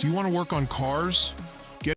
Do you want to work on cars? Get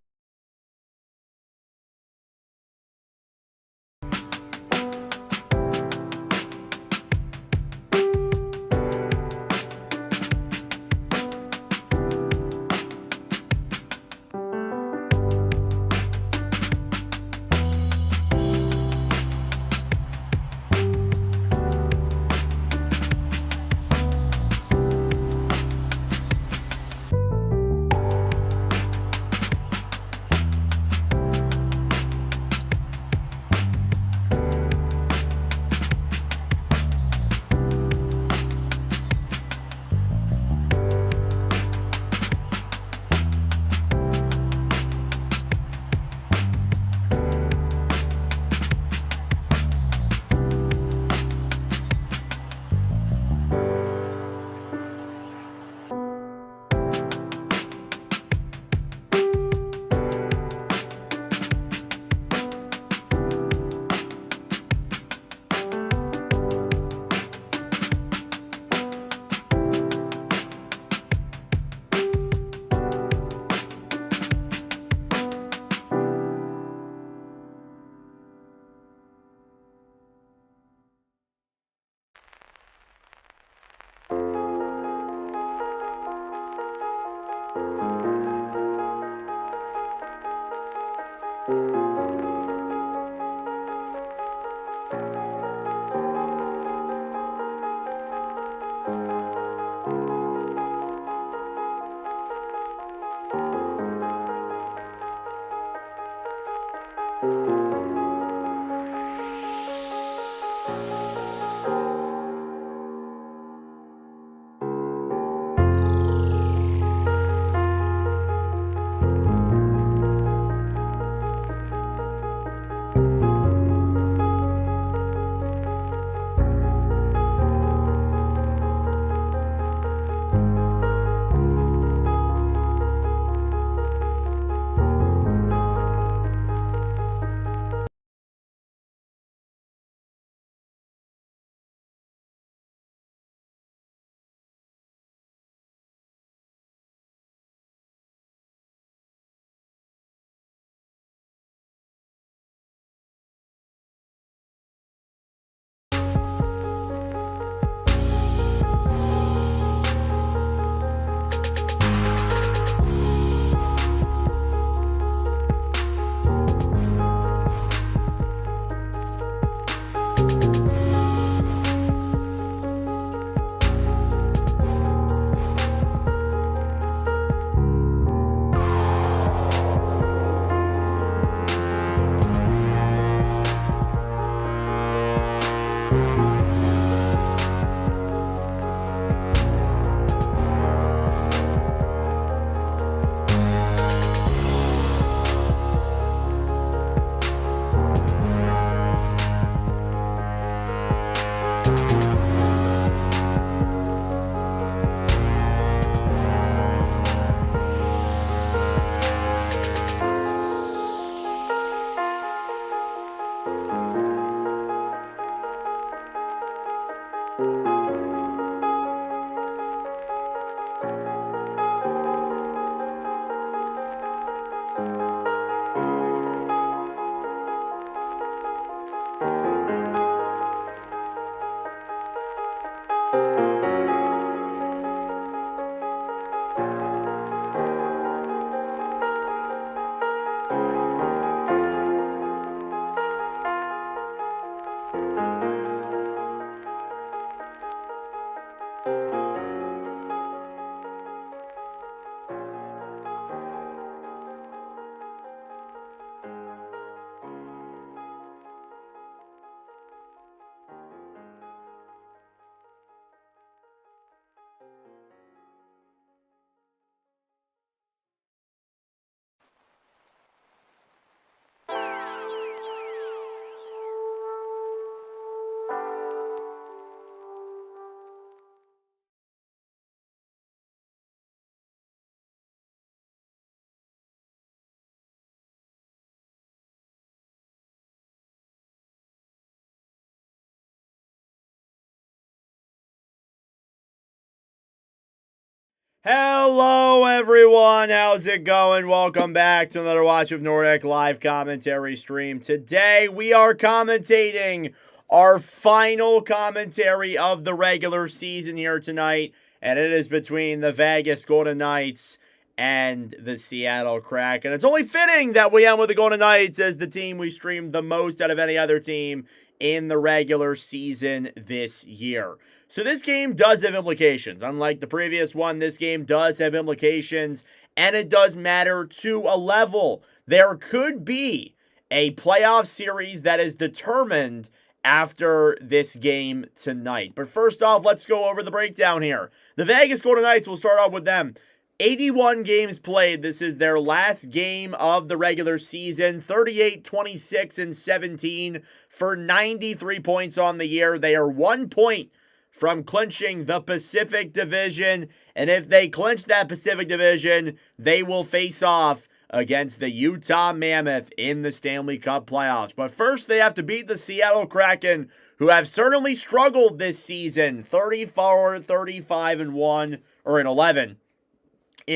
Hello, everyone. How's it going? Welcome back to another Watch of Nordic live commentary stream. Today, we are commentating our final commentary of the regular season here tonight, and it is between the Vegas Golden Knights and the Seattle Kraken. It's only fitting that we end with the Golden Knights as the team we streamed the most out of any other team in the regular season this year. So this game does have implications. Unlike the previous one, this game does have implications, and it does matter to a level. There could be a playoff series that is determined after this game tonight. But first off, let's go over the breakdown here. The Vegas Golden Knights, we'll start off with them. 81 games played. This is their last game of the regular season. 38, 26, and 17 for 93 points on the year. They are 1 point from clinching the Pacific Division. And if they clinch that Pacific Division, they will face off against the Utah Mammoth in the Stanley Cup playoffs. But first, they have to beat the Seattle Kraken, who have certainly struggled this season. 34, 35, and 1, or in 11.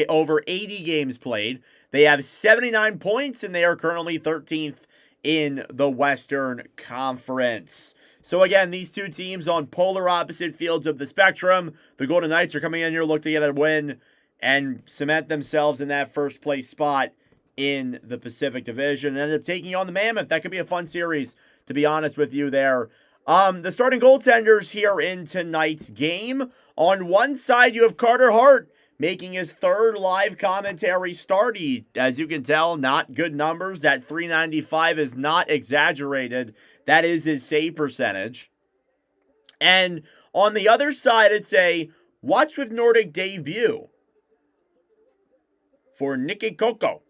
Over 80 games played. They have 79 points, and they are currently 13th in the Western Conference. So again, these two teams on polar opposite fields of the spectrum. The Golden Knights are coming in here looking to get a win and cement themselves in that first place spot in the Pacific Division and ended up taking on the Mammoth. That could be a fun series, to be honest with you there. The starting goaltenders here in tonight's game. On one side, you have Carter Hart making his third live commentary start. He, as you can tell, not good numbers. That .395 is not exaggerated. That is his save percentage. And on the other side, it's a Watch with Nordic debut for Nicky Coco,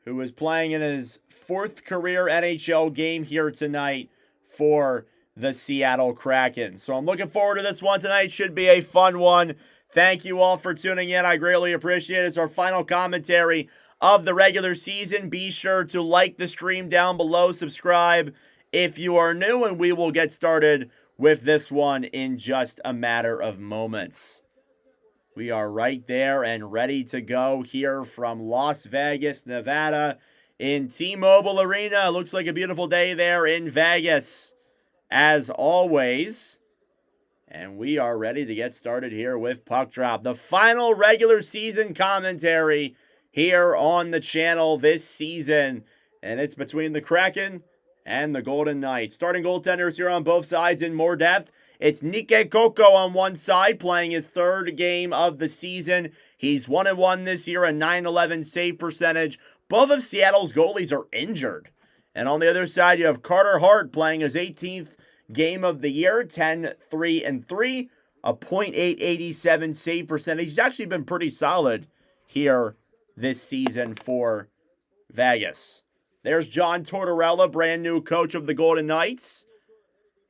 who is playing in his fourth career NHL game here tonight for the Seattle Kraken. So I'm looking forward to this one tonight. Should be a fun one. Thank you all for tuning in. I greatly appreciate it. It's our final commentary of the regular season. Be sure to like the stream down below, subscribe if you are new, and we will get started with this one in just a matter of moments. We are right there and ready to go here from Las Vegas, Nevada in T-Mobile Arena. Looks like a beautiful day there in Vegas, as always. And we are ready to get started here with Puck Drop, the final regular season commentary here on the channel this season. And it's between the Kraken and the Golden Knights. Starting goaltenders here on both sides in more depth. It's Nicky Coco on one side, playing his third game of the season. He's 1-1 this year, a .911 save percentage. Both of Seattle's goalies are injured. And on the other side, you have Carter Hart playing his 18th game of the year, 10-3-3, a .887 save percentage. He's actually been pretty solid here this season for Vegas. There's John Tortorella, brand new coach of the Golden Knights.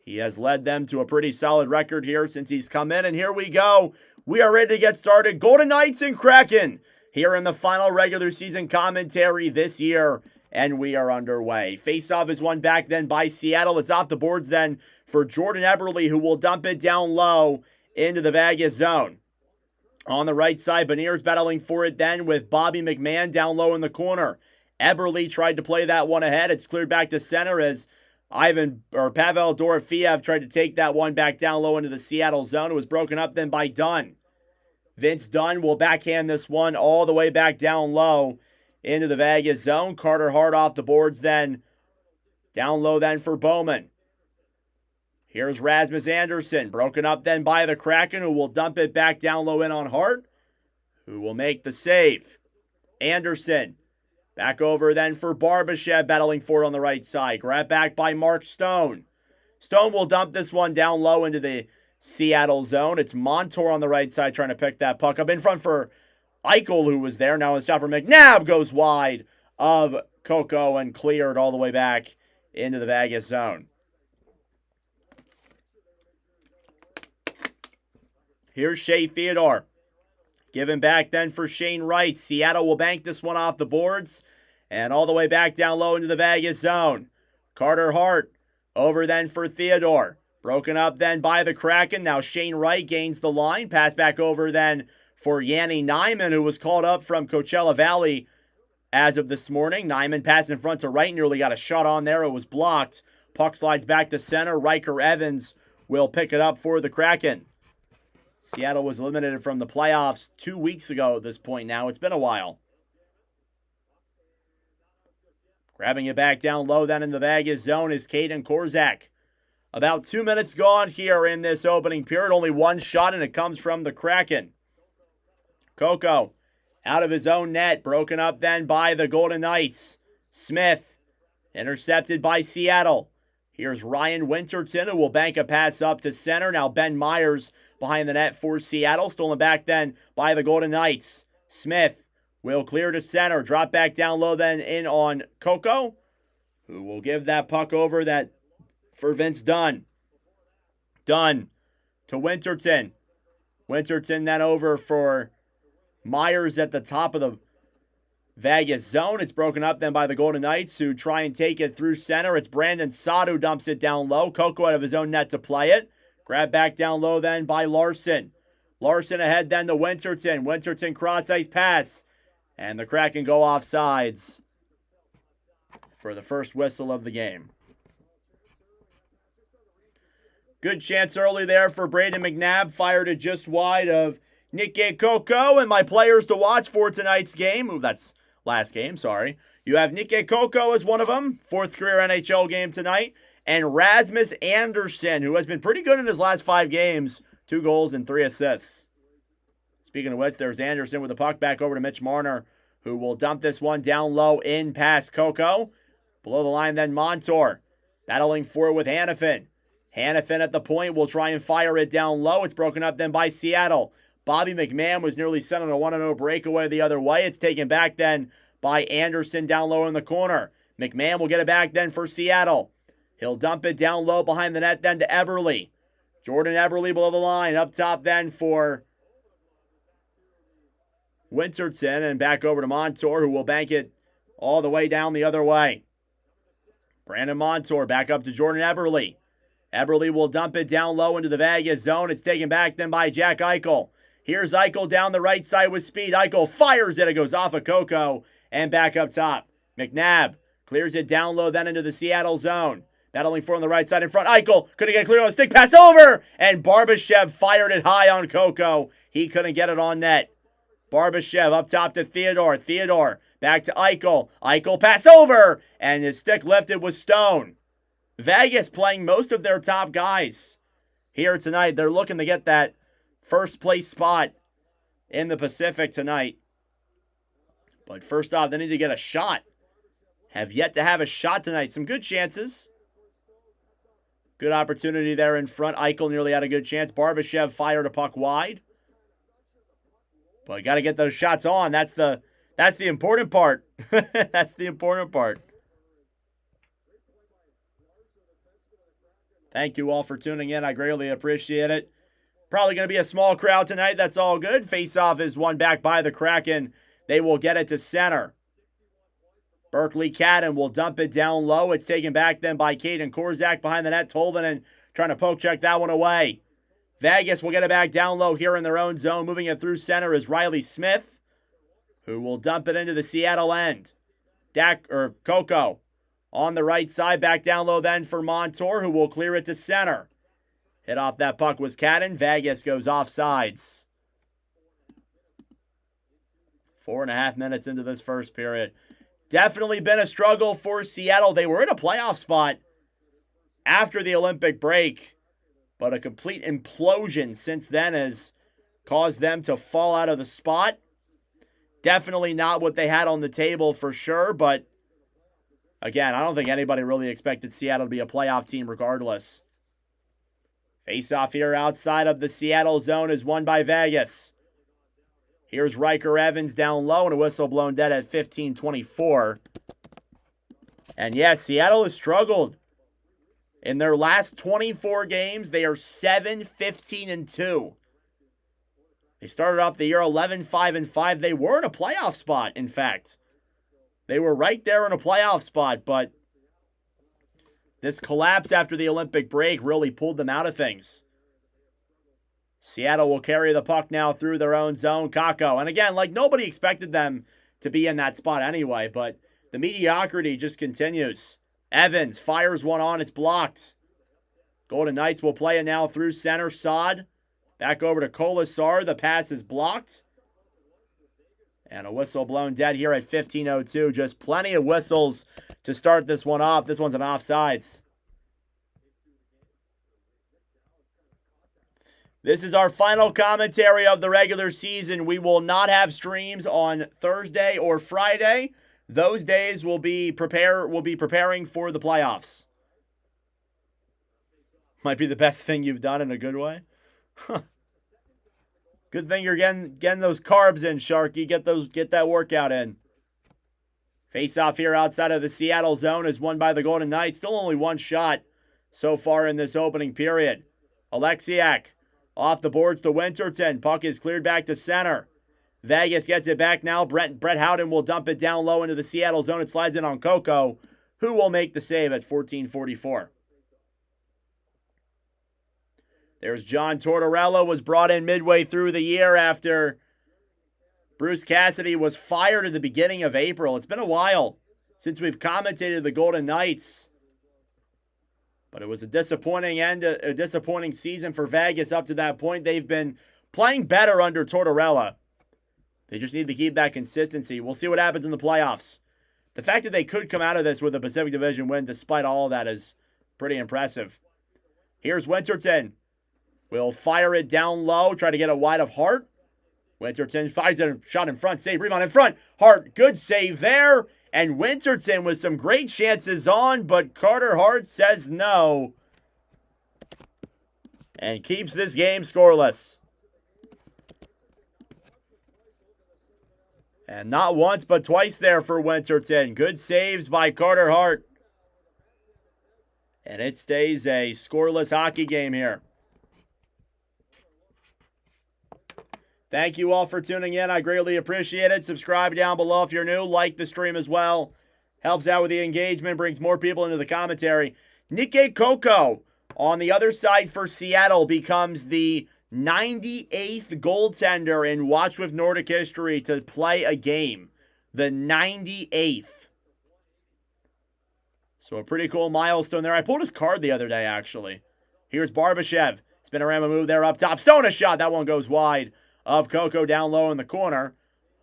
He has led them to a pretty solid record here since he's come in. And here we go. We are ready to get started. Golden Knights and Kraken here in the final regular season commentary this year. And we are underway. Face-off is won back then by Seattle. It's off the boards then for Jordan Eberle, who will dump it down low into the Vegas zone. On the right side, Beniers battling for it then with Bobby McMahon down low in the corner. Eberle tried to play that one ahead. It's cleared back to center as Pavel Dorofeyev tried to take that one back down low into the Seattle zone. It was broken up then by Dunn. Vince Dunn will backhand this one all the way back down low into the Vegas zone. Carter Hart off the boards then. Down low then for Bowman. Here's Rasmus Andersson. Broken up then by the Kraken, who will dump it back down low in on Hart, who will make the save. Andersson. Back over then for Barbashev, battling for it on the right side. Grabbed back by Mark Stone. Stone will dump this one down low into the Seattle zone. It's Montour on the right side trying to pick that puck up in front for Eichel, who was there. Now his shot for McNabb goes wide of Coco and cleared all the way back into the Vegas zone. Here's Shea Theodore. Given back then for Shane Wright. Seattle will bank this one off the boards and all the way back down low into the Vegas zone. Carter Hart over then for Theodore. Broken up then by the Kraken. Now Shane Wright gains the line. Pass back over then for Yanni Nyman, who was called up from Coachella Valley as of this morning. Nyman passed in front to right, nearly got a shot on there. It was blocked. Puck slides back to center. Riker Evans will pick it up for the Kraken. Seattle was eliminated from the playoffs 2 weeks ago at this point now. It's been a while. Grabbing it back down low then in the Vegas zone is Caden Korzak. About 2 minutes gone here in this opening period. Only one shot, and it comes from the Kraken. Coco out of his own net. Broken up then by the Golden Knights. Smith intercepted by Seattle. Here's Ryan Winterton, who will bank a pass up to center. Now Ben Myers behind the net for Seattle. Stolen back then by the Golden Knights. Smith will clear to center. Drop back down low then in on Coco, who will give that puck over that for Vince Dunn. Dunn to Winterton. Winterton then over for Myers at the top of the Vegas zone. It's broken up then by the Golden Knights, who try and take it through center. It's Brandon Saad who dumps it down low. Coco out of his own net to play it. Grab back down low then by Larson. Larson ahead then to Winterton. Winterton cross-ice pass. And the Kraken go off sides for the first whistle of the game. Good chance early there for Braden McNabb. Fired it just wide of Nikke Coco. And my players to watch for tonight's game. Ooh, that's last game, sorry. You have Nikke Coco as one of them. 4th career NHL game tonight. And Rasmus Andersson, who has been pretty good in his last 5 games. 2 goals and 3 assists. Speaking of which, there's Anderson with the puck back over to Mitch Marner, who will dump this one down low in past Coco. Below the line then Montour. Battling for it with Hannafin. Hannafin at the point will try and fire it down low. It's broken up then by Seattle. Bobby McMahon was nearly sent on a 1-0 breakaway the other way. It's taken back then by Anderson down low in the corner. McMahon will get it back then for Seattle. He'll dump it down low behind the net then to Eberle. Jordan Eberle below the line. Up top then for Winterton, and back over to Montour, who will bank it all the way down the other way. Brandon Montour back up to Jordan Eberle. Eberle will dump it down low into the Vegas zone. It's taken back then by Jack Eichel. Here's Eichel down the right side with speed. Eichel fires it. It goes off of Coco and back up top. McNabb clears it down low then into the Seattle zone. Battling for on the right side in front. Eichel couldn't get clear on a stick pass over. And Barbashev fired it high on Coco. He couldn't get it on net. Barbashev up top to Theodore. Theodore back to Eichel. Eichel pass over. And his stick lifted with Stone. Vegas playing most of their top guys here tonight. They're looking to get that first place spot in the Pacific tonight. But first off, they need to get a shot. Have yet to have a shot tonight. Some good chances. Good opportunity there in front. Eichel nearly had a good chance. Barbashev fired a puck wide. But you got to get those shots on. That's the important part. That's the important part. Thank you all for tuning in. I greatly appreciate it. Probably going to be a small crowd tonight. That's all good. Face-off is won back by the Kraken. They will get it to center. Berkeley Cadden will dump it down low. It's taken back then by Caden Korzak behind the net. Tolvanen trying to poke check that one away. Vegas will get it back down low here in their own zone. Moving it through center is Riley Smith, who will dump it into the Seattle end. Coco on the right side, back down low then for Montour, who will clear it to center. Hit off that puck was Cadden. Vegas goes off sides. 4.5 minutes into this first period. Definitely been a struggle for Seattle. They were in a playoff spot after the Olympic break, but a complete implosion since then has caused them to fall out of the spot. Definitely not what they had on the table for sure, but again, I don't think anybody really expected Seattle to be a playoff team regardless. Face-off here outside of the Seattle zone is won by Vegas. Here's Riker Evans down low and a whistle blown dead at 15:24. And yes, Seattle has struggled. In their last 24 games, they are 7-15-2. They started off the year 11-5-5. They were in a playoff spot, in fact. They were right there in a playoff spot, but this collapse after the Olympic break really pulled them out of things. Seattle will carry the puck now through their own zone. Kakko. And again, like nobody expected them to be in that spot anyway, but the mediocrity just continues. Evans fires one on. It's blocked. Golden Knights will play it now through center. Saad. Back over to Kolasar. The pass is blocked. And a whistle blown dead here at 15:02. Just plenty of whistles to start this one off. This one's an offsides. This is our final commentary of the regular season. We will not have streams on Thursday or Friday. Those days we'll be preparing for the playoffs. Might be the best thing you've done in a good way. Good thing you're getting those carbs in, Sharky. Get that workout in. Face off here outside of the Seattle zone is won by the Golden Knights. Still only one shot so far in this opening period. Alexiak off the boards to Winterton. Puck is cleared back to center. Vegas gets it back now. Brett Howden will dump it down low into the Seattle zone. It slides in on Coco, who will make the save at 14:44. There's John Tortorella, was brought in midway through the year after Bruce Cassidy was fired at the beginning of April. It's been a while since we've commentated the Golden Knights. But it was a disappointing end, a disappointing season for Vegas up to that point. They've been playing better under Tortorella. They just need to keep that consistency. We'll see what happens in the playoffs. The fact that they could come out of this with a Pacific Division win despite all of that is pretty impressive. Here's Winterton. Will fire it down low, try to get it wide of Hart. Winterton fires a shot in front, save, rebound in front. Hart, good save there. And Winterton with some great chances on, but Carter Hart says no. And keeps this game scoreless. And not once, but twice there for Winterton. Good saves by Carter Hart. And it stays a scoreless hockey game here. Thank you all for tuning in. I greatly appreciate it. Subscribe down below if you're new. Like the stream as well. Helps out with the engagement. Brings more people into the commentary. Nikke Coco on the other side for Seattle becomes the 98th goaltender in Watch with Nordic history to play a game. The 98th. So a pretty cool milestone there. I pulled his card the other day, actually. Here's Barbashev. Spinorama move there up top. Stone a shot. That one goes wide. Of Coco down low in the corner.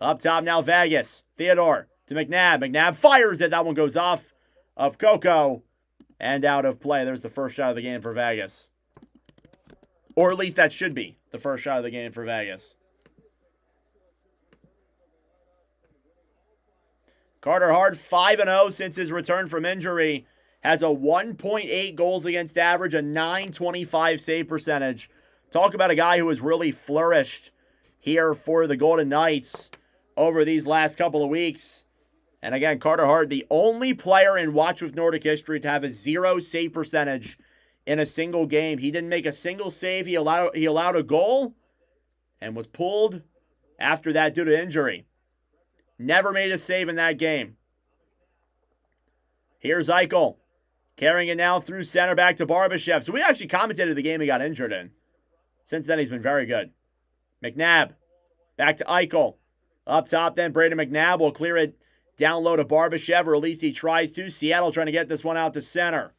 Up top now Vegas. Theodore to McNabb. McNabb fires it. That one goes off of Coco and out of play. There's the first shot of the game for Vegas. Or at least that should be the first shot of the game for Vegas. Carter Hart 5-0 since his return from injury. Has a 1.8 goals against average, a .925 save percentage. Talk about a guy who has really flourished here for the Golden Knights over these last couple of weeks. And again, Carter Hart, the only player in Watch with Nordic history to have a 0 save percentage in a single game. He didn't make a single save. He allowed a goal and was pulled after that due to injury. Never made a save in that game. Here's Eichel carrying it now through center back to Barbashev. So we actually commentated the game he got injured in. Since then, he's been very good. McNabb, back to Eichel. Up top then, Braden McNabb will clear it down low to Barbashev, or at least he tries to. Seattle trying to get this one out to center.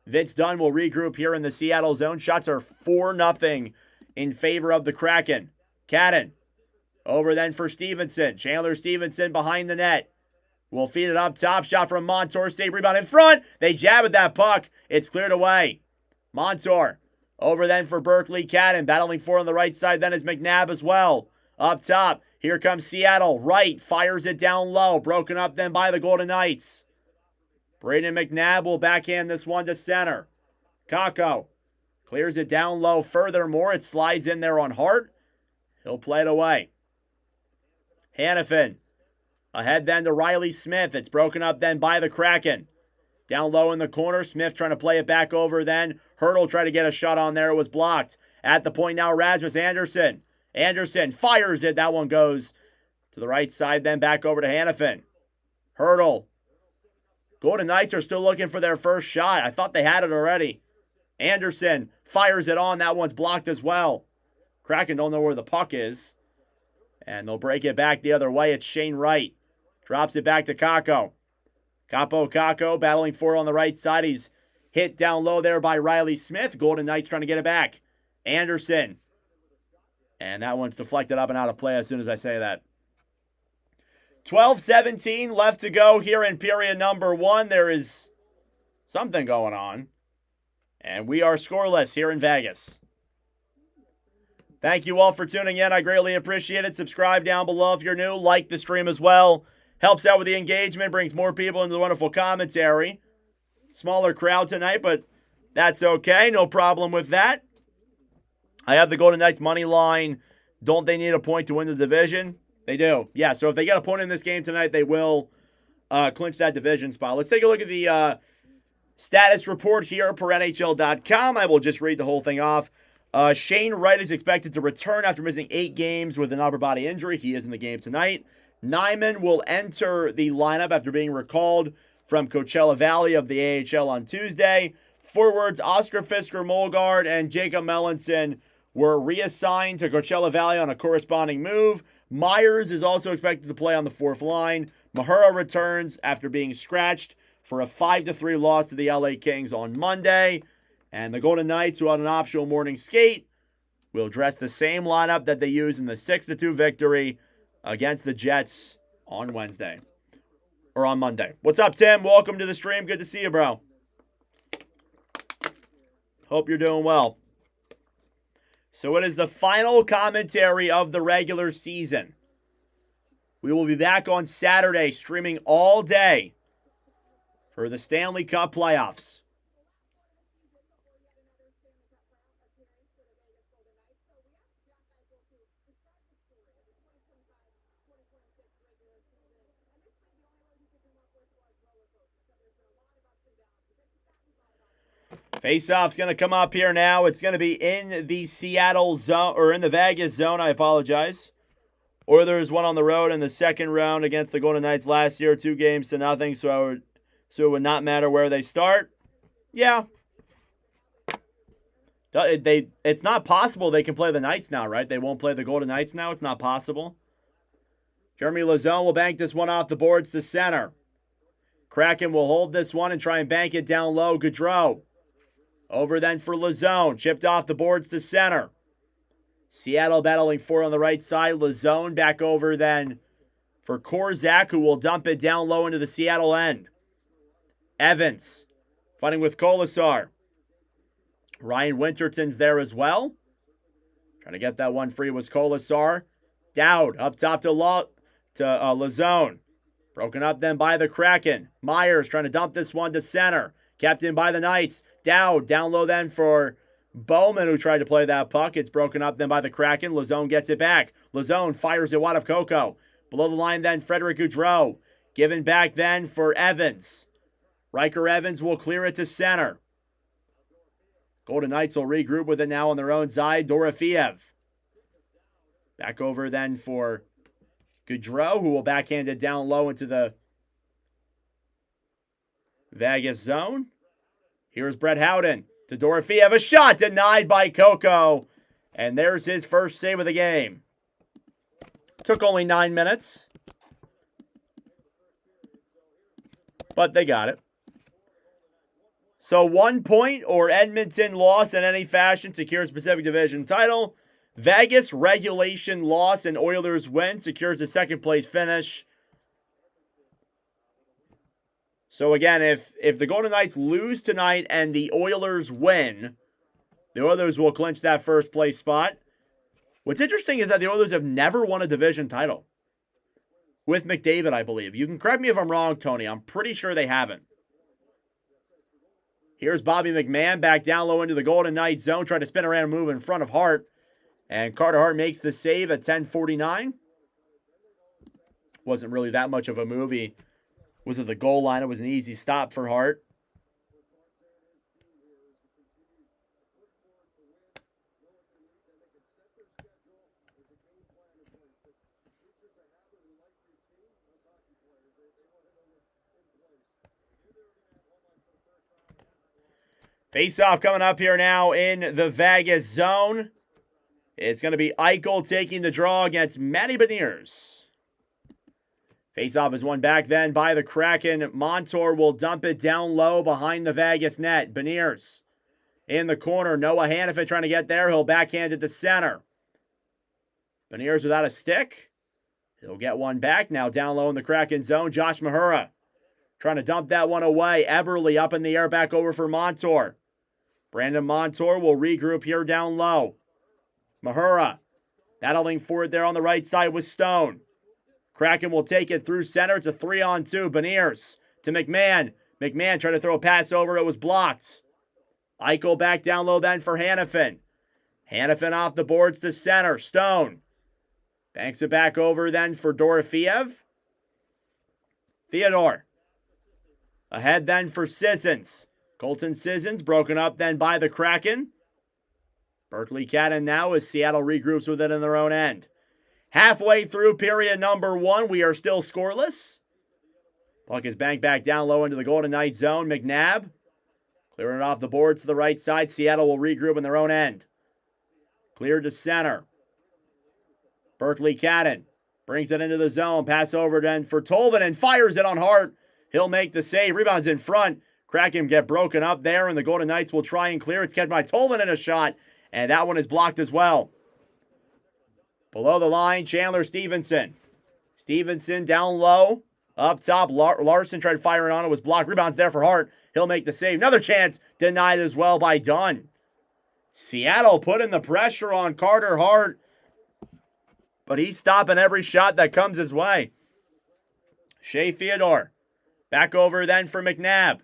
Vince Dunn will regroup here in the Seattle zone. Shots are 4-0 in favor of the Kraken. Cadden, over then for Stevenson. Chandler Stevenson behind the net. Will feed it up top. Shot from Montour. Save, rebound in front. They jab at that puck. It's cleared away. Montour. Over then for Berkeley. Cadden battling for on the right side. Then is McNabb as well. Up top. Here comes Seattle. Right. Fires it down low. Broken up then by the Golden Knights. Braden McNabb will backhand this one to center. Kakko clears it down low. Furthermore, it slides in there on Hart. He'll play it away. Hannafin. Ahead then to Riley Smith. It's broken up then by the Kraken. Down low in the corner. Smith trying to play it back over then. Hurdle tried to get a shot on there. It was blocked. At the point now, Rasmus Anderson. Anderson fires it. That one goes to the right side then back over to Hannafin. Hurdle. Golden Knights are still looking for their first shot. I thought they had it already. Anderson fires it on. That one's blocked as well. Kraken don't know where the puck is. And they'll break it back the other way. It's Shane Wright. Drops it back to Kakko. Kakko battling for it on the right side. He's hit down low there by Riley Smith. Golden Knights trying to get it back. Anderson. And that one's deflected up and out of play as soon as I say that. 12:17 left to go here in period number 1. There is something going on. And we are scoreless here in Vegas. Thank you all for tuning in. I greatly appreciate it. Subscribe down below if you're new. Like the stream as well. Helps out with the engagement. Brings more people into the wonderful commentary. Smaller crowd tonight, but that's okay. No problem with that. I have the Golden Knights money line. Don't they need a point to win the division? They do. Yeah, so if they get a point in this game tonight, they will clinch that division spot. Let's take a look at the status report here per NHL.com. I will just read the whole thing off. Shane Wright is expected to return after missing 8 games with an upper body injury. He is in the game tonight. Nyman will enter the lineup after being recalled from Coachella Valley of the AHL on Tuesday. Forwards Oscar Fisker-Molgaard and Jacob Melanson were reassigned to Coachella Valley on a corresponding move. Myers is also expected to play on the 4th line. Mahura returns after being scratched for a 5-3 loss to the LA Kings on Monday. And the Golden Knights, who had an optional morning skate, will dress the same lineup that they used in the 6-2 victory against the Jets on Wednesday. Or on Monday. What's up, Tim? Welcome to the stream. Good to see you, bro. Hope you're doing well. So it is the final commentary of the regular season. We will be back on Saturday, streaming all day for the Stanley Cup playoffs. Face-off's going to come up here now. It's going to be in the Seattle zone, or in the Vegas zone, I apologize. Oilers won on the road in the second round against the Golden Knights last year, 2-0, so it would not matter where they start. Yeah. It's not possible they can play the Knights now, right? They won't play the Golden Knights now? It's not possible. Jeremy Lauzon will bank this one off the boards to center. Kraken will hold this one and try and bank it down low. Gaudreau. Over then for Lauzon. Chipped off the boards to center. Seattle battling for on the right side. Lauzon back over then for Korzak, who will dump it down low into the Seattle end. Evans fighting with Kolasar. Ryan Winterton's there as well. Trying to get that one free was Kolasar. Dowd up top to Lauzon. Broken up then by the Kraken. Myers trying to dump this one to center. Kept in by the Knights. Dowd down low then for Bowman, who tried to play that puck. It's broken up then by the Kraken. Lauzon gets it back. Lauzon fires it wide of Coco. Below the line then, Frederick Gaudreau. Given back then for Evans. Riker Evans will clear it to center. Golden Knights will regroup with it now on their own side. Dorofeev. Back over then for Gaudreau, who will backhand it down low into the Vegas zone. Here's Brett Howden to Dorofeev. A shot denied by Coco. And there's his first save of the game. Took only 9 minutes. But they got it. So 1 point or Edmonton loss in any fashion secures Pacific Division title. Vegas regulation loss and Oilers win secures a second place finish. So again, if the Golden Knights lose tonight and the Oilers win, the Oilers will clinch that first place spot. What's interesting is that the Oilers have never won a division title. With McDavid, I believe. You can correct me if I'm wrong, Tony. I'm pretty sure they haven't. Here's Bobby McMahon back down low into the Golden Knights zone. Trying to spin around and move in front of Hart. And Carter Hart makes the save at 10:49. Wasn't really that much of a move. He was at the goal line. It was an easy stop for Hart. Face-off coming up here now in the Vegas zone. It's going to be Eichel taking the draw against Matty Beniers. Face-off is won back then by the Kraken. Montour will dump it down low behind the Vegas net. Beniers in the corner. Noah Hannafin trying to get there. He'll backhand it to center. Beniers without a stick. He'll get one back. Now down low in the Kraken zone. Josh Mahura trying to dump that one away. Eberle up in the air, back over for Montour. Brandon Montour will regroup here down low. Mahura battling for it there on the right side with Stone. Kraken will take it through center. It's a 3-on-2. Beniers to McMahon. McMahon tried to throw a pass over. It was blocked. Eichel back down low then for Hannafin. Hannafin off the boards to center. Stone banks it back over then for Dorofeev. Theodore ahead then for Sissons. Colton Sissons broken up then by the Kraken. Berkeley Catton now as Seattle regroups with it in their own end. Halfway through period number 1, we are still scoreless. Puck is banked back down low into the Golden Knights zone. McNabb clearing it off the boards to the right side. Seattle will regroup in their own end. Cleared to center. Berkeley Catton brings it into the zone. Pass over then for Tolvin and fires it on Hart. He'll make the save. Rebounds in front. Kraken get broken up there, and the Golden Knights will try and clear. It's kept by Tolvin in a shot, and that one is blocked as well. Below the line, Chandler Stevenson. Stevenson down low. Up top, Larson tried firing on it. Was blocked. Rebounds there for Hart. He'll make the save. Another chance denied as well by Dunn. Seattle putting the pressure on Carter Hart, but he's stopping every shot that comes his way. Shea Theodore back over then for McNabb.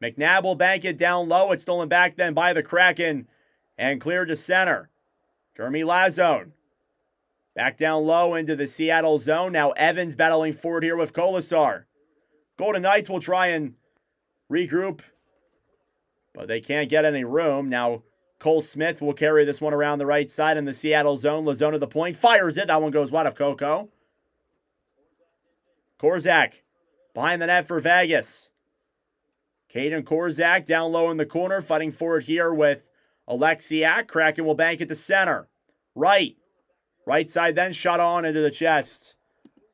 McNabb will bank it down low. It's stolen back then by the Kraken and cleared to center. Jeremy Lazone back down low into the Seattle zone. Now Evans battling forward here with Kolasar. Golden Knights will try and regroup, but they can't get any room. Now Cole Smith will carry this one around the right side in the Seattle zone. Lazone at the point. Fires it. That one goes wide of Coco. Korzak behind the net for Vegas. Caden Korzak down low in the corner, fighting for it here with Alexiak. Kraken will bank it to center. Right side then shot on into the chest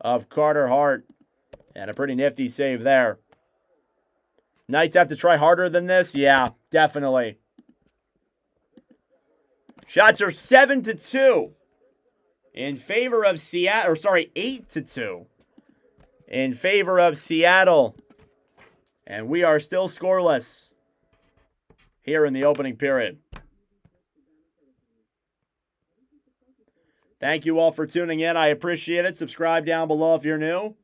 of Carter Hart. And a pretty nifty save there. Knights have to try harder than this? Yeah, definitely. Shots are 7-2 in favor of Seattle, or sorry, 8-2 in favor of Seattle. And we are still scoreless here in the opening period. Thank you all for tuning in. I appreciate it. Subscribe down below if you're new.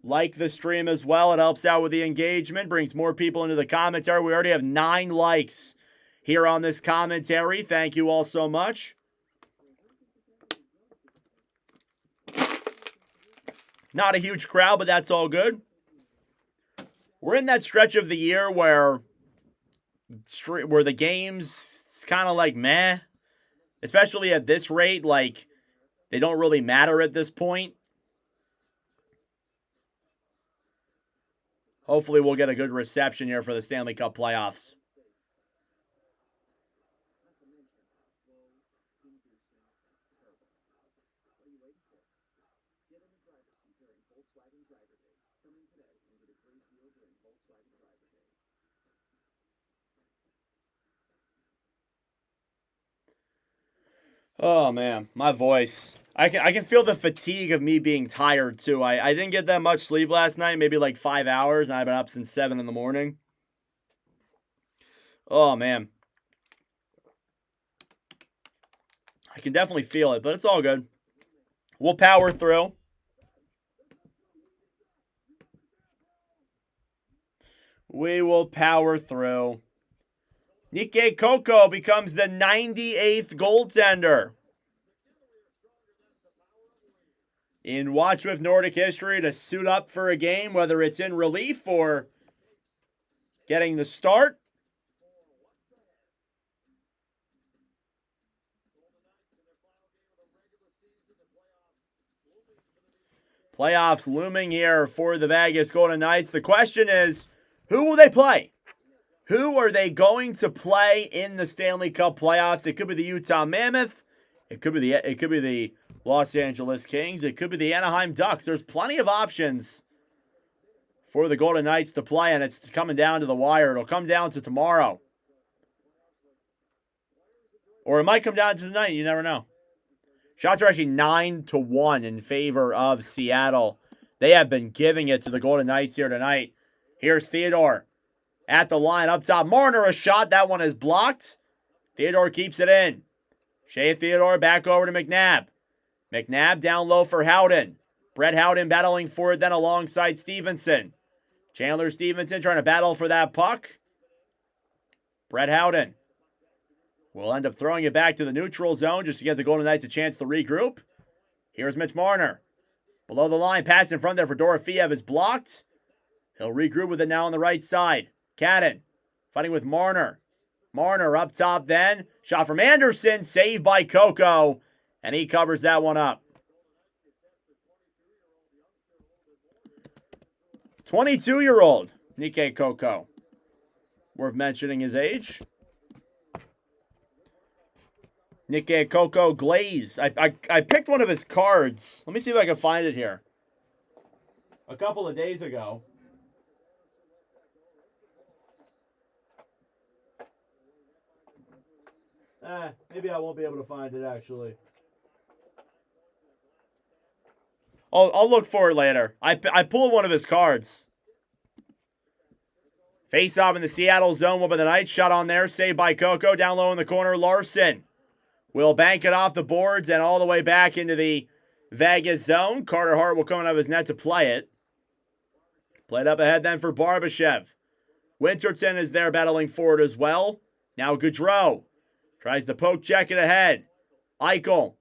Like the stream as well. It helps out with the engagement, brings more people into the commentary. We already have 9 likes here on this commentary. Thank you all so much. Not a huge crowd, but that's all good. We're in that stretch of the year where the games, it's kind of like meh. Especially at this rate, like, they don't really matter at this point. Hopefully we'll get a good reception here for the Stanley Cup playoffs. Oh, man, my voice. I can feel the fatigue of me being tired, too. I didn't get that much sleep last night, maybe like 5 hours, and I've been up since 7 in the morning. Oh, man. I can definitely feel it, but it's all good. We'll power through. We will power through. Nikkei Koko becomes the 98th goaltender in Watch with Nordic history to suit up for a game, whether it's in relief or getting the start. Playoffs looming here for the Vegas Golden Knights. The question is, who will they play? Who are they going to play in the Stanley Cup playoffs? It could be the Utah Mammoth. It could be the Los Angeles Kings. It could be the Anaheim Ducks. There's plenty of options for the Golden Knights to play, and it's coming down to the wire. It'll come down to tomorrow. Or it might come down to tonight. You never know. Shots are actually 9-1 in favor of Seattle. They have been giving it to the Golden Knights here tonight. Here's Theodore at the line up top. Marner a shot. That one is blocked. Theodore keeps it in. Shea Theodore back over to McNabb. McNabb down low for Howden. Brett Howden battling for it then alongside Stevenson. Chandler Stevenson trying to battle for that puck. Brett Howden will end up throwing it back to the neutral zone just to get the Golden Knights a chance to regroup. Here's Mitch Marner. Below the line, pass in front there for Dorofeev is blocked. He'll regroup with it now on the right side. Cadden fighting with Marner. Marner up top then. Shot from Anderson, saved by Coco, and he covers that one up. 22-year-old Nikkei Coco. Worth mentioning his age. Nikkei Coco Glaze. I picked one of his cards. Let me see if I can find it here. A couple of days ago. Maybe I won't be able to find it, actually. I'll look for it later. I pulled one of his cards. Face off in the Seattle zone. One by the Knights. Shot on there. Saved by Coco. Down low in the corner. Larson will bank it off the boards and all the way back into the Vegas zone. Carter Hart will come out of his net to play it. Played up ahead then for Barbashev. Winterton is there battling for it as well. Now Gaudreau tries to poke check it ahead. Eichel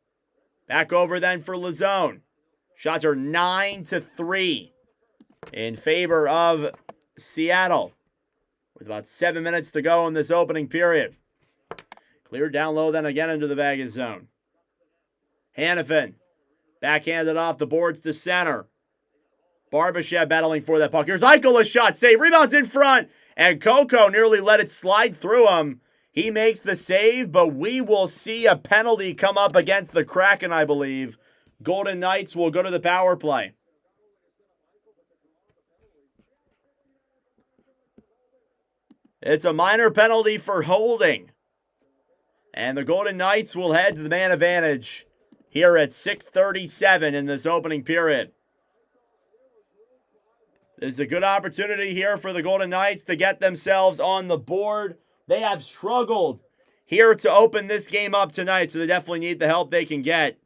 back over then for Lazone. Shots are 9-3 in favor of Seattle with about 7 minutes to go in this opening period. Cleared down low then again into the Vegas zone. Hannafin backhanded off the boards to center. Barbashev battling for that puck. Here's Eichel, a shot save. Rebounds in front. And Coco nearly let it slide through him. He makes the save, but we will see a penalty come up against the Kraken, I believe. Golden Knights will go to the power play. It's a minor penalty for holding. And the Golden Knights will head to the man advantage here at 6:37 in this opening period. This is a good opportunity here for the Golden Knights to get themselves on the board. They have struggled here to open this game up tonight, so they definitely need the help they can get.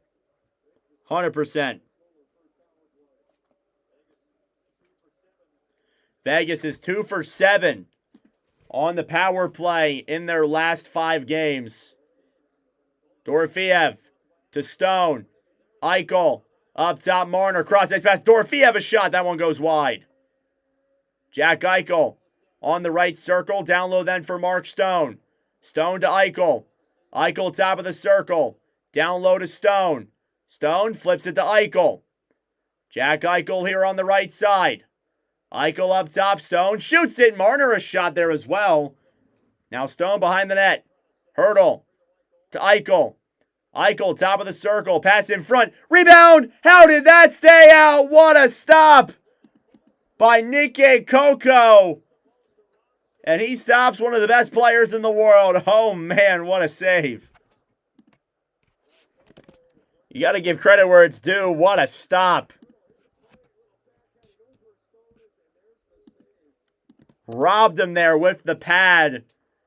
100%. Vegas is 2 for 7 on the power play in their last 5 games. Dorofeev to Stone. Eichel up top. Marner cross ice pass. Dorofeev a shot. That one goes wide. Jack Eichel on the right circle. Down low then for Mark Stone. Stone to Eichel. Eichel top of the circle. Down low to Stone. Stone flips it to Eichel. Jack Eichel here on the right side. Eichel up top. Stone shoots it. Marner a shot there as well. Now Stone behind the net. Hurdle to Eichel. Eichel top of the circle. Pass in front. Rebound. How did that stay out? What a stop by Nikkei Coco. And he stops one of the best players in the world. Oh, man, what a save. You got to give credit where it's due. What a stop. Robbed him there with the pad.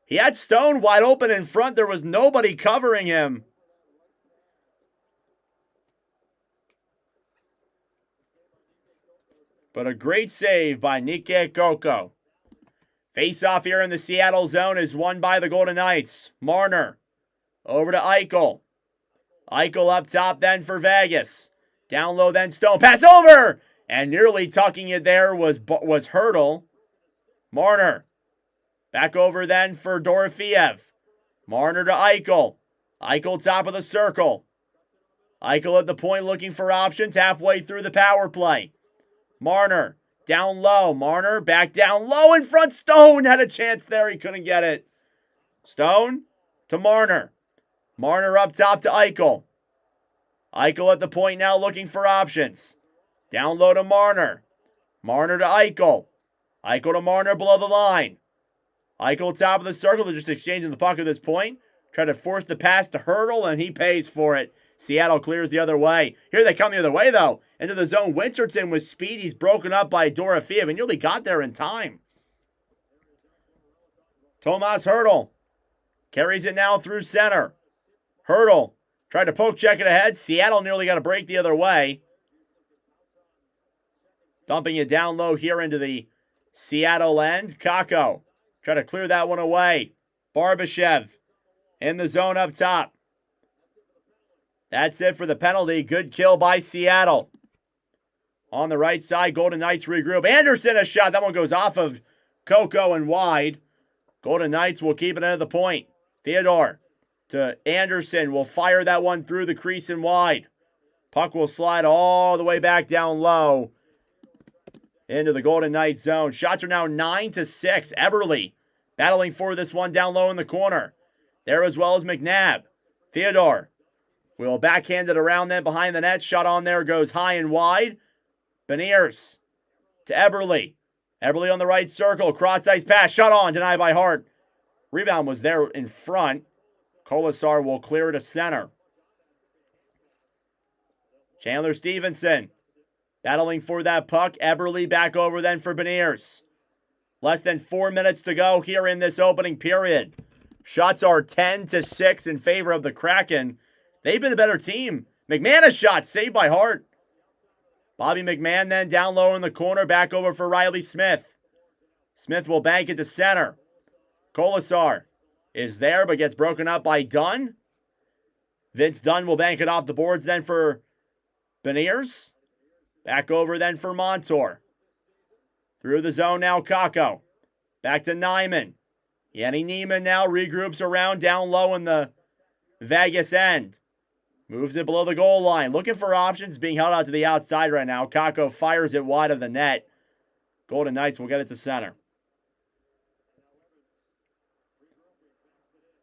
He had Stone wide open in front. There was nobody covering him. But a great save by Nikkei Coco. Face-off here in the Seattle zone is won by the Golden Knights. Marner over to Eichel. Eichel up top then for Vegas. Down low then Stone. Pass over! And nearly tucking it there was Hurdle. Marner. Back over then for Dorofeev. Marner to Eichel. Eichel top of the circle. Eichel at the point looking for options halfway through the power play. Marner down low. Marner back down low in front. Stone had a chance there. He couldn't get it. Stone to Marner. Marner up top to Eichel. Eichel at the point now looking for options. Down low to Marner. Marner to Eichel. Eichel to Marner below the line. Eichel top of the circle. They're just exchanging the puck at this point. Try to force the pass to Hurdle, and he pays for it. Seattle clears the other way. Here they come the other way, though. Into the zone. Winterton with speed. He's broken up by Dorofeev and nearly got there in time. Tomas Hurdle carries it now through center. Hurdle tried to poke check it ahead. Seattle nearly got a break the other way. Dumping it down low here into the Seattle end. Kakko try to clear that one away. Barbashev in the zone up top. That's it for the penalty. Good kill by Seattle. On the right side, Golden Knights regroup. Anderson a shot. That one goes off of Coco and wide. Golden Knights will keep it into the point. Theodore to Anderson will fire that one through the crease and wide. Puck will slide all the way back down low into the Golden Knights zone. Shots are now 9-6. Eberle battling for this one down low in the corner. There as well as McNabb. Theodore will backhand it around then behind the net. Shot on there goes high and wide. Beniers to Eberle. Eberle on the right circle. Cross ice pass. Shot on. Denied by Hart. Rebound was there in front. Kolasar will clear to center. Chandler Stevenson battling for that puck. Eberle back over then for Beniers. Less than 4 minutes to go here in this opening period. Shots are 10-6 in favor of the Kraken. They've been the better team. McMahon a shot saved by Hart. Bobby McMahon then down low in the corner. Back over for Riley Smith. Smith will bank it to center. Kolasar is there but gets broken up by Dunn. Vince Dunn will bank it off the boards then for Beniers. Back over then for Montour. Through the zone now, Kakko. Back to Nyman. Yanni Neiman now regroups around down low in the Vegas end. Moves it below the goal line. Looking for options. Being held out to the outside right now. Kakko fires it wide of the net. Golden Knights will get it to center.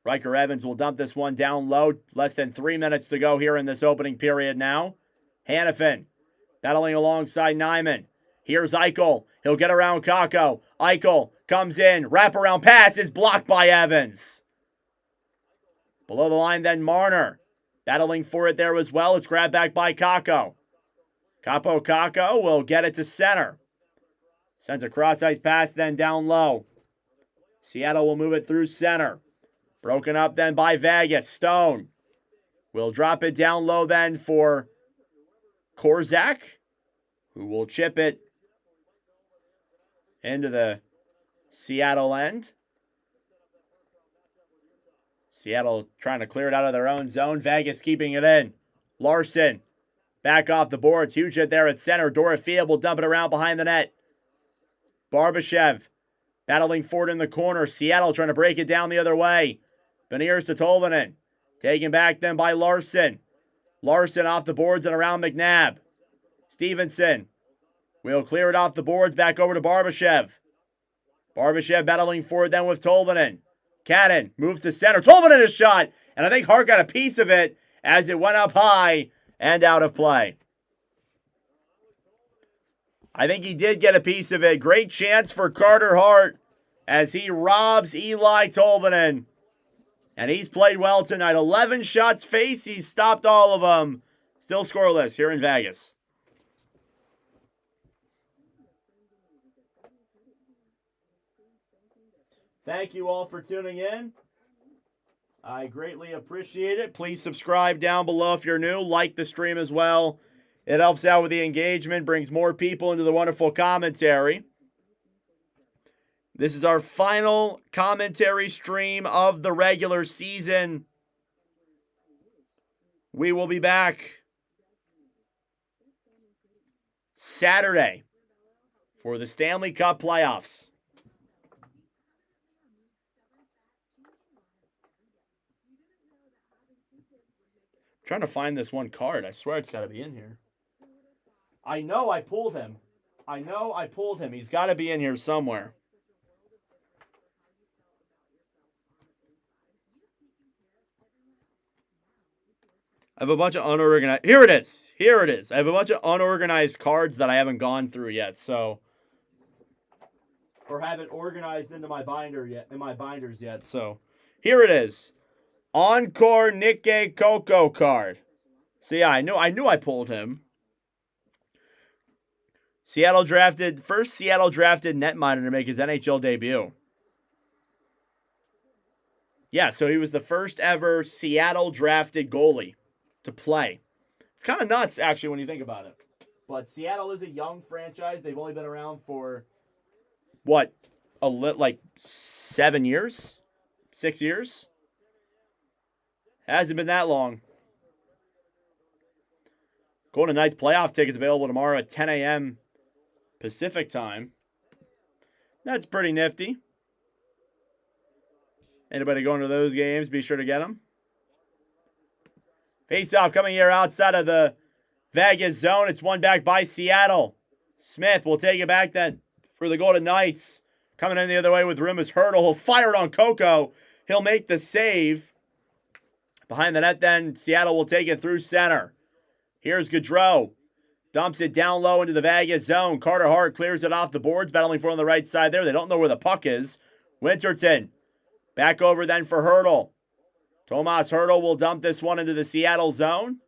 Riker Evans will dump this one down low. Less than 3 minutes to go here in this opening period now. Hannafin battling alongside Nyman. Here's Eichel. He'll get around Kakko. Eichel comes in. Wraparound pass is blocked by Evans. Below the line then Marner. Battling for it there as well. It's grabbed back by Kakko. Kakko will get it to center. Sends a cross ice pass then down low. Seattle will move it through center. Broken up then by Vegas. Stone will drop it down low then for Korzak, who will chip it into the Seattle end. Seattle trying to clear it out of their own zone. Vegas keeping it in. Larson back off the boards. Huge hit there at center. Dorofeev will dump it around behind the net. Barbashev battling for it in the corner. Seattle trying to break it down the other way. Beniers to Tolvanen. Taken back then by Larson. Larson off the boards and around McNabb. Stevenson will clear it off the boards. Back over to Barbashev. Barbashev battling for it then with Tolvanen. Cannon moves to center. Tolvanen a shot. And I think Hart got a piece of it as it went up high and out of play. I think he did get a piece of it. Great chance for Carter Hart as he robs Eli Tolvanen. And he's played well tonight. 11 shots faced. He's stopped all of them. Still scoreless here in Vegas. Thank you all for tuning in. I greatly appreciate it. Please subscribe down below if you're new. Like the stream as well. It helps out with the engagement, brings more people into the wonderful commentary. This is our final commentary stream of the regular season. We will be back Saturday for the Stanley Cup playoffs. I'm trying to find this one card. I swear it's got to be in here. I know I pulled him. He's got to be in here somewhere. I have a bunch of unorganized. Here it is. Here it is. I have a bunch of unorganized cards that I haven't gone through yet. So, or haven't organized into my binder yet. In my binders yet. So, here it is. Encore Nikkei Coco card. See, I knew I pulled him. First Seattle drafted netminder to make his NHL debut. Yeah, so he was the first ever Seattle drafted goalie to play. It's kind of nuts, actually, when you think about it. But Seattle is a young franchise. They've only been around for, what, like 7 years? 6 years? Hasn't been that long. Golden Knights playoff tickets available tomorrow at 10 a.m. Pacific time. That's pretty nifty. Anybody going to those games, be sure to get them. Face-off coming here outside of the Vegas zone. It's won back by Seattle. Smith will take it back then for the Golden Knights. Coming in the other way with Rimas Hurdle. He'll fire it on Coco. He'll make the save. Behind the net then, Seattle will take it through center. Here's Gaudreau. Dumps it down low into the Vegas zone. Carter Hart clears it off the boards, battling for on the right side there. They don't know where the puck is. Winterton. Back over then for Hurdle. Tomas Hurdle will dump this one into the Seattle zone.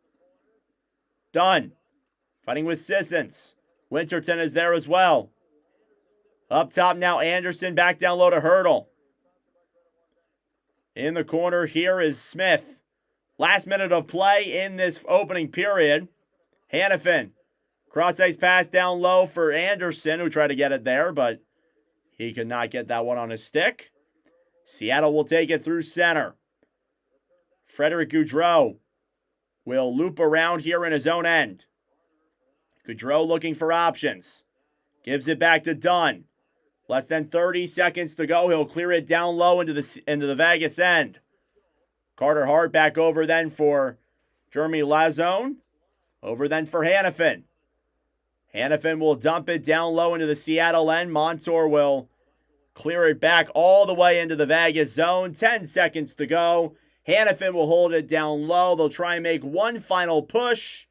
Done. Fighting with Sissons. Winterton is there as well. Up top now, Anderson back down low to Hurdle. In the corner here is Smith. Last minute of play in this opening period. Hannafin. Cross-ice pass down low for Anderson, who tried to get it there, but he could not get that one on his stick. Seattle will take it through center. Frederick Gaudreau will loop around here in his own end. Gaudreau looking for options. Gives it back to Dunn. Less than 30 seconds to go. He'll clear it down low into the Vegas end. Carter Hart back over then for Jeremy Lazone. Over then for Hannafin. Hannafin will dump it down low into the Seattle end. Montour will clear it back all the way into the Vegas zone. 10 seconds to go. Hannafin will hold it down low. They'll try and make one final push.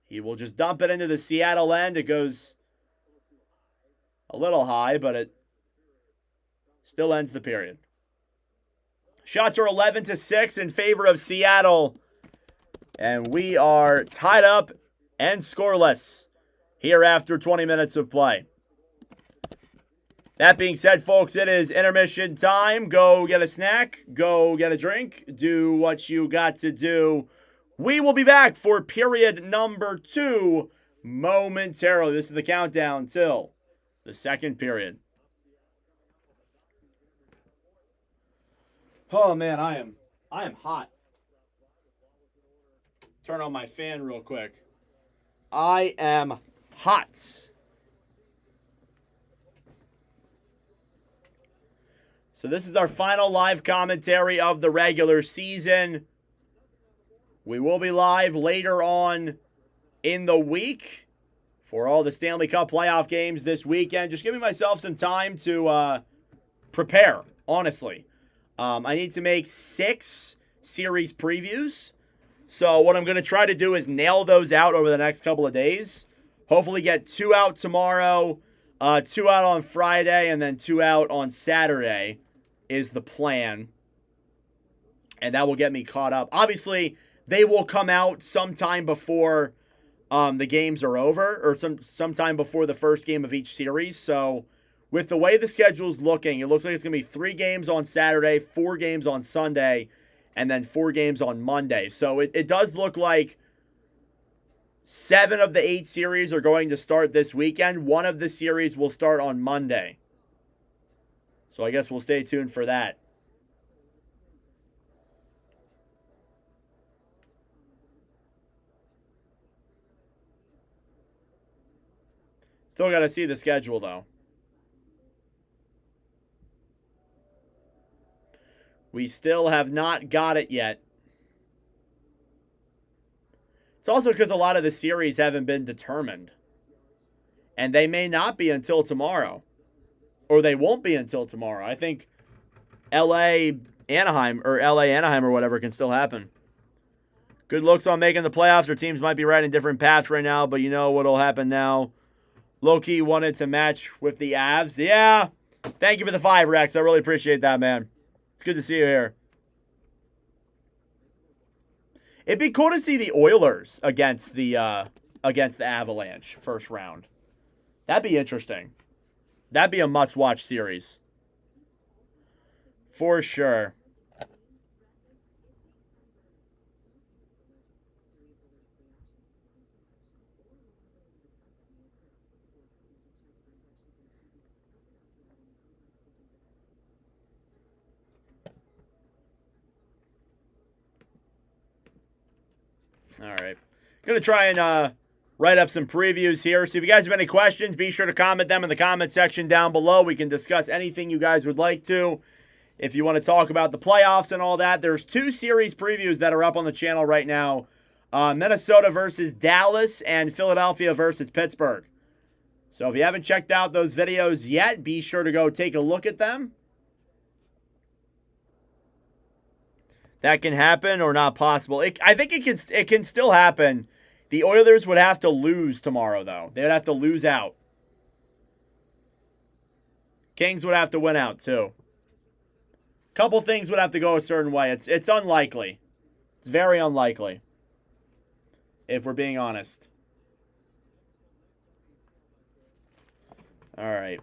He will just dump it into the Seattle end. It goes a little high, but it still ends the period. Shots are 11-6 in favor of Seattle. And we are tied up and scoreless here after 20 minutes of play. That being said, folks, it is intermission time. Go get a snack. Go get a drink. Do what you got to do. We will be back for period number 2 momentarily. This is the countdown till the second period. Oh, man, I am hot. Turn on my fan real quick. I am hot. So this is our final live commentary of the regular season. We will be live later on in the week for all the Stanley Cup playoff games this weekend. Just giving myself some time to prepare, honestly. I need to make 6 series previews. So what I'm going to try to do is nail those out over the next couple of days. Hopefully get 2 out tomorrow, 2 out on Friday, and then 2 out on Saturday is the plan. And that will get me caught up. Obviously, they will come out sometime before the games are over, or sometime before the first game of each series. So with the way the schedule's looking, it looks like it's going to be 3 games on Saturday, 4 games on Sunday, and then 4 games on Monday. So it does look like 7 of the 8 series are going to start this weekend. 1 of the series will start on Monday. So I guess we'll stay tuned for that. Still got to see the schedule, though. We still have not got it yet. It's also because a lot of the series haven't been determined. And they may not be until tomorrow. Or they won't be until tomorrow. I think LA Anaheim or whatever can still happen. Good looks on making the playoffs. Their teams might be riding different paths right now, but you know what'll happen now. Low-key wanted to match with the Avs. Yeah. Thank you for the 5, Rex. I really appreciate that, man. It's good to see you here. It'd be cool to see the Oilers against the Avalanche first round. That'd be interesting. That'd be a must-watch series. For sure. All right. Going to try and write up some previews here. So if you guys have any questions, be sure to comment them in the comment section down below. We can discuss anything you guys would like to. If you want to talk about the playoffs and all that, there's 2 series previews that are up on the channel right now. Minnesota versus Dallas and Philadelphia versus Pittsburgh. So if you haven't checked out those videos yet, be sure to go take a look at them. That can happen or not possible. I think it can still happen. The Oilers would have to lose tomorrow, though. They would have to lose out. Kings would have to win out, too. Couple things would have to go a certain way. It's unlikely. It's very unlikely, if we're being honest. All right.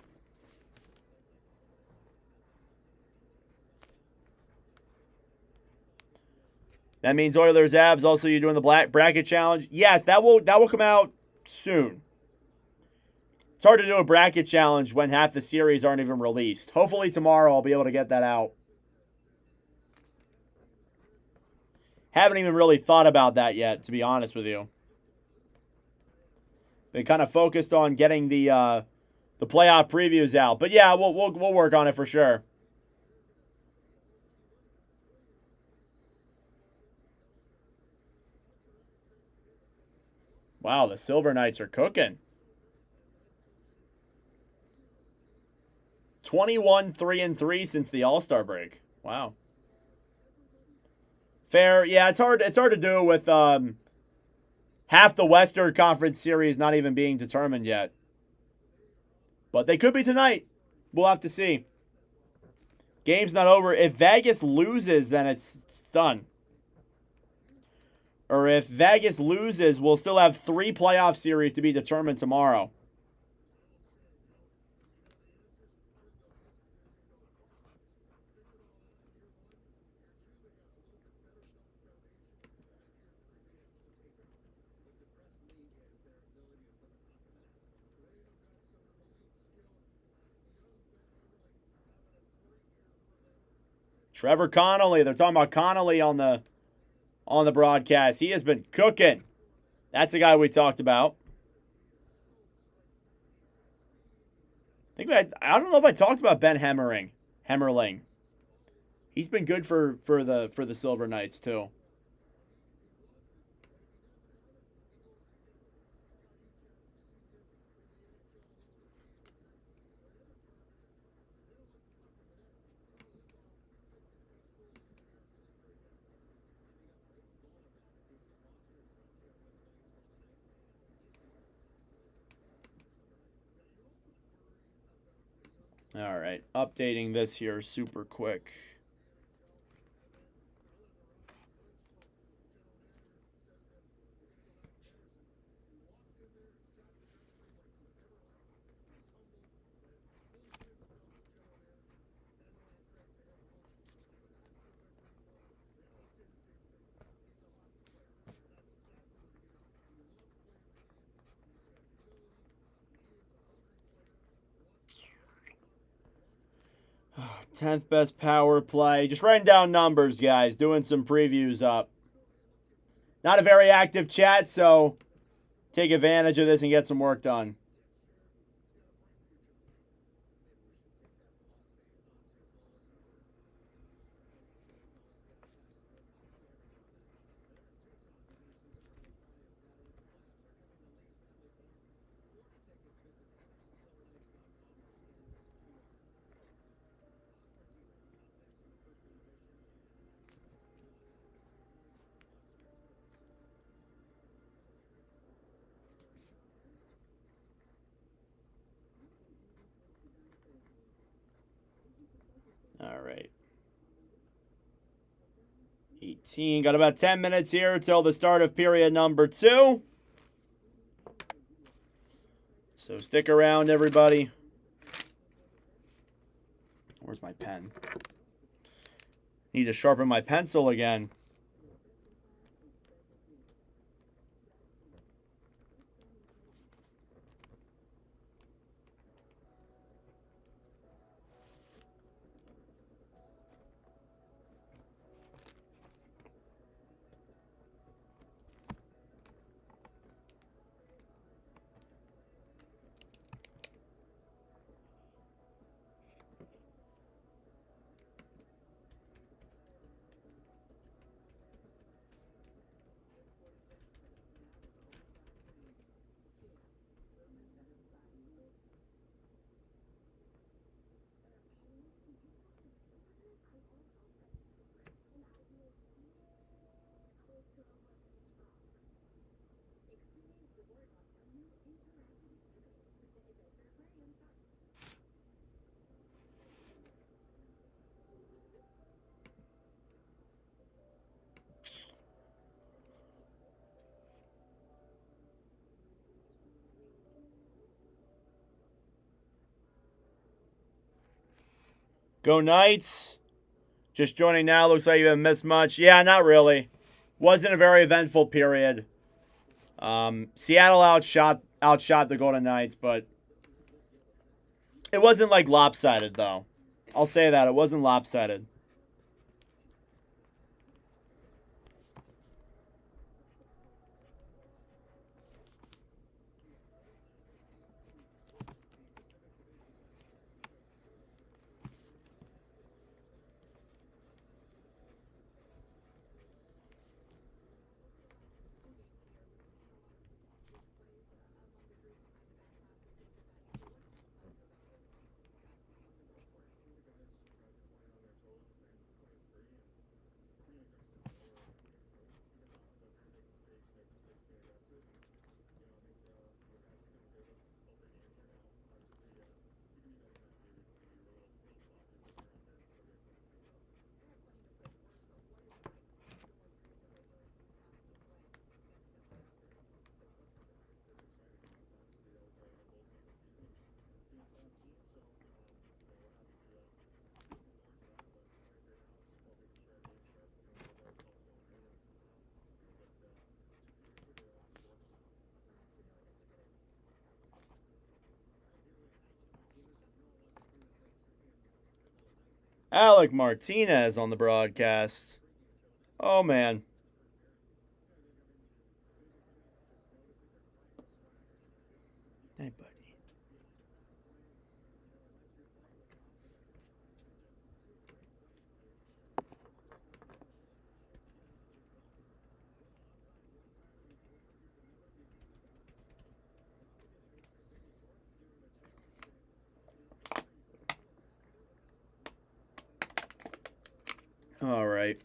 That means Oilers Abs. Also, you're doing the black bracket challenge. Yes, that will come out soon. It's hard to do a bracket challenge when half the series aren't even released. Hopefully tomorrow I'll be able to get that out. Haven't even really thought about that yet, to be honest with you. Been kind of focused on getting the playoff previews out. But yeah, we'll work on it for sure. Wow, the Silver Knights are cooking. 21-3-3 since the All-Star break. Wow. Fair. Yeah, it's hard to do with half the Western Conference series not even being determined yet. But they could be tonight. We'll have to see. Game's not over. If Vegas loses, then it's done. Or if Vegas loses, we'll still have 3 playoff series to be determined tomorrow. Trevor Connolly. They're talking about Connolly on the broadcast. He has been cooking. That's the guy we talked about. I don't know if I talked about Ben Hemmerling. He's been good for the Silver Knights too. All right, updating this here super quick. Tenth best power play. Just writing down numbers, guys. Doing some previews up. Not a very active chat, so take advantage of this and get some work done. 18. Got about 10 minutes here till the start of period number 2. So stick around, everybody. Where's my pen? Need to sharpen my pencil again. Go Knights. Just joining now. Looks like you haven't missed much. Yeah, not really. Wasn't a very eventful period. Seattle outshot the Golden Knights, but it wasn't like lopsided, though. I'll say that. It wasn't lopsided. Alec Martinez on the broadcast. Oh, man. Hey, buddy. All right.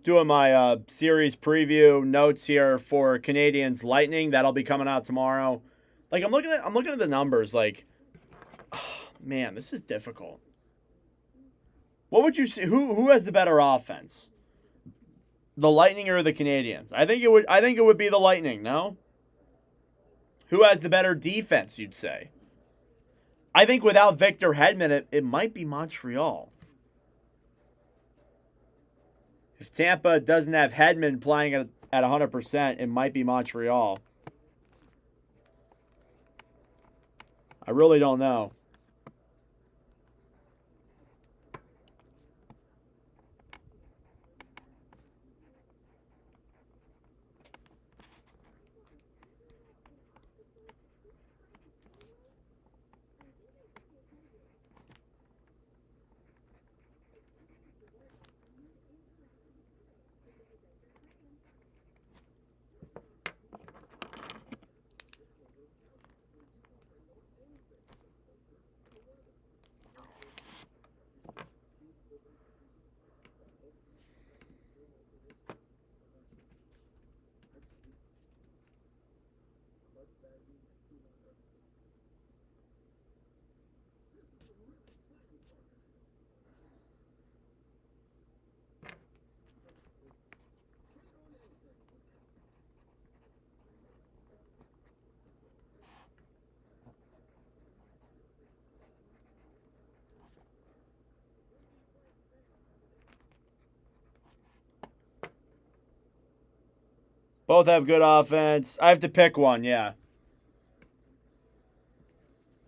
Doing my series preview notes here for Canadiens Lightning. That'll be coming out tomorrow. Like I'm looking at the numbers. Like, oh, man, this is difficult. What would you say? Who has the better offense? The Lightning or the Canadiens? I think it would be the Lightning. No. Who has the better defense? You'd say. I think without Victor Hedman, it might be Montreal. If Tampa doesn't have Hedman playing at 100%, it might be Montreal. I really don't know. Both have good offense. I have to pick one, yeah.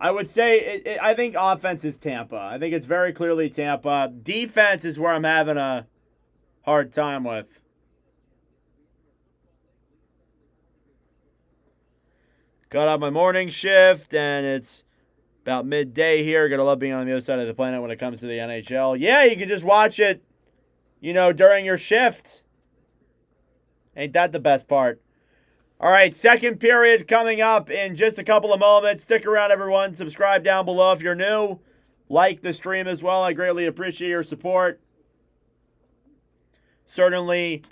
I would say, I think offense is Tampa. I think it's very clearly Tampa. Defense is where I'm having a hard time with. Got out my morning shift, and it's about midday here. Gotta love being on the other side of the planet when it comes to the NHL. Yeah, you can just watch it, during your shift. Ain't that the best part? All right, second period coming up in just a couple of moments. Stick around, everyone. Subscribe down below if you're new. Like the stream as well. I greatly appreciate your support. Certainly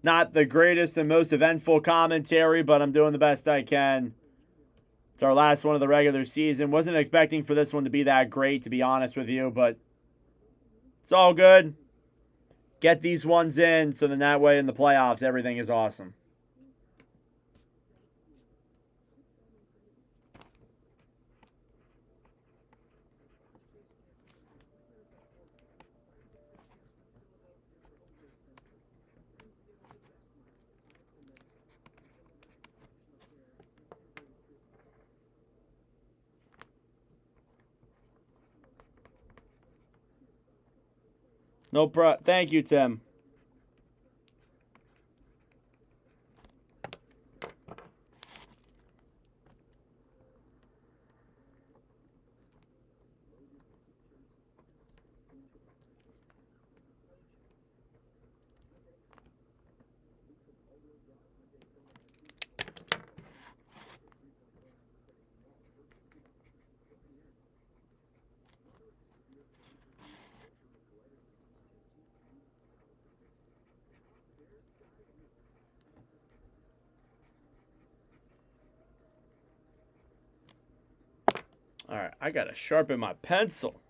not the greatest and most eventful commentary, but I'm doing the best I can. It's our last one of the regular season. Wasn't expecting for this one to be that great, to be honest with you, but it's all good. Get these ones in, so then that way in the playoffs, everything is awesome. Thank you, Tim. All right, I got to sharpen my pencil.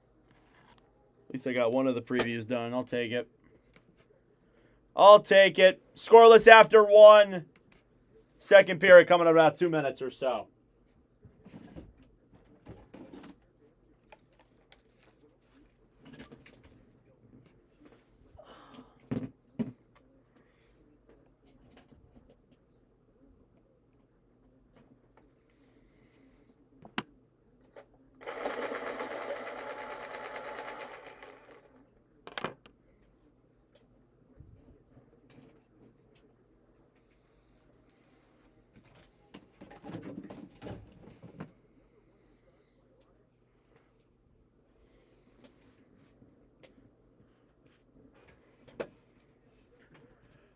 At least I got one of the previews done. I'll take it. I'll take it. Scoreless after one. Second period coming in about 2 minutes or so.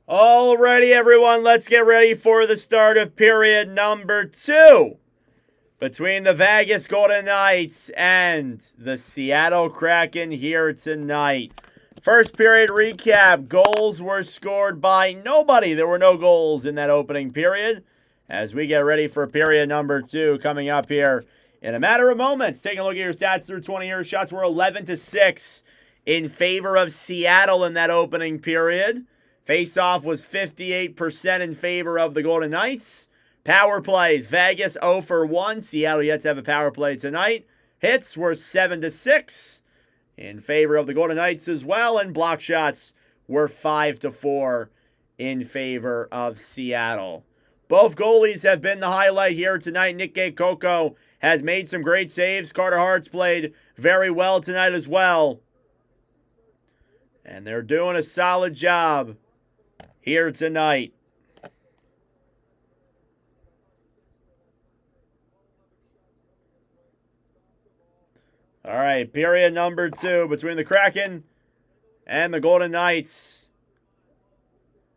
Alrighty, everyone, let's get ready for the start of period number 2 between the Vegas Golden Knights and the Seattle Kraken here tonight. First period recap. Goals were scored by nobody. There were no goals in that opening period as we get ready for period number 2 coming up here in a matter of moments. Taking a look at your stats through 20 years. Shots were 11-6 in favor of Seattle in that opening period. Face-off was 58% in favor of the Golden Knights. Power plays, Vegas 0 for 1. Seattle yet to have a power play tonight. Hits were 7-6 in favor of the Golden Knights as well. And block shots were 5-4 in favor of Seattle. Both goalies have been the highlight here tonight. Nick Coco has made some great saves. Carter Hart's played very well tonight as well. And they're doing a solid job here tonight. All right, period number 2 between the Kraken and the Golden Knights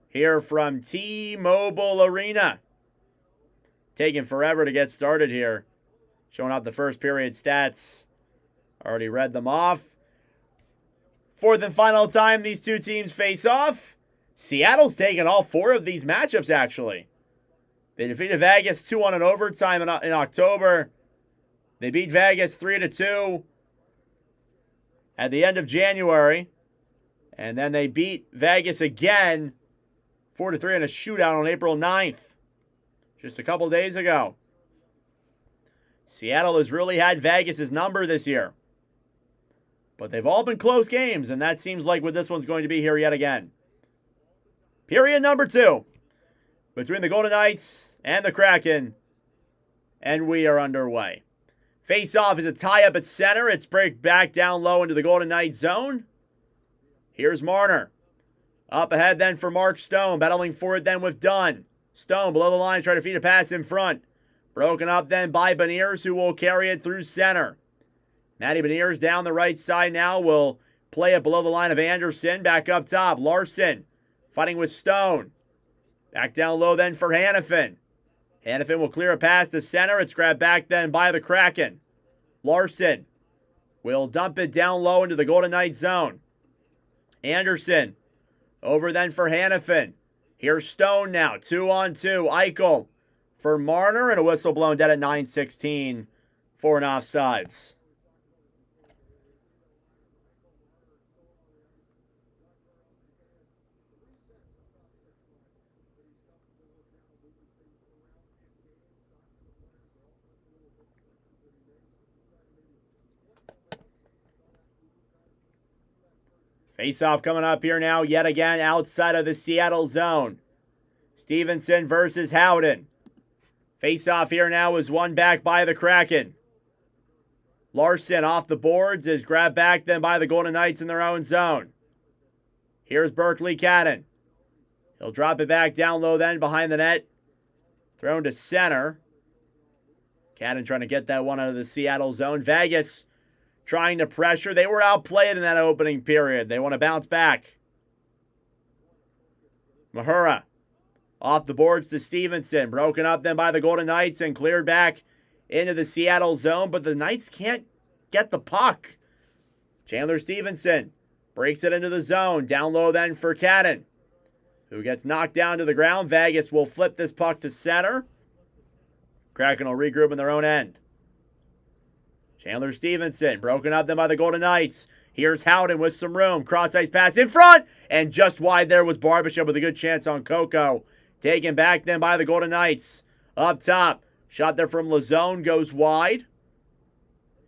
here from T-Mobile Arena. Taking forever to get started here. Showing up the first period stats. Already read them off. Fourth and final time these two teams face off. Seattle's taken all 4 of these matchups, actually. They defeated Vegas 2-1 in overtime in October. They beat Vegas 3-2 at the end of January. And then they beat Vegas again 4-3 in a shootout on April 9th. Just a couple days ago. Seattle has really had Vegas' number this year. But they've all been close games, and that seems like what this one's going to be here yet again. Period number 2. between the Golden Knights and the Kraken. And we are underway. Face-off is a tie-up at center. It's break back down low into the Golden Knights zone. Here's Marner. Up ahead then for Mark Stone. Battling for it then with Dunn. Stone below the line trying to feed a pass in front. Broken up then by Beniers, who will carry it through center. Matty Beniers down the right side now will play it below the line of Anderson. Back up top. Larson fighting with Stone. Back down low then for Hannafin. Hannafin will clear a pass to center. It's grabbed back then by the Kraken. Larson will dump it down low into the Golden Knights zone. Anderson over then for Hannafin. Here's Stone now. 2-on-2. Eichel for Marner, and a whistle blown dead at 9:16 for an offsides. Face-off coming up here now, yet again, outside of the Seattle zone. Stevenson versus Howden. Face-off here now is won back by the Kraken. Larson off the boards is grabbed back then by the Golden Knights in their own zone. Here's Berkeley Cadden. He'll drop it back down low then behind the net. Thrown to center. Cadden trying to get that one out of the Seattle zone. Vegas trying to pressure. They were outplayed in that opening period. They want to bounce back. Mahura off the boards to Stevenson. Broken up then by the Golden Knights and cleared back into the Seattle zone. But the Knights can't get the puck. Chandler Stevenson breaks it into the zone. Down low then for Cadden, who gets knocked down to the ground. Vegas will flip this puck to center. Kraken will regroup in their own end. Chandler Stevenson, broken up then by the Golden Knights. Here's Howden with some room. Cross-ice pass in front. And just wide there was Barbashev with a good chance on Coco. Taken back then by the Golden Knights. Up top. Shot there from Lazone. Goes wide.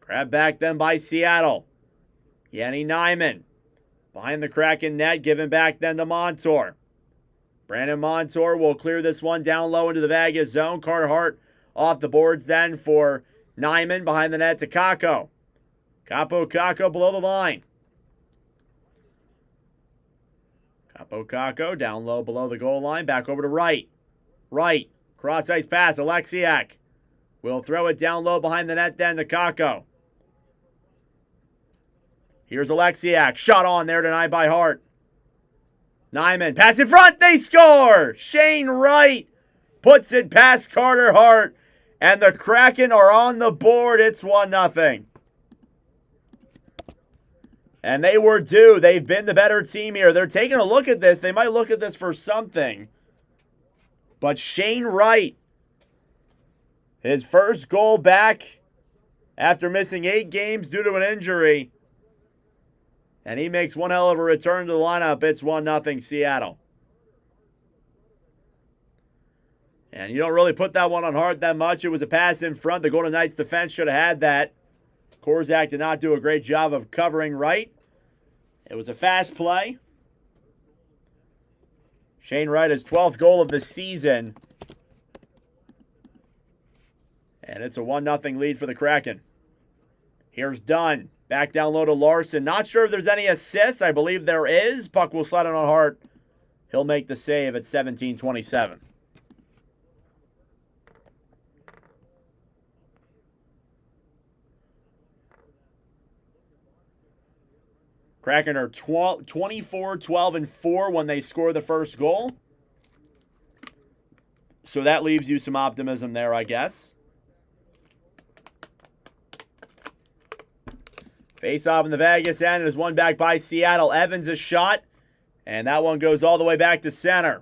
Grabbed back then by Seattle. Yanni Nyman. Behind the Kraken net. Given back then to Montour. Brandon Montour will clear this one down low into the Vegas zone. Carter Hart off the boards then for Nyman. Behind the net to Kakko. Kakko below the line. Kakko down low below the goal line. Back over to Wright. Wright. Cross-ice pass. Alexiak will throw it down low behind the net then to Kakko. Here's Alexiak. Shot on there denied by Hart. Nyman. Pass in front. They score. Shane Wright puts it past Carter Hart. And the Kraken are on the board. It's 1-0. And they were due. They've been the better team here. They're taking a look at this. They might look at this for something. But Shane Wright, his first goal back after missing 8 games due to an injury. And he makes one hell of a return to the lineup. It's 1-0 Seattle. And you don't really put that one on Hart that much. It was a pass in front. The Golden Knights defense should have had that. Korzak did not do a great job of covering Wright. It was a fast play. Shane Wright, his 12th goal of the season. And it's a 1-0 lead for the Kraken. Here's Dunn. Back down low to Larson. Not sure if there's any assists. I believe there is. Puck will slide on Hart. He'll make the save at 17:27. Kraken are 24-12-4 when they score the first goal. So that leaves you some optimism there, I guess. Face off in the Vegas end. It is won back by Seattle. Evans a shot. And that one goes all the way back to center.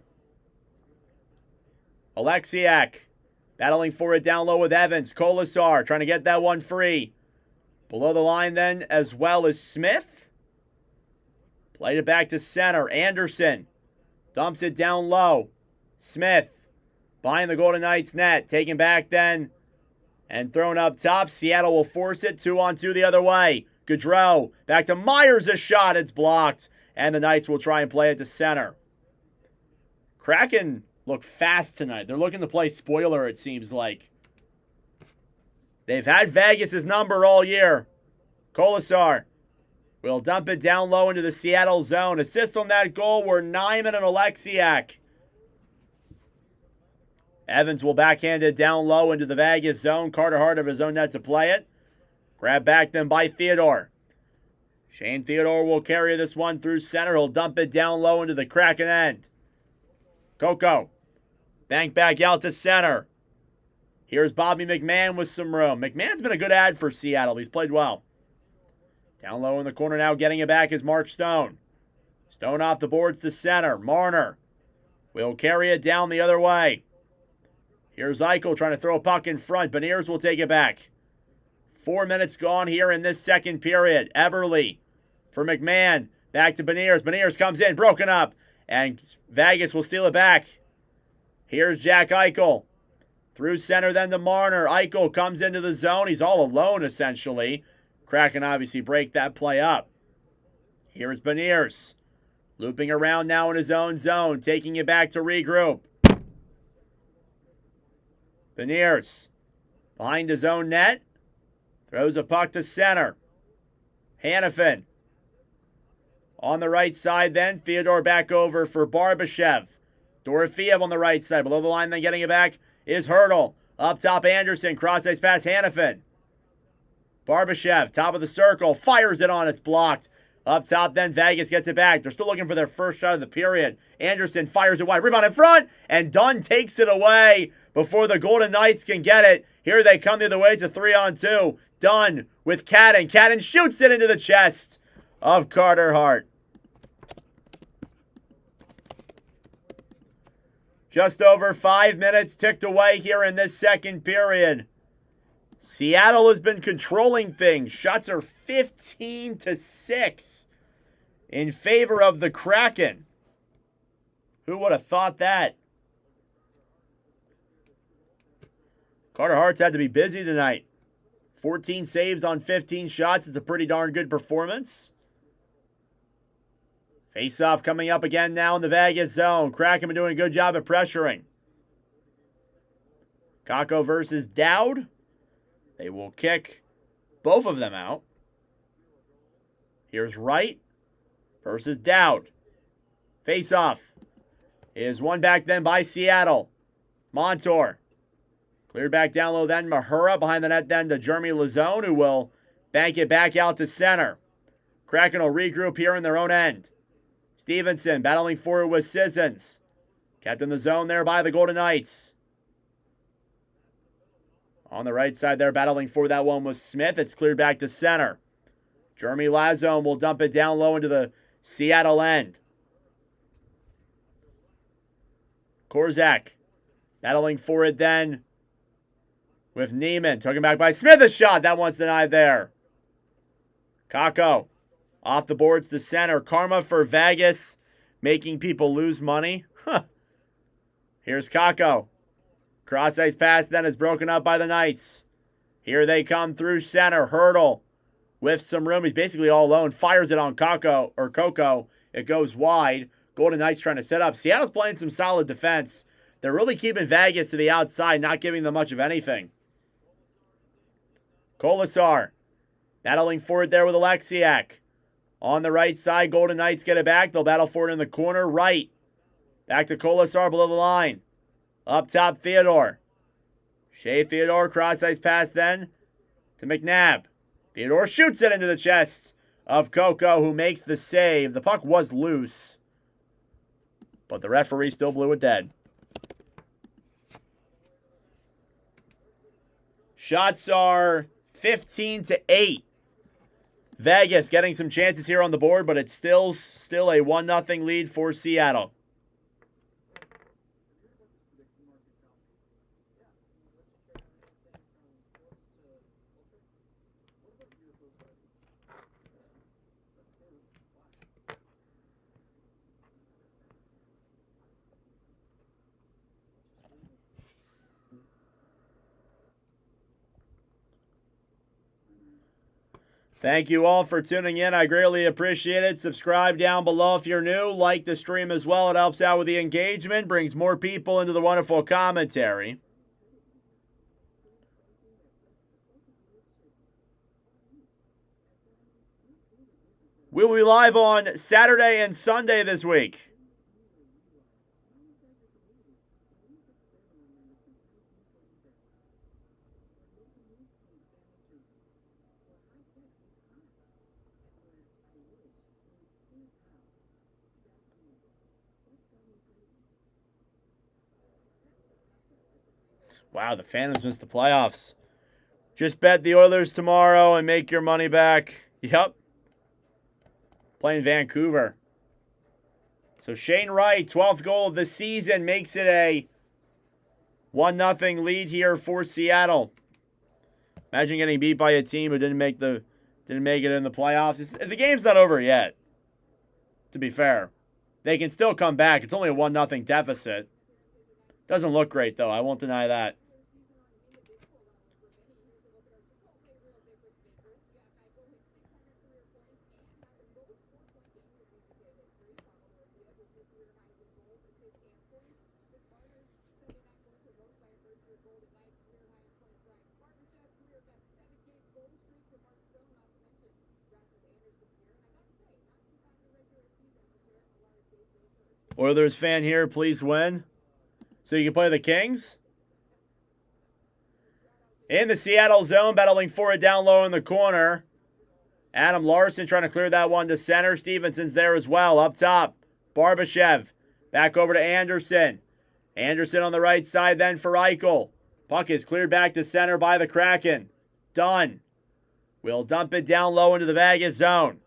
Alexiak battling for it down low with Evans. Kolasar trying to get that one free. Below the line then as well as Smith. Played it back to center. Anderson dumps it down low. Smith behind the Golden Knights net. Taken back then and thrown up top. Seattle will force it. 2-on-2 the other way. Gaudreau back to Myers. A shot. It's blocked. And the Knights will try and play it to center. Kraken look fast tonight. They're looking to play spoiler, it seems like. They've had Vegas' number all year. Kolasar will dump it down low into the Seattle zone. Assist on that goal were Nyman and Alexiak. Evans will backhand it down low into the Vegas zone. Carter Hart of his own net to play it. Grab back then by Theodore. Shane Theodore will carry this one through center. He'll dump it down low into the Kraken end. Coco. Bank back out to center. Here's Bobby McMahon with some room. McMahon's been a good ad for Seattle. He's played well. Down low in the corner now, getting it back is Mark Stone. Stone off the boards to center. Marner will carry it down the other way. Here's Eichel trying to throw a puck in front. Beniers will take it back. 4 minutes gone here in this second period. Eberle for McMahon. Back to Beniers. Beniers comes in, broken up. And Vegas will steal it back. Here's Jack Eichel. Through center then to Marner. Eichel comes into the zone. He's all alone essentially. Kraken obviously break that play up. Here's Beniers. Looping around now in his own zone. Taking it back to regroup. Beniers. Behind his own net. Throws a puck to center. Hanifin. On the right side then. Theodore back over for Barbashev. Dorofeev on the right side. Below the line then getting it back is Hurdle. Up top Anderson. Cross ice pass Hanifin. Barbashev. Top of the circle. Fires it on. It's blocked. Up top then Vegas gets it back. They're still looking for their first shot of the period. Anderson fires it wide. Rebound in front. And Dunn takes it away before the Golden Knights can get it. Here they come the other way. It's a 3-on-2. Dunn with Cadden. Cadden shoots it into the chest of Carter Hart. Just over 5 minutes ticked away here in this second period. Seattle has been controlling things. Shots are 15-6 in favor of the Kraken. Who would have thought that? Carter Hart's had to be busy tonight. 14 saves on 15 shots. It's a pretty darn good performance. Face-off coming up again now in the Vegas zone. Kraken been doing a good job at pressuring. Kakko versus Dowd. They will kick both of them out. Here's Wright versus Dowd. Face-off is won back then by Seattle. Montour. Cleared back down low then. Mahura behind the net then to Jeremy Lazone, who will bank it back out to center. Kraken will regroup here in their own end. Stevenson battling forward with Sissons. Kept in the zone there by the Golden Knights. On the right side there, battling for that one was Smith. It's cleared back to center. Jeremy Lazone will dump it down low into the Seattle end. Korzak battling for it then with Neiman. Taken back by Smith. A shot. That one's denied there. Kakko off the boards to center. Karma for Vegas, making people lose money. Here's Kakko. Cross ice pass then is broken up by the Knights. Here they come through center. Hurdle with some room. He's basically all alone. Fires it on Kakko or Coco. It goes wide. Golden Knights trying to set up. Seattle's playing some solid defense. They're really keeping Vegas to the outside, not giving them much of anything. Kolasar battling forward there with Alexiak. On the right side, Golden Knights get it back. They'll battle for it in the corner. Right. Back to Kolasar below the line. Up top, Theodore. Shea Theodore, cross ice pass then to McNabb. Theodore shoots it into the chest of Coco, who makes the save. The puck was loose, but the referee still blew it dead. Shots are 15-8. Vegas getting some chances here on the board, but it's still a 1-0 lead for Seattle. Thank you all for tuning in. I greatly appreciate it. Subscribe down below if you're new. Like the stream as well. It helps out with the engagement, brings more people into the wonderful commentary. We will be live on Saturday and Sunday this week. Wow, the Phantoms missed the playoffs. Just bet the Oilers tomorrow and make your money back. Yep. Playing Vancouver. So Shane Wright, 12th goal of the season, makes it a 1-0 lead here for Seattle. Imagine getting beat by a team who didn't make it in the playoffs. The game's not over yet, to be fair. They can still come back. It's only a 1-0 deficit. Doesn't look great, though. I won't deny that. Oilers fan here, please win. So you can play the Kings. In the Seattle zone, battling for it down low in the corner. Adam Larson trying to clear that one to center. Stevenson's there as well. Up top, Barbashev. Back over to Anderson. Anderson on the right side then for Eichel. Puck is cleared back to center by the Kraken. Done. We'll dump it down low into the Vegas zone.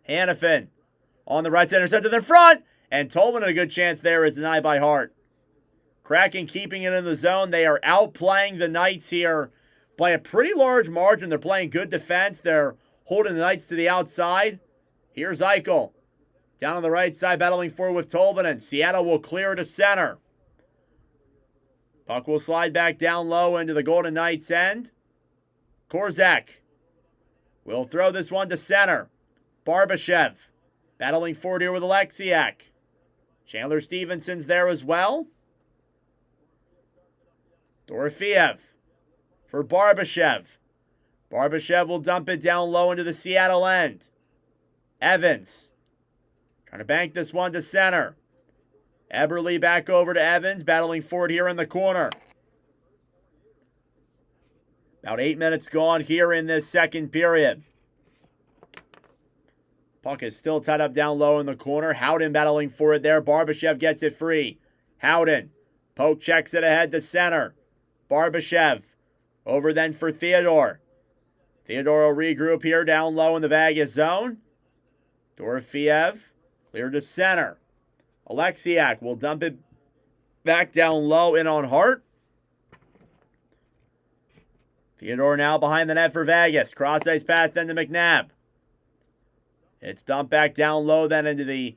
Hannafin on the right side, intercepted in front. And Tolman, a good chance there, is denied by Hart. Kraken keeping it in the zone. They are outplaying the Knights here by a pretty large margin. They're playing good defense. They're holding the Knights to the outside. Here's Eichel. Down on the right side, battling forward with Tolvanen. Seattle will clear to center. Puck will slide back down low into the Golden Knights' end. Korzak will throw this one to center. Barbashev battling forward here with Alexiak. Chandler Stevenson's there as well. Dorofeev for Barbashev. Barbashev will dump it down low into the Seattle end. Evans trying to bank this one to center. Eberle back over to Evans, battling forward here in the corner. About 8 minutes gone here in this second period. Puck is still tied up down low in the corner. Howden battling for it there. Barbashev gets it free. Howden. Poke checks it ahead to center. Barbashev. Over then for Theodore. Theodore will regroup here down low in the Vegas zone. Dorofeev. Clear to center. Alexiak will dump it back down low in on Hart. Theodore now behind the net for Vegas. Cross ice pass then to McNabb. It's dumped back down low then into the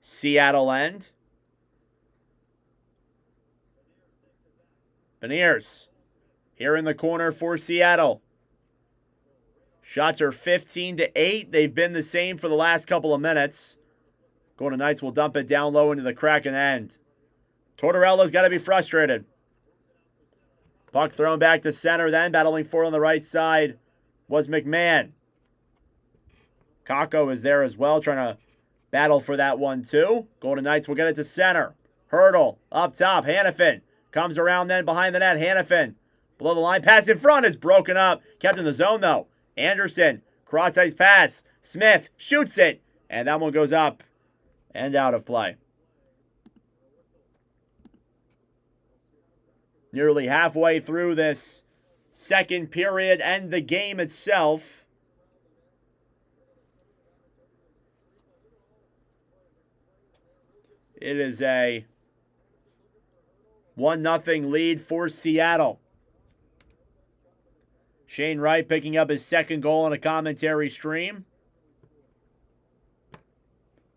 Seattle end. Beniers here in the corner for Seattle. Shots are 15-8. They've been the same for the last couple of minutes. Golden Knights will dump it down low into the Kraken end. Tortorella's got to be frustrated. Puck thrown back to center then. Battling for on the right side was McMahon. Kakko is there as well, trying to battle for that one too. Golden Knights will get it to center. Hurdle up top. Hannafin comes around then behind the net. Hannafin below the line. Pass in front is broken up. Kept in the zone though. Anderson, cross ice pass. Smith shoots it. And that one goes up and out of play. Nearly halfway through this second period and the game itself. It is a 1-0 lead for Seattle. Shane Wright picking up his second goal on a commentary stream.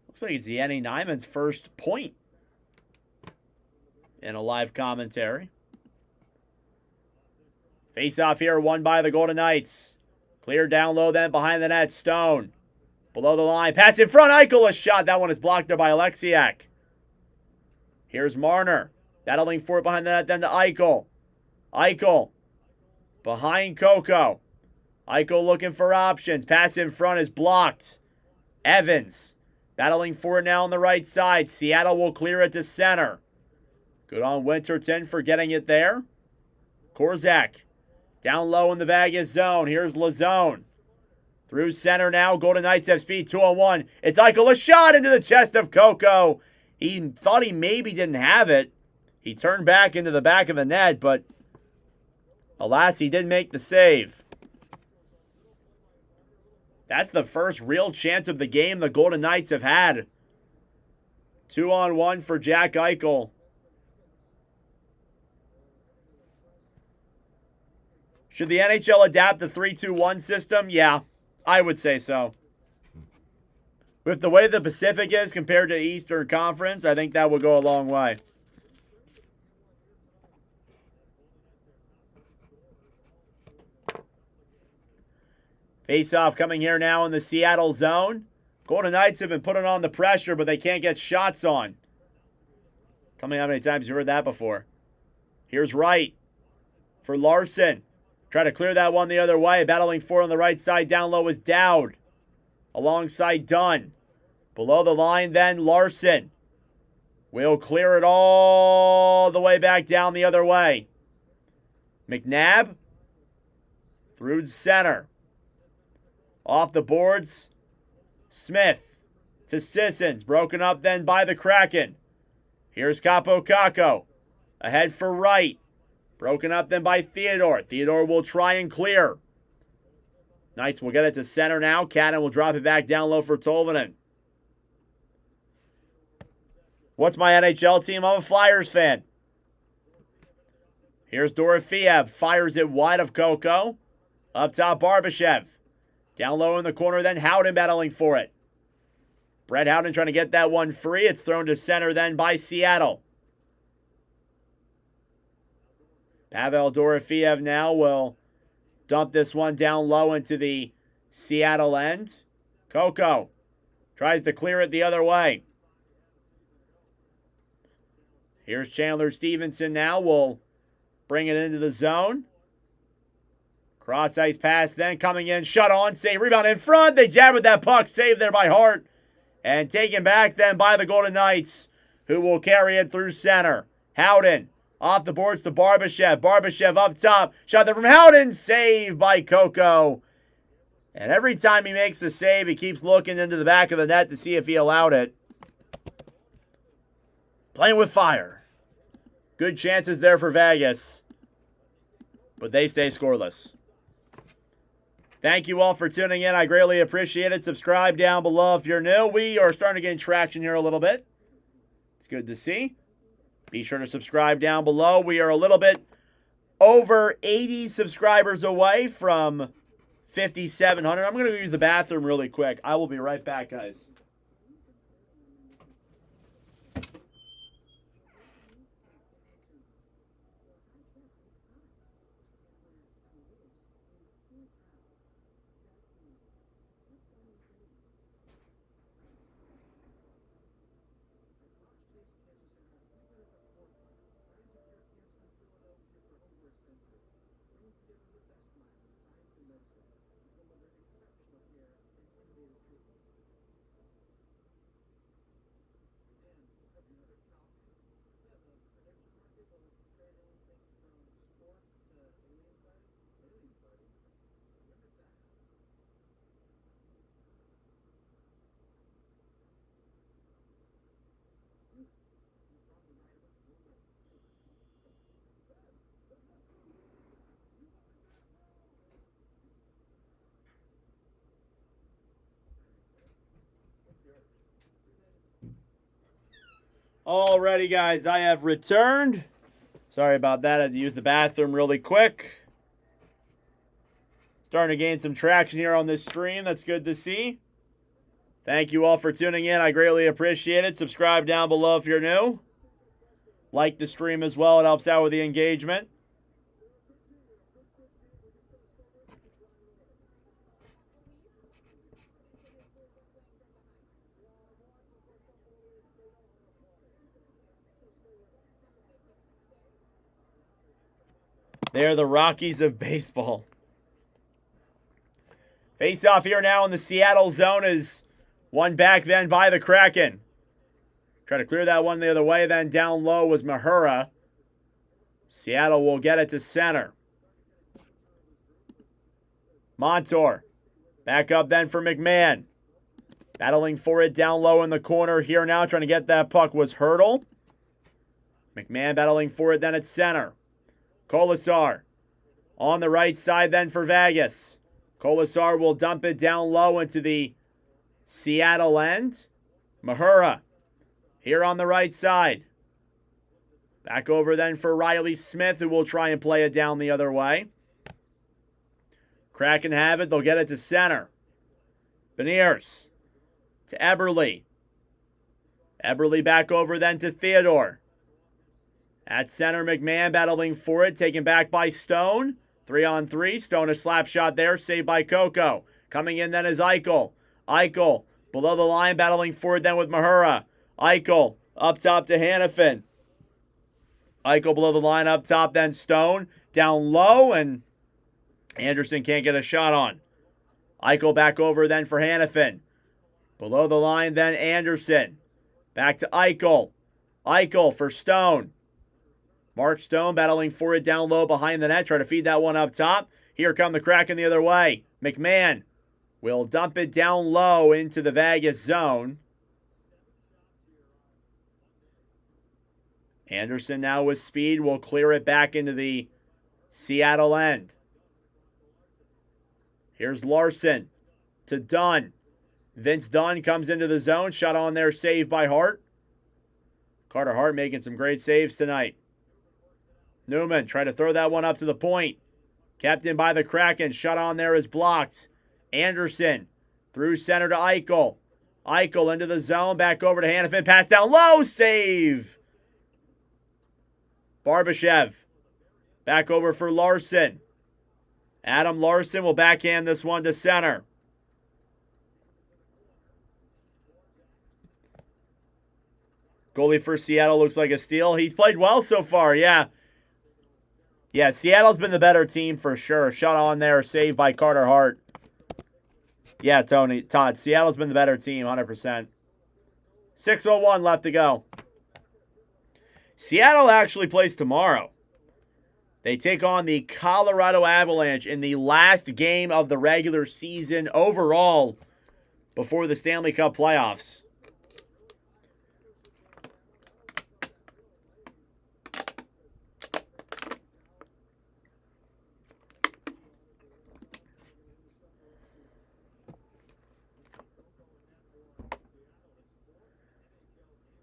Looks like it's Yanni Nyman's first point in a live commentary. Face-off here won by the Golden Knights. Clear down low then behind the net. Stone. Below the line. Pass in front. Eichel, a shot. That one is blocked there by Alexiak. Here's Marner. Battling for it behind the net then to Eichel. Eichel. Behind Coco. Eichel looking for options. Pass in front is blocked. Evans. Battling for it now on the right side. Seattle will clear it to center. Good on Winterton for getting it there. Korzak. Down low in the Vegas zone. Here's Lazone. Through center now. Golden Knights have speed. 2-on-1. It's Eichel. A shot into the chest of Coco. He thought he maybe didn't have it. He turned back into the back of the net, but alas, he didn't make the save. That's the first real chance of the game the Golden Knights have had. 2-on-1 for Jack Eichel. Should the NHL adapt the 3-2-1 system? Yeah, I would say so. With the way the Pacific is compared to Eastern Conference, I think that would go a long way. Face-off coming here now in the Seattle zone. Golden Knights have been putting on the pressure, but they can't get shots on. Tell me how many times you've heard that before. Here's Wright for Larson. Try to clear that one the other way. Battling for on the right side. Down low is Dowd. Alongside Dunn. Below the line then, Larson. Will clear it all the way back down the other way. McNabb. Through center. Off the boards. Smith to Sissons. Broken up then by the Kraken. Here's Capo Caco. Ahead for Wright. Broken up then by Theodore. Theodore will try and clear. Knights will get it to center now. Cannon will drop it back down low for Tolvanen. What's my NHL team? I'm a Flyers fan. Here's Dorofeev. Fires it wide of Coco. Up top, Barbashev. Down low in the corner, then Howden battling for it. Brett Howden trying to get that one free. It's thrown to center then by Seattle. Pavel Dorofeev now will dump this one down low into the Seattle end. Coco tries to clear it the other way. Here's Chandler Stevenson now. Will bring it into the zone. Cross ice pass then coming in. Shut on. Save. Rebound in front. They jab with that puck. Saved there by Hart. And taken back then by the Golden Knights, who will carry it through center. Howden. Off the boards to Barbashev. Barbashev up top. Shot there from Howden. Save by Coco. And every time he makes the save, he keeps looking into the back of the net to see if he allowed it. Playing with fire. Good chances there for Vegas. But they stay scoreless. Thank you all for tuning in. I greatly appreciate it. Subscribe down below if you're new. We are starting to gain traction here a little bit. It's good to see. Be sure to subscribe down below. We are a little bit over 80 subscribers away from 5,700. I'm going to use the bathroom really quick. I will be right back, guys. Alrighty, guys, I have returned. Sorry about that. I had to use the bathroom really quick. Starting to gain some traction here on this stream. That's good to see. Thank you all for tuning in. I greatly appreciate it. Subscribe down below if you're new. Like the stream as well. It helps out with the engagement. They're the Rockies of baseball. Face off here now in the Seattle zone is one back then by the Kraken. Try to clear that one the other way. Then down low was Mahura. Seattle will get it to center. Montour. Back up then for McMahon. Battling for it down low in the corner here now. Trying to get that puck was Hurdle. McMahon battling for it then at center. Kolasar. On the right side then for Vegas. Kolasar will dump it down low into the Seattle end. Mahura. Here on the right side. Back over then for Riley Smith, who will try and play it down the other way. Kraken have it. They'll get it to center. Beniers to Eberle. Eberle back over then to Theodore. At center, McMahon battling for it. Taken back by Stone. 3-on-3. Stone a slap shot there. Saved by Coco. Coming in then is Eichel. Eichel below the line battling for it then with Mahura. Eichel up top to Hannafin. Eichel below the line up top, then Stone down low, and Anderson can't get a shot on. Eichel back over then for Hannafin. Below the line then Anderson. Back to Eichel. Eichel for Stone. Mark Stone battling for it down low behind the net. Try to feed that one up top. Here come the Kraken the other way. McMahon will dump it down low into the Vegas zone. Anderson now with speed will clear it back into the Seattle end. Here's Larson to Dunn. Vince Dunn comes into the zone. Shot on there, saved by Hart. Carter Hart making some great saves tonight. Newman tried to throw that one up to the point. Kept in by the Kraken. Shot on there is blocked. Anderson through center to Eichel. Eichel into the zone. Back over to Hannafin. Pass down low. Save. Barbashev. Back over for Larson. Adam Larson will backhand this one to center. Goalie for Seattle looks like a steal. He's played well so far, yeah. Yeah, Seattle's been the better team for sure. Shot on there, saved by Carter Hart. Yeah, Todd, Seattle's been the better team, 100%. 6:01 left to go. Seattle actually plays tomorrow. They take on the Colorado Avalanche in the last game of the regular season overall before the Stanley Cup playoffs.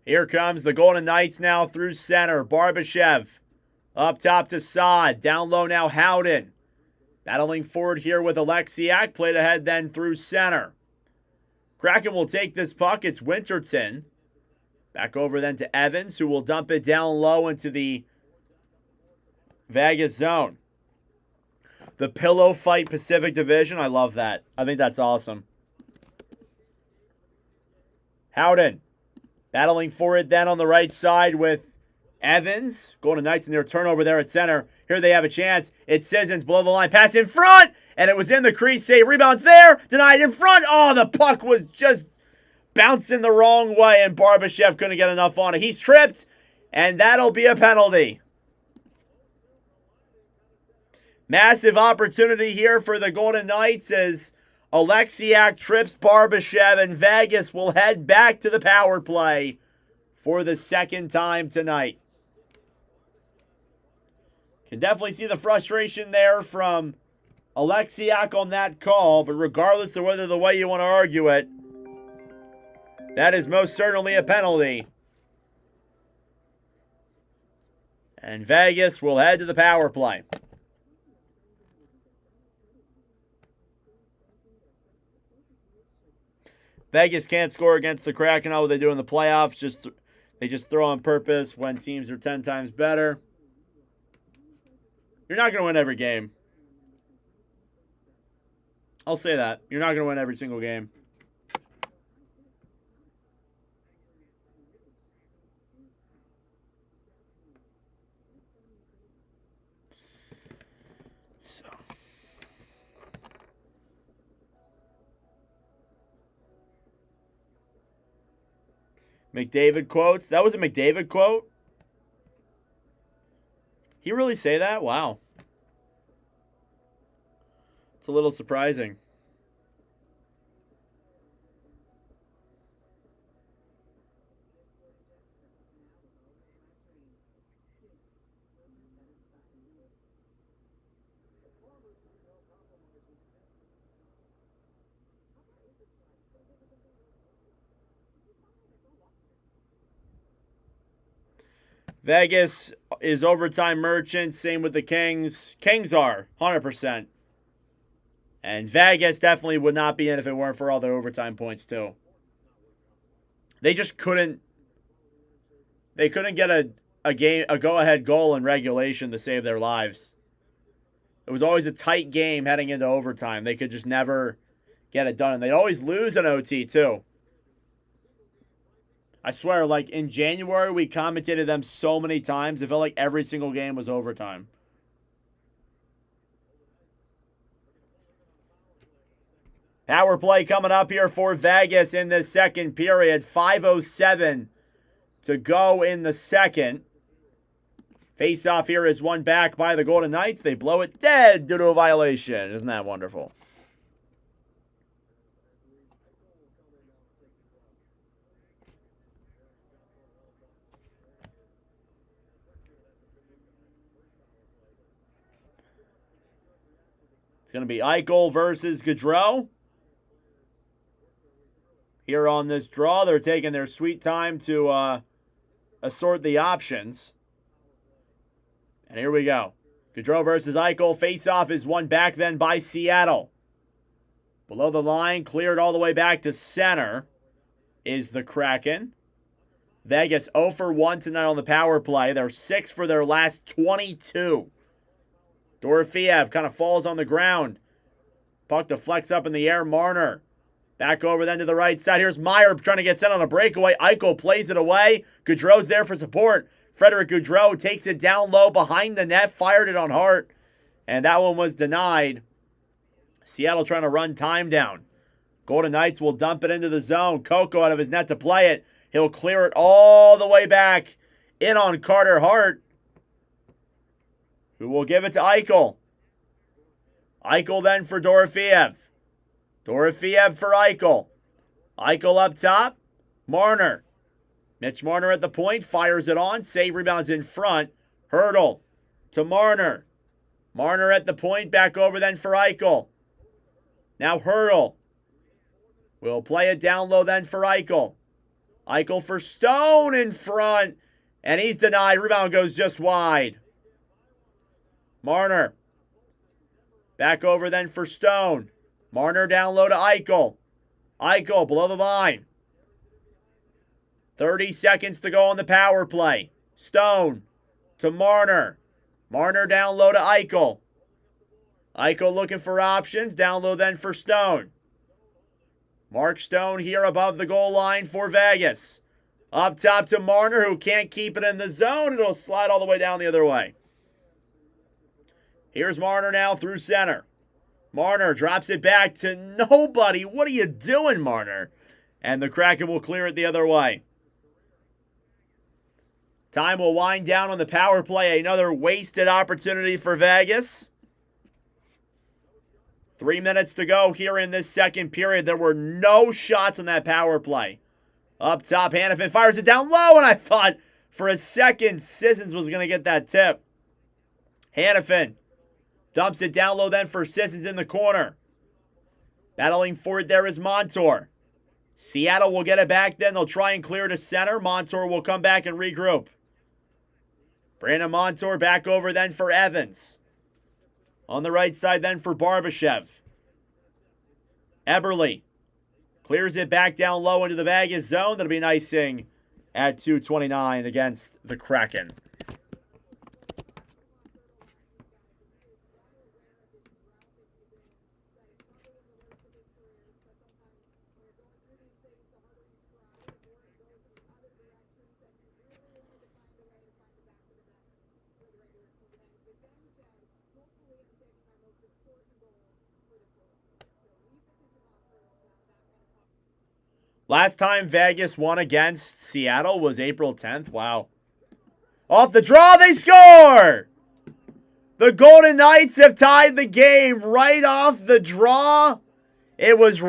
Here comes the Golden Knights now through center. Barbashev up top to Saad. Down low now Howden. Battling forward here with Alexiak. Played ahead then through center. Kraken will take this puck. It's Winterton. Back over then to Evans, who will dump it down low into the Vegas zone. The Pillow Fight Pacific Division. I love that. I think that's awesome. Howden. Battling for it then on the right side with Evans. Golden Knights in their turnover there at center. Here they have a chance. It's Sissons below the line. Pass in front. And it was in the crease. Save. Rebounds there. Denied in front. Oh, the puck was just bouncing the wrong way. And Barbashev couldn't get enough on it. He's tripped. And that'll be a penalty. Massive opportunity here for the Golden Knights as Alexiak trips Barbashev, and Vegas will head back to the power play for the second time tonight. Can definitely see the frustration there from Alexiak on that call, but regardless of whether the way you want to argue it, that is most certainly a penalty. And Vegas will head to the power play. Vegas can't score against the Kraken. All they do in the playoffs, they just throw on purpose when teams are 10 times better. You're not going to win every game. I'll say that. You're not going to win every single game. McDavid quotes. That was a McDavid quote? He really say that? Wow. It's a little surprising. Vegas is overtime merchant. Same with the Kings. Kings are 100%. And Vegas definitely would not be in if it weren't for all the overtime points too. They just couldn't. They couldn't get a go-ahead goal in regulation to save their lives. It was always a tight game heading into overtime. They could just never get it done, and they'd always lose in OT too. I swear, like in January, we commentated them so many times. It felt like every single game was overtime. Power play coming up here for Vegas in the second period. 5:07 to go in the second. Face-off here is won back by the Golden Knights. They blow it dead due to a violation. Isn't that wonderful? It's going to be Eichel versus Gaudreau. Here on this draw, they're taking their sweet time to assort the options. And here we go. Gaudreau versus Eichel. Face-off is won back then by Seattle. Below the line, cleared all the way back to center, is the Kraken. Vegas 0 for 1 tonight on the power play. They're 6 for their last 22. Dorofeev kind of falls on the ground. Puck deflects up in the air. Marner back over then to the right side. Here's Meyer trying to get sent on a breakaway. Eichel plays it away. Gaudreau's there for support. Frederick Gaudreau takes it down low behind the net. Fired it on Hart. And that one was denied. Seattle trying to run time down. Golden Knights will dump it into the zone. Coco out of his net to play it. He'll clear it all the way back in on Carter Hart, who will give it to Eichel. Eichel then for Dorofeev. Dorofeev for Eichel. Eichel up top. Marner. Mitch Marner at the point. Fires it on. Save rebounds in front. Hurdle to Marner. Marner at the point. Back over then for Eichel. Now Hurdle. We'll play it down low then for Eichel. Eichel for Stone in front. And he's denied. Rebound goes just wide. Marner. Back over then for Stone. Marner down low to Eichel. Eichel below the line. 30 seconds to go on the power play. Stone to Marner. Marner down low to Eichel. Eichel looking for options. Down low then for Stone. Mark Stone here above the goal line for Vegas. Up top to Marner, who can't keep it in the zone. It'll slide all the way down the other way. Here's Marner now through center. Marner drops it back to nobody. What are you doing, Marner? And the Kraken will clear it the other way. Time will wind down on the power play. Another wasted opportunity for Vegas. 3 minutes to go here in this second period. There were no shots on that power play. Up top, Hanifin fires it down low, and I thought for a second Sissons was going to get that tip. Hanifin dumps it down low then for Sissons in the corner. Battling for it there is Montour. Seattle will get it back then. They'll try and clear to center. Montour will come back and regroup. Brandon Montour back over then for Evans. On the right side then for Barbashev. Eberle clears it back down low into the Vegas zone. That'll be an icing at 2:29 against the Kraken. Last time Vegas won against Seattle was April 10th. Wow. Off the draw, they score! The Golden Knights have tied the game right off the draw. It was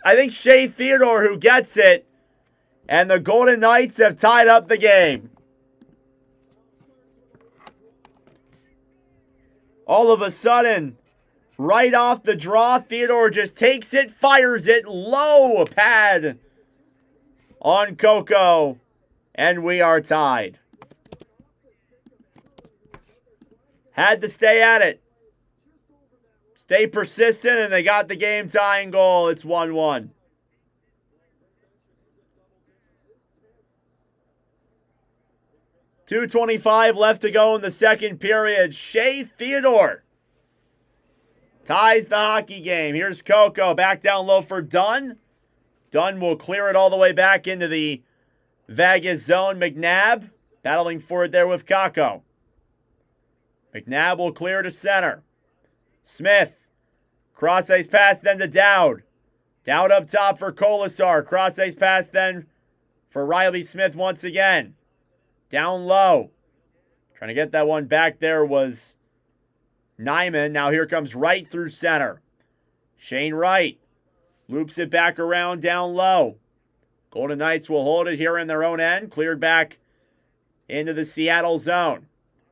I think, Shea Theodore who gets it. And the Golden Knights have tied up the game. All of a sudden, right off the draw, Theodore just takes it, fires it, low pad on Coco, and we are tied. Had to stay at it. Stay persistent, and they got the game-tying goal. It's 1-1. .225 left to go in the second period. Shea Theodore ties the hockey game. Here's Coco back down low for Dunn. Dunn will clear it all the way back into the Vegas zone. McNabb battling for it there with Kako. McNabb will clear to center. Smith. Cross-ice pass then to Dowd. Dowd up top for Kolasar. Cross-ice pass then for Riley Smith once again. Down low. Trying to get that one back there was Nyman. Now here comes Wright through center. Shane Wright loops it back around down low. Golden Knights will hold it here in their own end. Cleared back into the Seattle zone.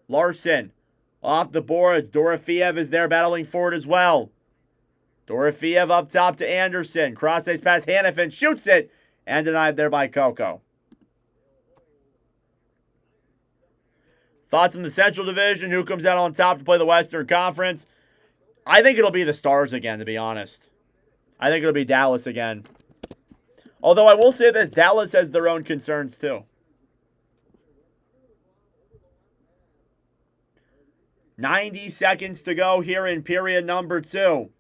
Larson off the boards. Dorofeev is there battling for it as well. Dorofeev up top to Anderson. Cross-ice pass. Hannafin shoots it and denied there by Coco. Thoughts in the Central Division? Who comes out on top to play the Western Conference? I think it'll be the Stars again, to be honest. I think it'll be Dallas again. Although I will say this, Dallas has their own concerns too. 90 seconds to go here in period number 2.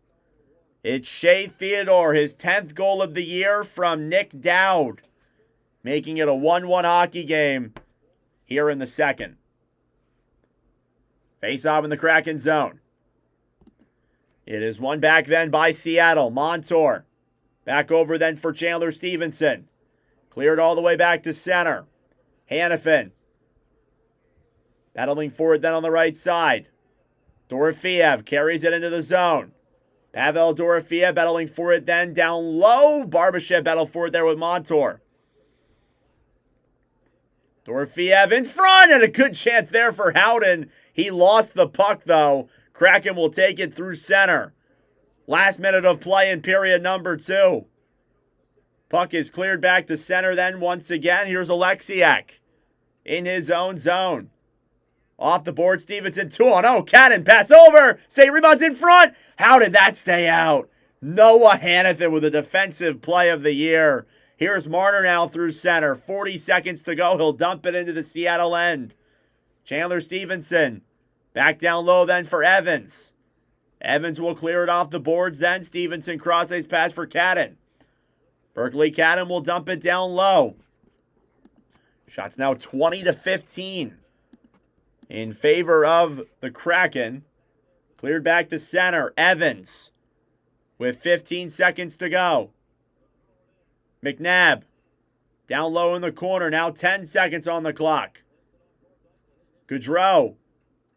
It's Shea Theodore, his 10th goal of the year from Nick Dowd, making it a 1-1 hockey game here in the second. Face off in the Kraken zone. It is won back then by Seattle. Montour. Back over then for Chandler Stevenson. Cleared all the way back to center. Hannafin. Battling for it then on the right side. Dorofeev carries it into the zone. Pavel Dorofeev battling for it then down low. Barbashev battled for it there with Montour. Dorofeev in front, and a good chance there for Howden. He lost the puck, though. Kraken will take it through center. Last minute of play in period number 2. Puck is cleared back to center then once again. Here's Alexiak in his own zone. Off the board, Stevenson 2-on-0. Cannon pass over. Say rebounds in front. How did that stay out? Noah Hannafin with a defensive play of the year. Here's Marner now through center. 40 seconds to go. He'll dump it into the Seattle end. Chandler Stevenson. Back down low then for Evans. Evans will clear it off the boards then. Stevenson cross-ice pass for Cadden. Berkeley Cadden will dump it down low. Shots now 20-15 in favor of the Kraken. Cleared back to center. Evans with 15 seconds to go. McNabb down low in the corner. Now 10 seconds on the clock. Gaudreau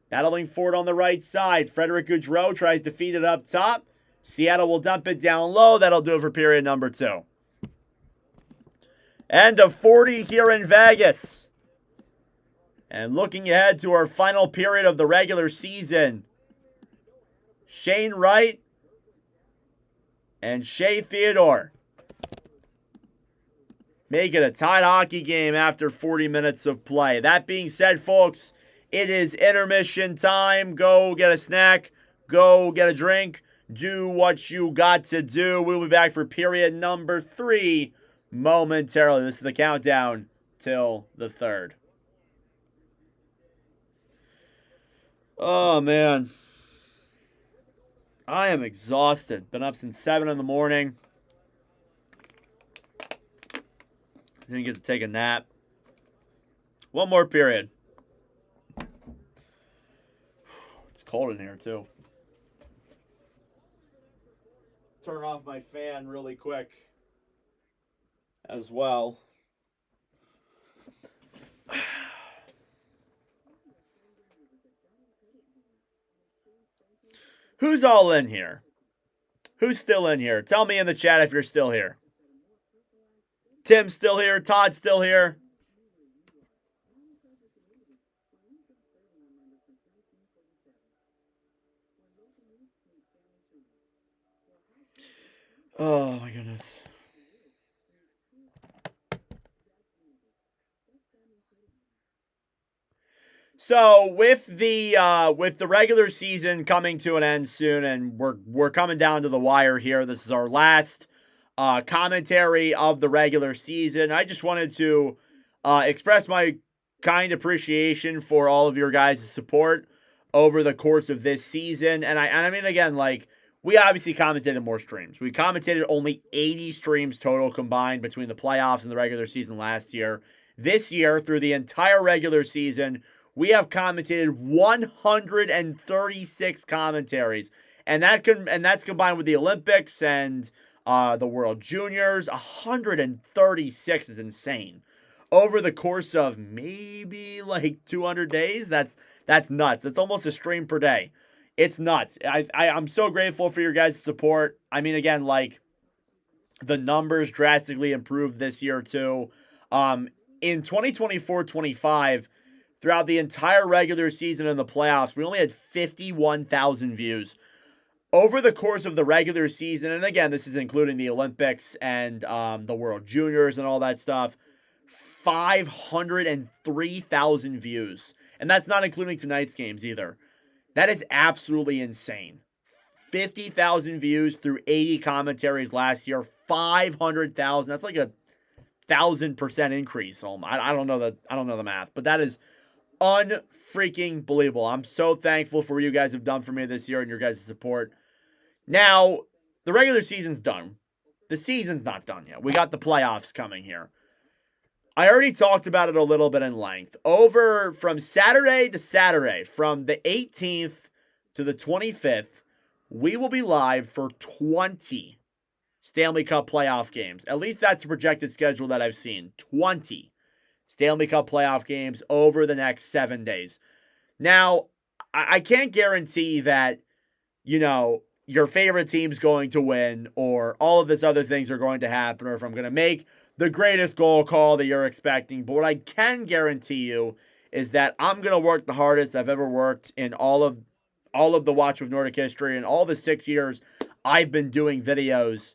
battling for it on the right side. Frederick Gaudreau tries to feed it up top. Seattle will dump it down low. That'll do it for period number 2. End of 40 here in Vegas. And looking ahead to our final period of the regular season. Shane Wright and Shea Theodore make it a tight hockey game after 40 minutes of play. That being said, folks, it is intermission time. Go get a snack. Go get a drink. Do what you got to do. We'll be back for period number 3 momentarily. This is the countdown till the 3rd. Oh, man. I am exhausted. Been up since 7 in the morning. Didn't get to take a nap. One more period. It's cold in here, too. Turn off my fan really quick. as well. Who's all in here? Who's still in here? Tell me in the chat if you're still here. Tim's still here. Todd's still here. Oh my goodness. So with the regular season coming to an end soon, and we're coming down to the wire here. This is our last commentary of the regular season. I just wanted to express my kind appreciation for all of your guys' support over the course of this season. And I mean, again, like, we obviously commentated more streams. We commentated only 80 streams total combined between the playoffs and the regular season last year. This year, through the entire regular season, we have commentated 136 commentaries. And that's combined with the Olympics and the World Juniors. 136 is insane. Over the course of maybe like 200 days, that's nuts. That's almost a stream per day. It's nuts. I'm so grateful for your guys' support. I mean, again, like, the numbers drastically improved this year too. In 2024-25, throughout the entire regular season and the playoffs, we only had 51,000 views. Over the course of the regular season, and again, this is including the Olympics and the World Juniors and all that stuff, 503,000 views. And that's not including tonight's games either. That is absolutely insane. 50,000 views through 80 commentaries last year. 500,000. That's like a 1,000% increase. I don't know the math, but that is unfreaking believable. I'm so thankful for what you guys have done for me this year and your guys' support. Now, the regular season's done. The season's not done yet. We got the playoffs coming here. I already talked about it a little bit in length. Over from Saturday to Saturday, from the 18th to the 25th, we will be live for 20 Stanley Cup playoff games. At least that's the projected schedule that I've seen. 20 Stanley Cup playoff games over the next 7 days. Now, I can't guarantee that, your favorite team's going to win or all of this other things are going to happen or if I'm going to make the greatest goal call that you're expecting. But what I can guarantee you is that I'm going to work the hardest I've ever worked in all of the Watch with Nordic history and all the 6 years I've been doing videos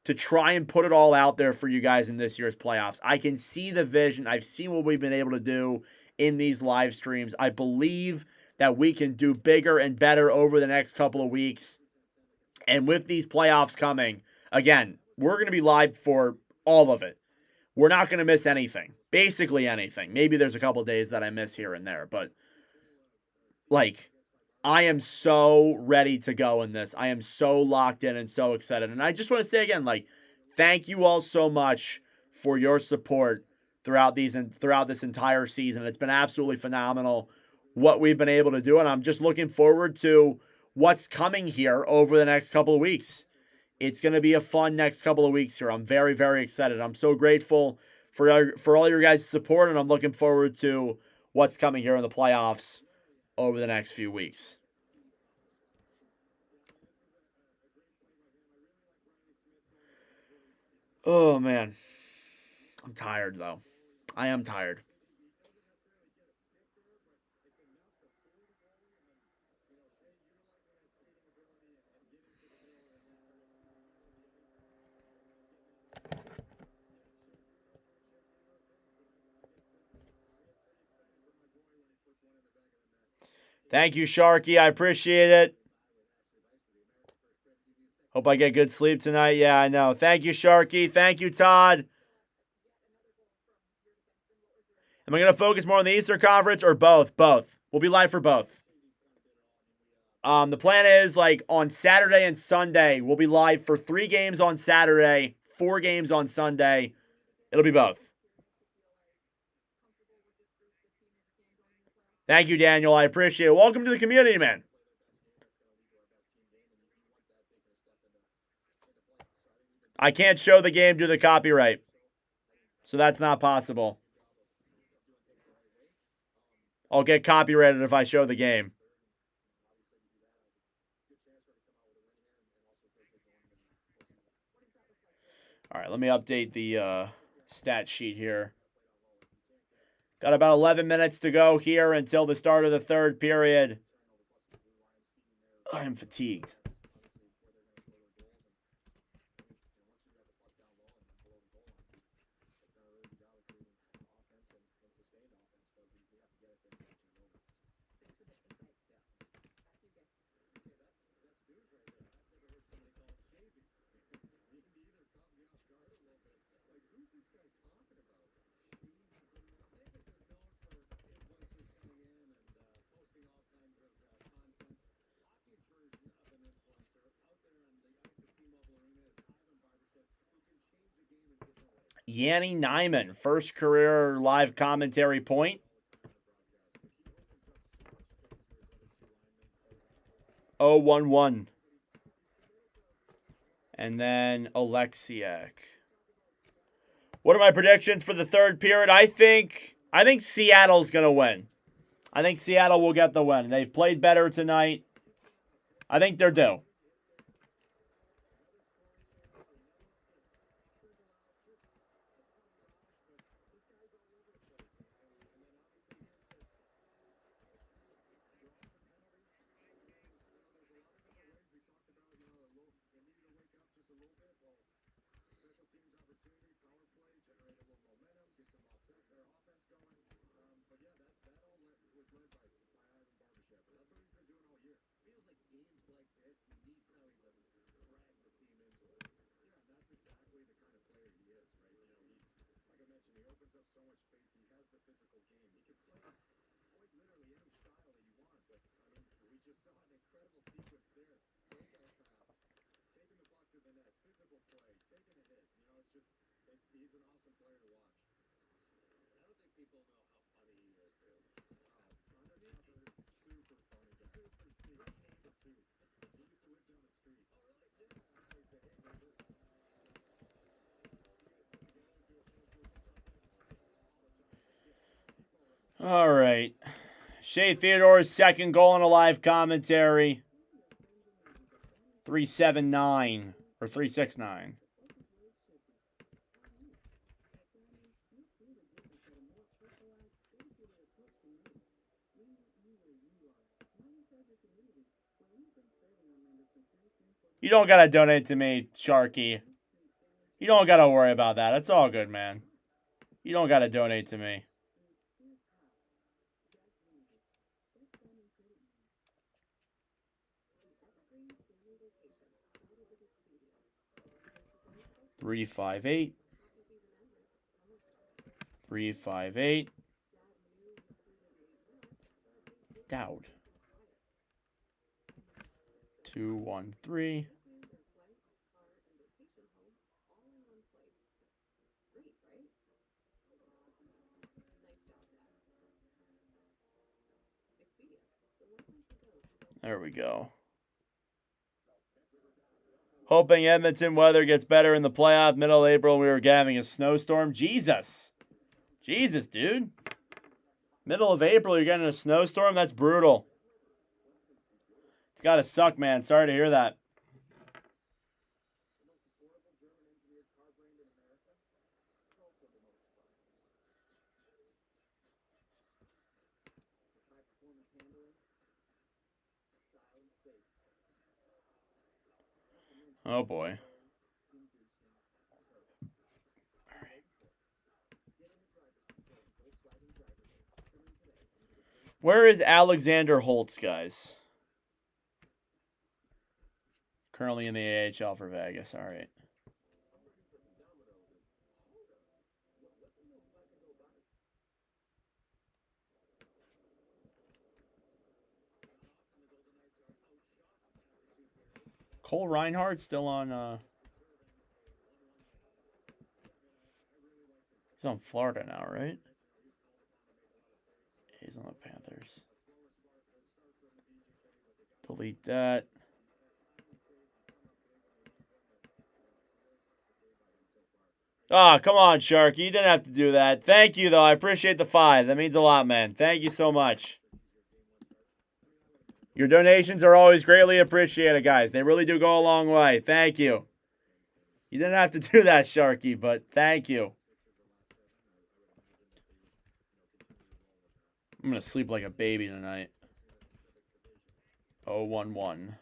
to try and put it all out there for you guys in this year's playoffs. I can see the vision. I've seen what we've been able to do in these live streams. I believe that we can do bigger and better over the next couple of weeks. And with these playoffs coming, again, we're going to be live for all of it. We're not going to miss anything. Basically anything. Maybe there's a couple days that I miss here and there. But, like, I am so ready to go in this. I am so locked in and so excited. And I just want to say again, like, thank you all so much for your support throughout this entire season. It's been absolutely phenomenal what we've been able to do. And I'm just looking forward to what's coming here over the next couple of weeks. It's going to be a fun next couple of weeks here. I'm very, very excited. I'm so grateful for all your guys' support, and I'm looking forward to what's coming here in the playoffs over the next few weeks. Oh, man. I'm tired, though. I am tired. Thank you, Sharky. I appreciate it. Hope I get good sleep tonight. Yeah, I know. Thank you, Sharky. Thank you, Todd. Am I going to focus more on the Eastern Conference or both? Both. We'll be live for both. The plan is, like, on Saturday and Sunday, we'll be live for 3 games on Saturday, 4 games on Sunday. It'll be both. Thank you, Daniel. I appreciate it. Welcome to the community, man. I can't show the game due to the copyright. So that's not possible. I'll get copyrighted if I show the game. All right, let me update the stat sheet here. Got about 11 minutes to go here until the start of the third period. I'm fatigued. Yanni Nyman, first career live commentary point. 0-1-1. And then Alexiak. What are my predictions for the third period? I think Seattle's going to win. I think Seattle will get the win. They've played better tonight. I think they're due. All right. Shea Theodore's second goal in a live commentary. 379 or 369. You don't got to donate to me, Sharky. You don't got to worry about that. It's all good, man. You don't got to donate to me. Three, 5, 8. 3, 5, 8. Dowd. 2, 1, 3. There we go. Hoping Edmonton weather gets better in the playoff. Middle of April, we were having a snowstorm. Jesus, dude. Middle of April, you're getting a snowstorm? That's brutal. It's got to suck, man. Sorry to hear that. Oh, boy. Where is Alexander Holtz, guys? Currently in the AHL for Vegas. All right. Cole Reinhardt still on... He's on Florida now, right? He's on the Panthers. Delete that. Oh, come on, Sharky. You didn't have to do that. Thank you, though. I appreciate the 5. That means a lot, man. Thank you so much. Your donations are always greatly appreciated, guys. They really do go a long way. Thank you. You didn't have to do that, Sharky, but thank you. I'm going to sleep like a baby tonight. 0-1-1.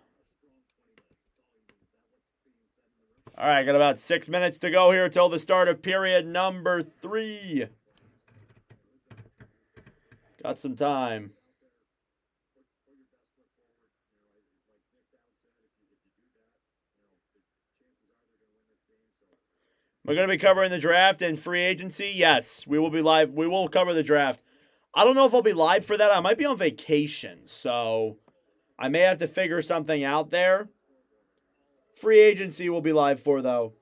All right, got about 6 minutes to go here till the start of period number 3. Got some time. We're going to be covering the draft and free agency. Yes, we will be live. We will cover the draft. I don't know if I'll be live for that. I might be on vacation, so I may have to figure something out there. Free agency will be live for, though.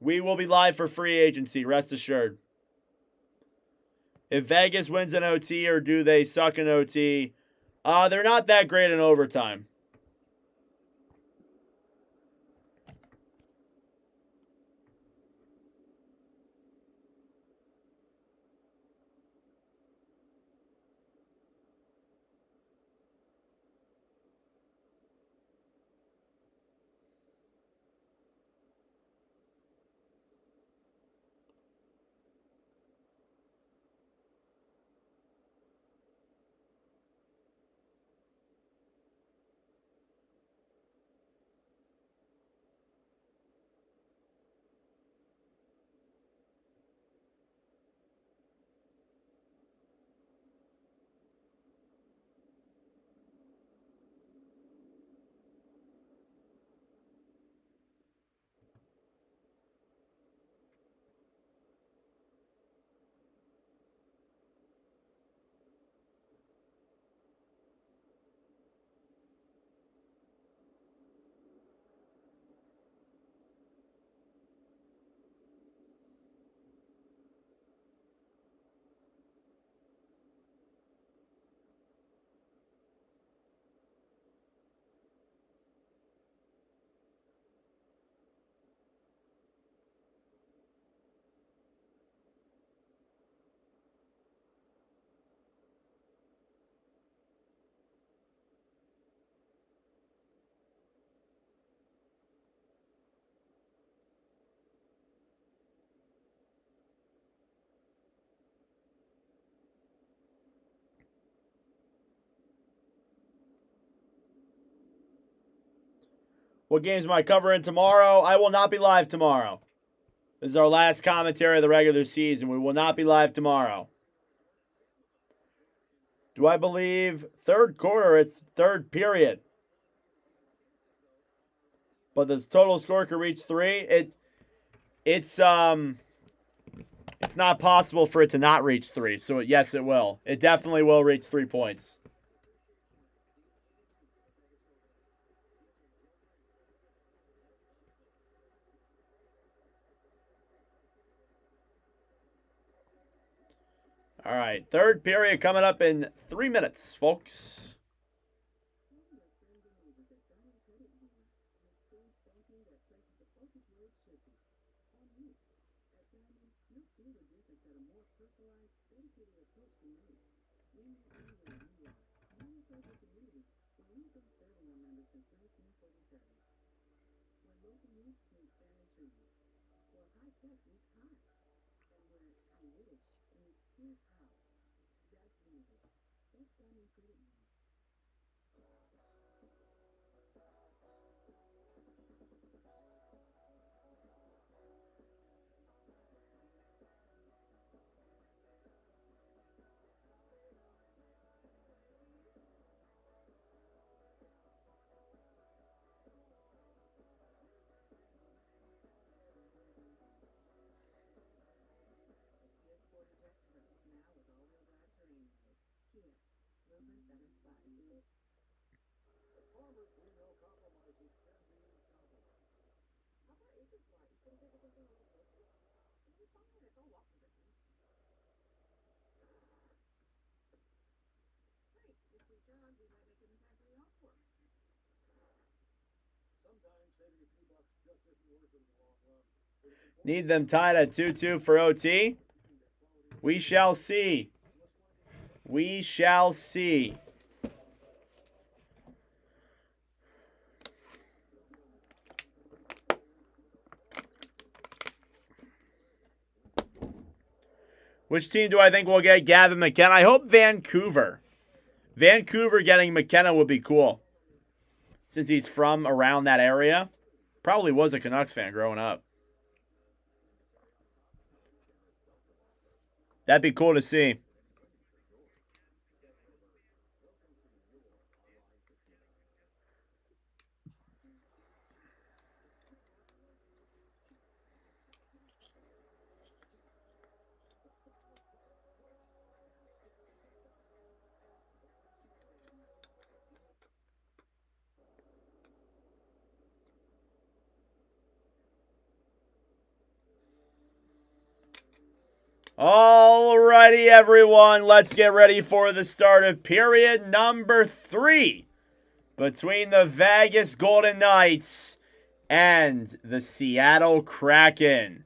We will be live for free agency, rest assured. If Vegas wins an OT or do they suck in OT? They're not that great in overtime. What games am I covering tomorrow? I will not be live tomorrow. This is our last commentary of the regular season. We will not be live tomorrow. Do I believe third quarter? It's third period. But the total score could reach 3. It's not possible for it to not reach 3. So yes, it will. It definitely will reach 3 points. All right, third period coming up in 3 minutes, folks. Sometimes saving a few bucks just isn't worth it in the long run. Need them tied at 2-2 for OT? We shall see. We shall see. Which team do I think will get Gavin McKenna? I hope Vancouver. Vancouver getting McKenna would be cool. Since he's from around that area. Probably was a Canucks fan growing up. That'd be cool to see. Alrighty, everyone. Let's get ready for the start of period number 3 between the Vegas Golden Knights and the Seattle Kraken.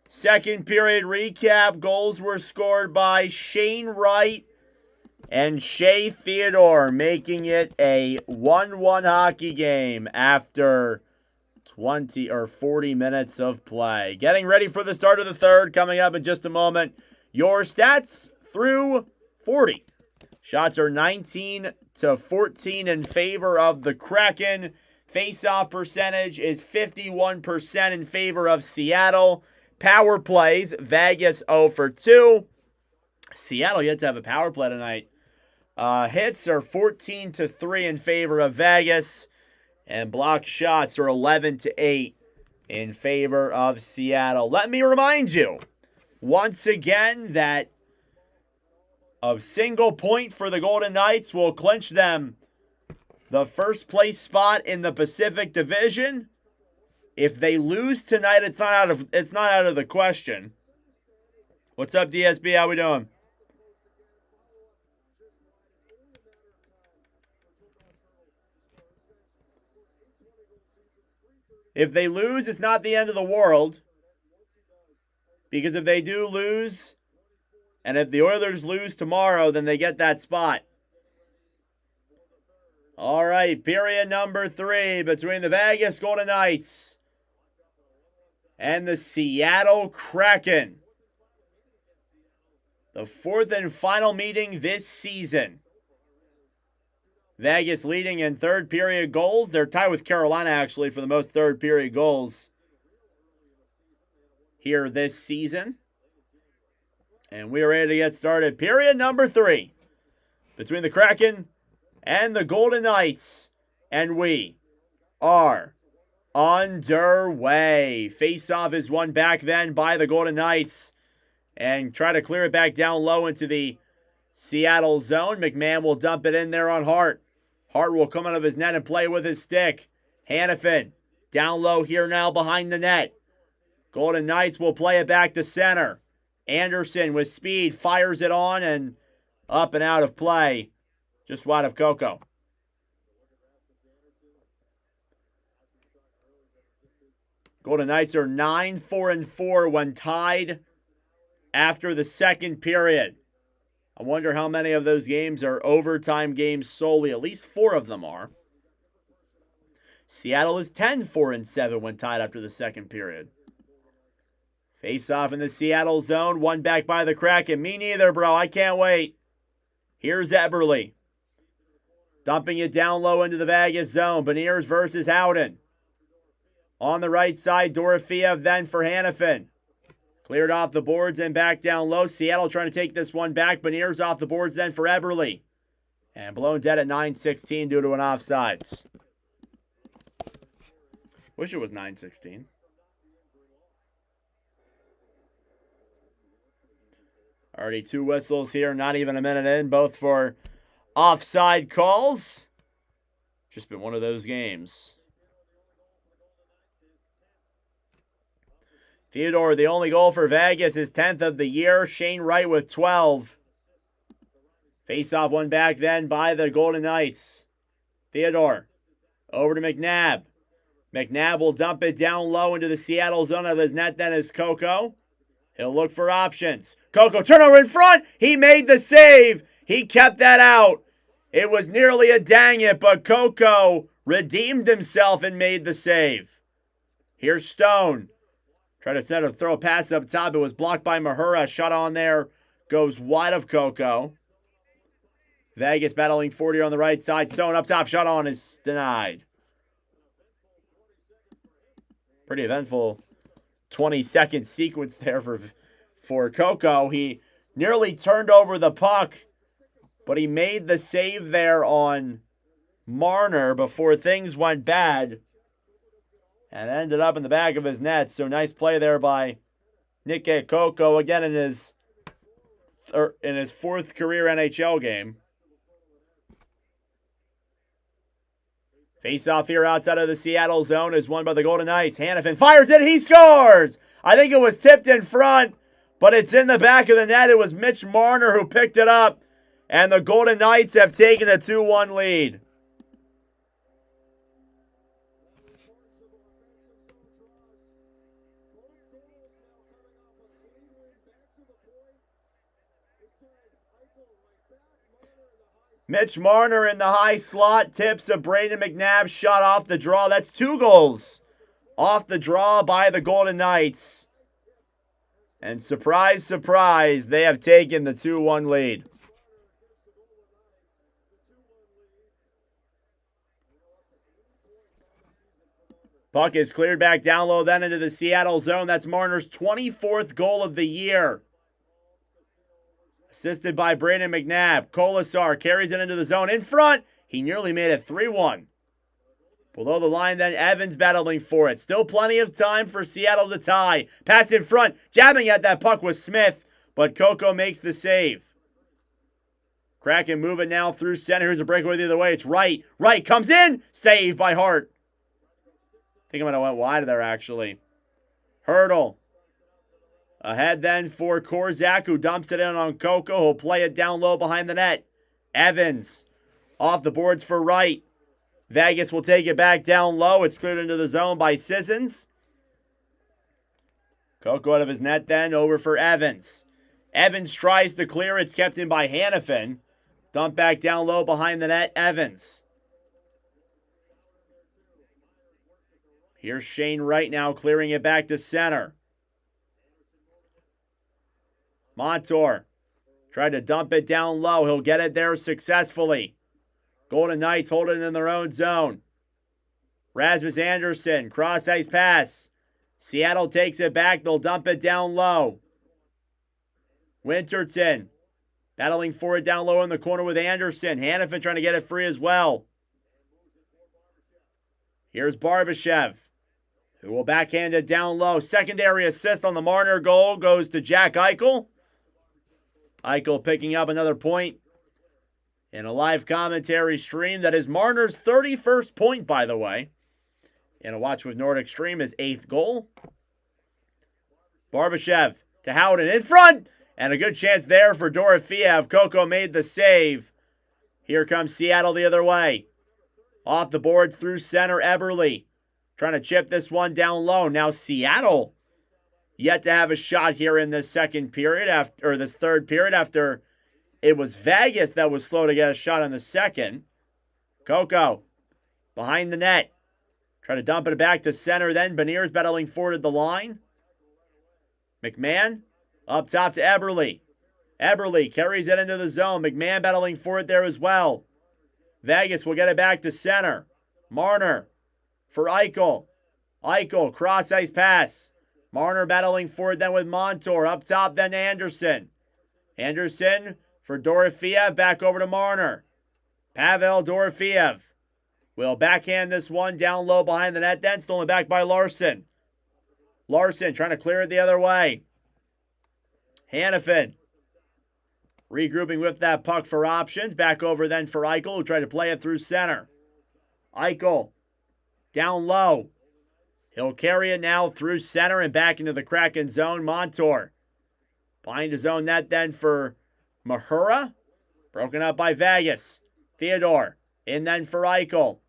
Second period recap. Goals were scored by Shane Wright and Shea Theodore, making it a 1-1 hockey game after 20 or 40 minutes of play. Getting ready for the start of the third coming up in just a moment. Your stats through 40. Shots are 19-14 in favor of the Kraken. Face-off percentage is 51% in favor of Seattle. Power plays, Vegas 0 for 2. Seattle yet to have a power play tonight. Hits are 14-3 in favor of Vegas. And blocked shots are 11-8 in favor of Seattle. Let me remind you, once again, that a single point for the Golden Knights will clinch them the first place spot in the Pacific Division. If they lose tonight, it's not out of the question. What's up, DSB? How we doing? If they lose, it's not the end of the world. Because if they do lose, and if the Oilers lose tomorrow, then they get that spot. All right, period number 3 between the Vegas Golden Knights and the Seattle Kraken. The fourth and final meeting this season. Vegas leading in third period goals. They're tied with Carolina, actually, for the most third period goals here this season. And we are ready to get started. Period number 3 between the Kraken and the Golden Knights. And we are underway. Face-off is won back then by the Golden Knights. And try to clear it back down low into the Seattle zone. McMahon will dump it in there on Hart. Hart will come out of his net and play with his stick. Hannafin down low here now behind the net. Golden Knights will play it back to center. Anderson with speed fires it on and up and out of play. Just wide of Coco. Golden Knights are 9-4-4 when tied after the second period. I wonder how many of those games are overtime games solely. At least 4 of them are. Seattle is 10-4-7 when tied after the second period. Face off in the Seattle zone. One back by the Kraken. Me neither, bro. I can't wait. Here's Eberle. Dumping it down low into the Vegas zone. Beniers versus Howden. On the right side, Dorofeev then for Hannafin. Cleared off the boards and back down low. Seattle trying to take this one back. Beniers off the boards then for Eberle. And blown dead at 9:16 due to an offsides. Wish it was 9:16. Already 2 whistles here, not even a minute in, both for offside calls. Just been one of those games. Theodore, the only goal for Vegas, his 10th of the year. Shane Wright with 12. Face-off one back then by the Golden Knights. Theodore over to McNabb. McNabb will dump it down low into the Seattle zone of his net. Then is Coco. He'll look for options. Coco, turnover in front. He made the save. He kept that out. It was nearly a dang it, but Coco redeemed himself and made the save. Here's Stone. Tried to set a throw pass up top. It was blocked by Mahura. Shot on there. Goes wide of Coco. Vegas battling 40 on the right side. Stone up top. Shot on is denied. Pretty eventful 20-second sequence there for Coco. He nearly turned over the puck, but he made the save there on Marner before things went bad and ended up in the back of his net. So nice play there by Nick Coco again in his fourth career NHL game. Face-off here outside of the Seattle zone is won by the Golden Knights. Hanifin fires it. He scores! I think it was tipped in front, but it's in the back of the net. It was Mitch Marner who picked it up, and the Golden Knights have taken a 2-1 lead. Mitch Marner in the high slot tips a Brayden McNabb shot off the draw. That's 2 goals off the draw by the Golden Knights. And surprise, surprise, they have taken the 2-1 lead. Puck is cleared back down low then into the Seattle zone. That's Marner's 24th goal of the year. Assisted by Brayden McNabb. Kolasar carries it into the zone in front. He nearly made it 3-1. Below the line then, Evans battling for it. Still plenty of time for Seattle to tie. Pass in front. Jabbing at that puck was Smith, but Coco makes the save. Kraken moving now through center. Here's a breakaway the other way. It's Wright. Wright comes in. Saved by Hart. I think I might have went wide there, actually. Hurdle. Ahead then for Korzak, who dumps it in on Coco. He'll play it down low behind the net. Evans off the boards for Wright. Vegas will take it back down low. It's cleared into the zone by Sissons. Coco out of his net then, over for Evans. Evans tries to clear. It's kept in by Hanifin. Dump back down low behind the net, Evans. Here's Shane Wright now clearing it back to center. Montour tried to dump it down low. He'll get it there successfully. Golden Knights hold it in their own zone. Rasmus Andersson, cross-ice pass. Seattle takes it back. They'll dump it down low. Winterton battling for it down low in the corner with Andersson. Hanifin trying to get it free as well. Here's Barbashev, who will backhand it down low. Secondary assist on the Marner goal goes to Jack Eichel. Eichel picking up another point in a live commentary stream. That is Marner's 31st point, by the way. And a watch with Nordic Stream, his 8th goal. Barbashev to Howden in front. And a good chance there for Dorofeev. Coco made the save. Here comes Seattle the other way. Off the boards through center, Eberle. Trying to chip this one down low. Now Seattle yet to have a shot here in this second period, or this third period, after it was Vegas that was slow to get a shot in the second. Coco behind the net. Try to dump it back to center then. Beniers battling forward at the line. McMahon up top to Eberle. Eberle carries it into the zone. McMahon battling for it there as well. Vegas will get it back to center. Marner for Eichel. Eichel, cross-ice pass. Marner battling for it then with Montour. Up top then Andersson. Andersson for Dorofeev. Back over to Marner. Pavel Dorofeev will backhand this one down low behind the net then. Stolen back by Larson. Larson trying to clear it the other way. Hanifin regrouping with that puck for options. Back over then for Eichel, who tried to play it through center. Eichel down low. He'll carry it now through center and back into the Kraken zone. Montour behind his own net then for Mahura. Broken up by Vegas. Theodore in then for Eichel.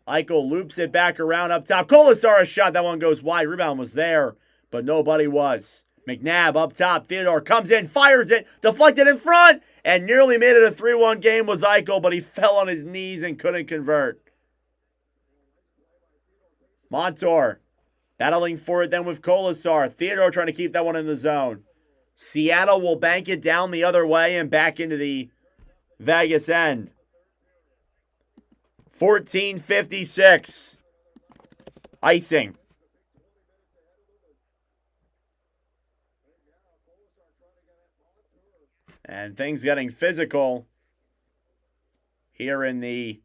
Eichel loops it back around up top. Kolasar a shot. That one goes wide. Rebound was there, but nobody was. McNabb up top. Theodore comes in, fires it, deflected in front, and nearly made it a 3-1 game was Eichel, but he fell on his knees and couldn't convert. Montour battling for it then with Kolasar. Theodore trying to keep that one in the zone. Seattle will bank it down the other way and back into the Vegas end. 14:56. Icing. And things getting physical here in the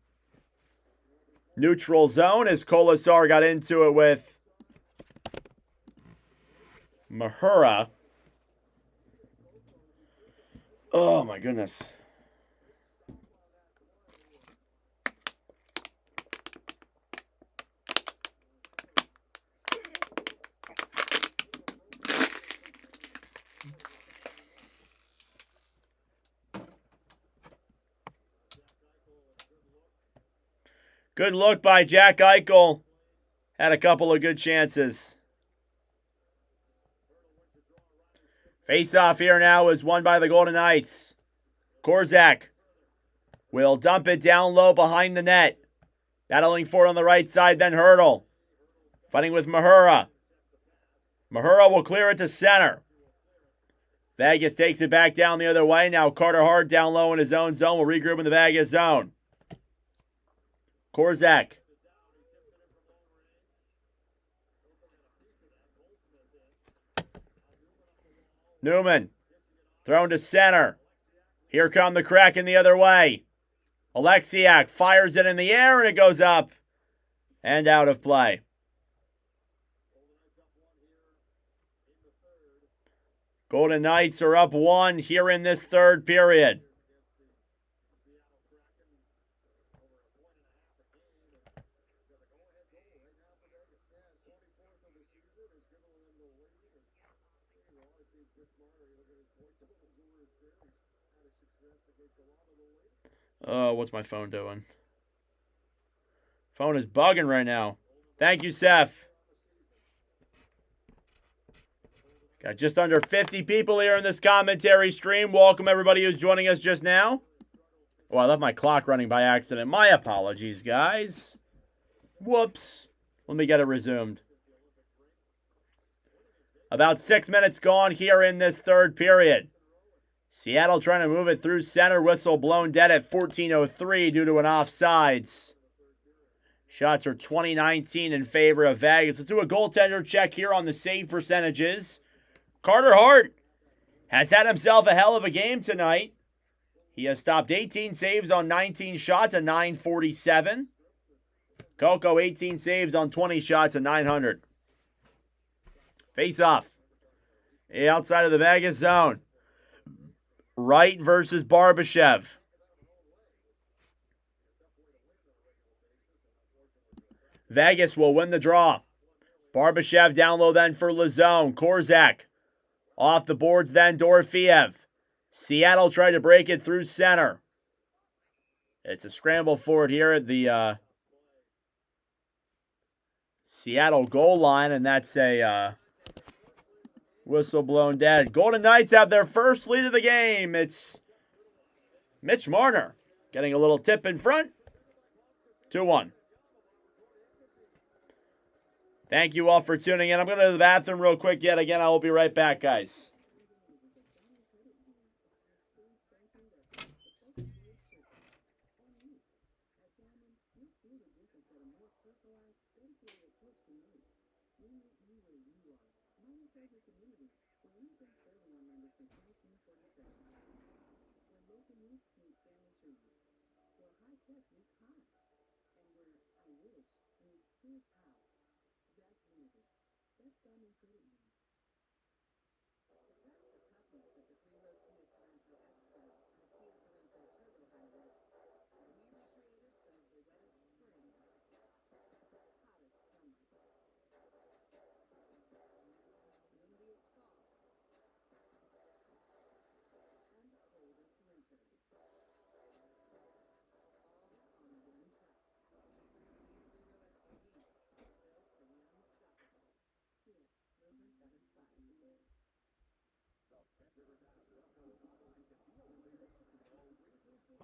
neutral zone as Kolasar got into it with Mahura. Oh my goodness. Good look by Jack Eichel. Had a couple of good chances. Face-off here now is won by the Golden Knights. Korzak will dump it down low behind the net. Battling for it on the right side, then Hurdle. Fighting with Mahura. Mahura will clear it to center. Vegas takes it back down the other way. Now Carter Hart down low in his own zone. Will regroup in the Vegas zone. Korzak. Newman. Thrown to center. Here come the Kraken the other way. Alexiak fires it in the air and it goes up and out of play. Golden Knights are up 1 here in this third period. Oh, what's my phone doing? Phone is bugging right now. Thank you, Seth. Got just under 50 people here in this commentary stream. Welcome everybody who's joining us just now. Oh, I left my clock running by accident. My apologies, guys. Whoops. Let me get it resumed. About 6 minutes gone here in this third period. Seattle trying to move it through center. Whistle blown dead at 14:03 due to an offsides. Shots are 20-19 in favor of Vegas. Let's do a goaltender check here on the save percentages. Carter Hart has had himself a hell of a game tonight. He has stopped 18 saves on 19 shots at .947. Coco 18 saves on 20 shots at .900. Face off. Outside of the Vegas zone. Wright versus Barbashev. Vegas will win the draw. Barbashev down low then for Lazone. Korzak off the boards then Dorofiev. Seattle tried to break it through center. It's a scramble for it here at the Seattle goal line, and that's a whistle blown dead. Golden Knights have their first lead of the game. It's Mitch Marner getting a little tip in front. 2-1. Thank you all for tuning in. I'm going to the bathroom real quick yet again. I will be right back, guys.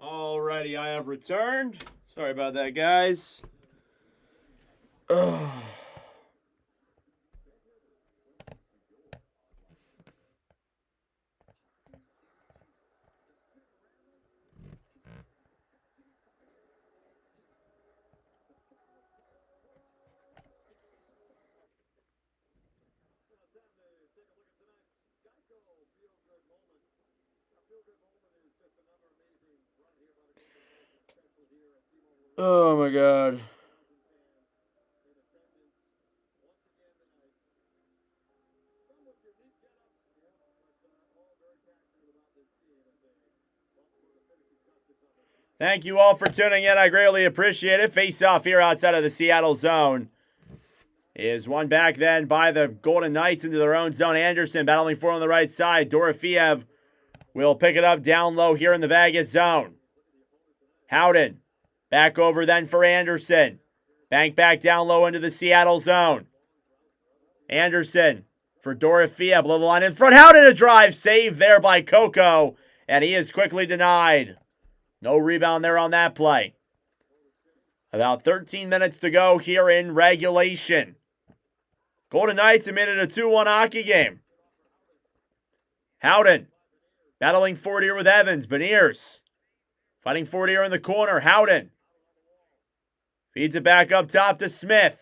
Alrighty, I have returned. Sorry about that, guys. Ugh. Oh my god. Thank you all for tuning in. I greatly appreciate it. Face off here outside of the Seattle zone is won back then by the Golden Knights into their own zone. Anderson battling for on the right side. Dorofeev will pick it up down low here in the Vegas zone. Howden back over then for Anderson. Bank back down low into the Seattle zone. Anderson for Dorofeev below the line in front. Howden a drive save there by Coco, and he is quickly denied. No rebound there on that play. About 13 minutes to go here in regulation. Golden Knights a minute a 2-1 hockey game. Howden battling for it here with Evans. Beniers fighting for it here in the corner. Howden feeds it back up top to Smith.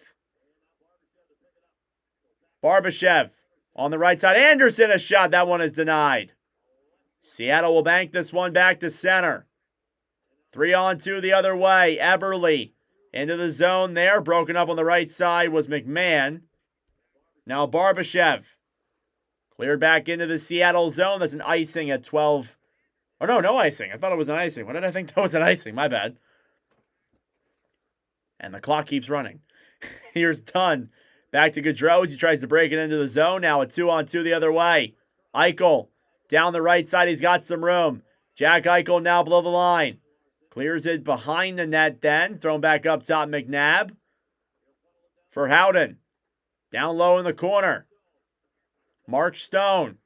Barbashev on the right side. Anderson a shot. That one is denied. Seattle will bank this one back to center. 3-on-2 the other way. Eberle into the zone there. Broken up on the right side was McMahon. Now Barbashev. Cleared back into the Seattle zone. That's an icing at 12. Oh, no icing. I thought it was an icing. Why did I think that was an icing? My bad. And the clock keeps running. Here's Dunn. Back to Gaudreau as he tries to break it into the zone. Now a 2-on-2 the other way. Eichel down the right side. He's got some room. Jack Eichel now below the line. Clears it behind the net then. Thrown back up top, McNabb. For Howden. Down low in the corner. Mark Stone.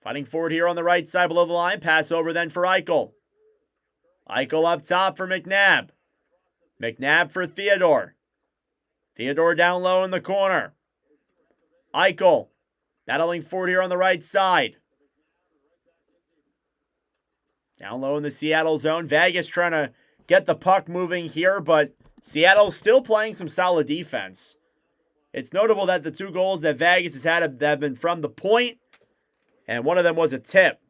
Fighting forward here on the right side below the line. Pass over then for Eichel. Eichel up top for McNabb. McNabb for Theodore. Theodore down low in the corner. Eichel battling forward here on the right side. Down low in the Seattle zone. Vegas trying to get the puck moving here, but Seattle's still playing some solid defense. It's notable that the 2 goals that Vegas has had have been from the point, and one of them was a tip.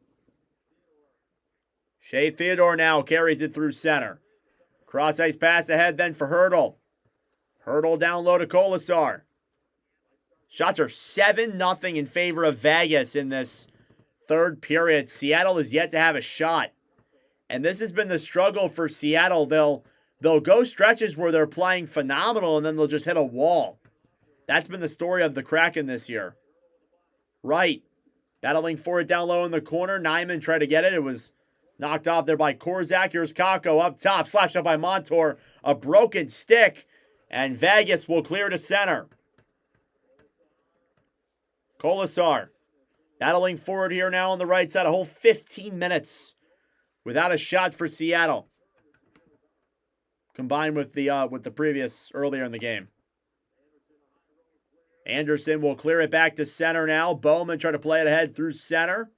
Shea Theodore now carries it through center. Cross-ice pass ahead then for Hertl. Hertl down low to Kolasar. Shots are 7-0 in favor of Vegas in this third period. Seattle is yet to have a shot. And this has been the struggle for Seattle. They'll go stretches where they're playing phenomenal and then they'll just hit a wall. That's been the story of the Kraken this year. Right. Battling for it down low in the corner. Nyman tried to get it. It was knocked off there by Korzak. Here's Kakko up top. Slapped up by Montour. A broken stick. And Vegas will clear to center. Kolasar battling forward here now on the right side. A whole 15 minutes without a shot for Seattle. Combined with the previous earlier in the game. Anderson will clear it back to center now. Bowman trying to play it ahead through center.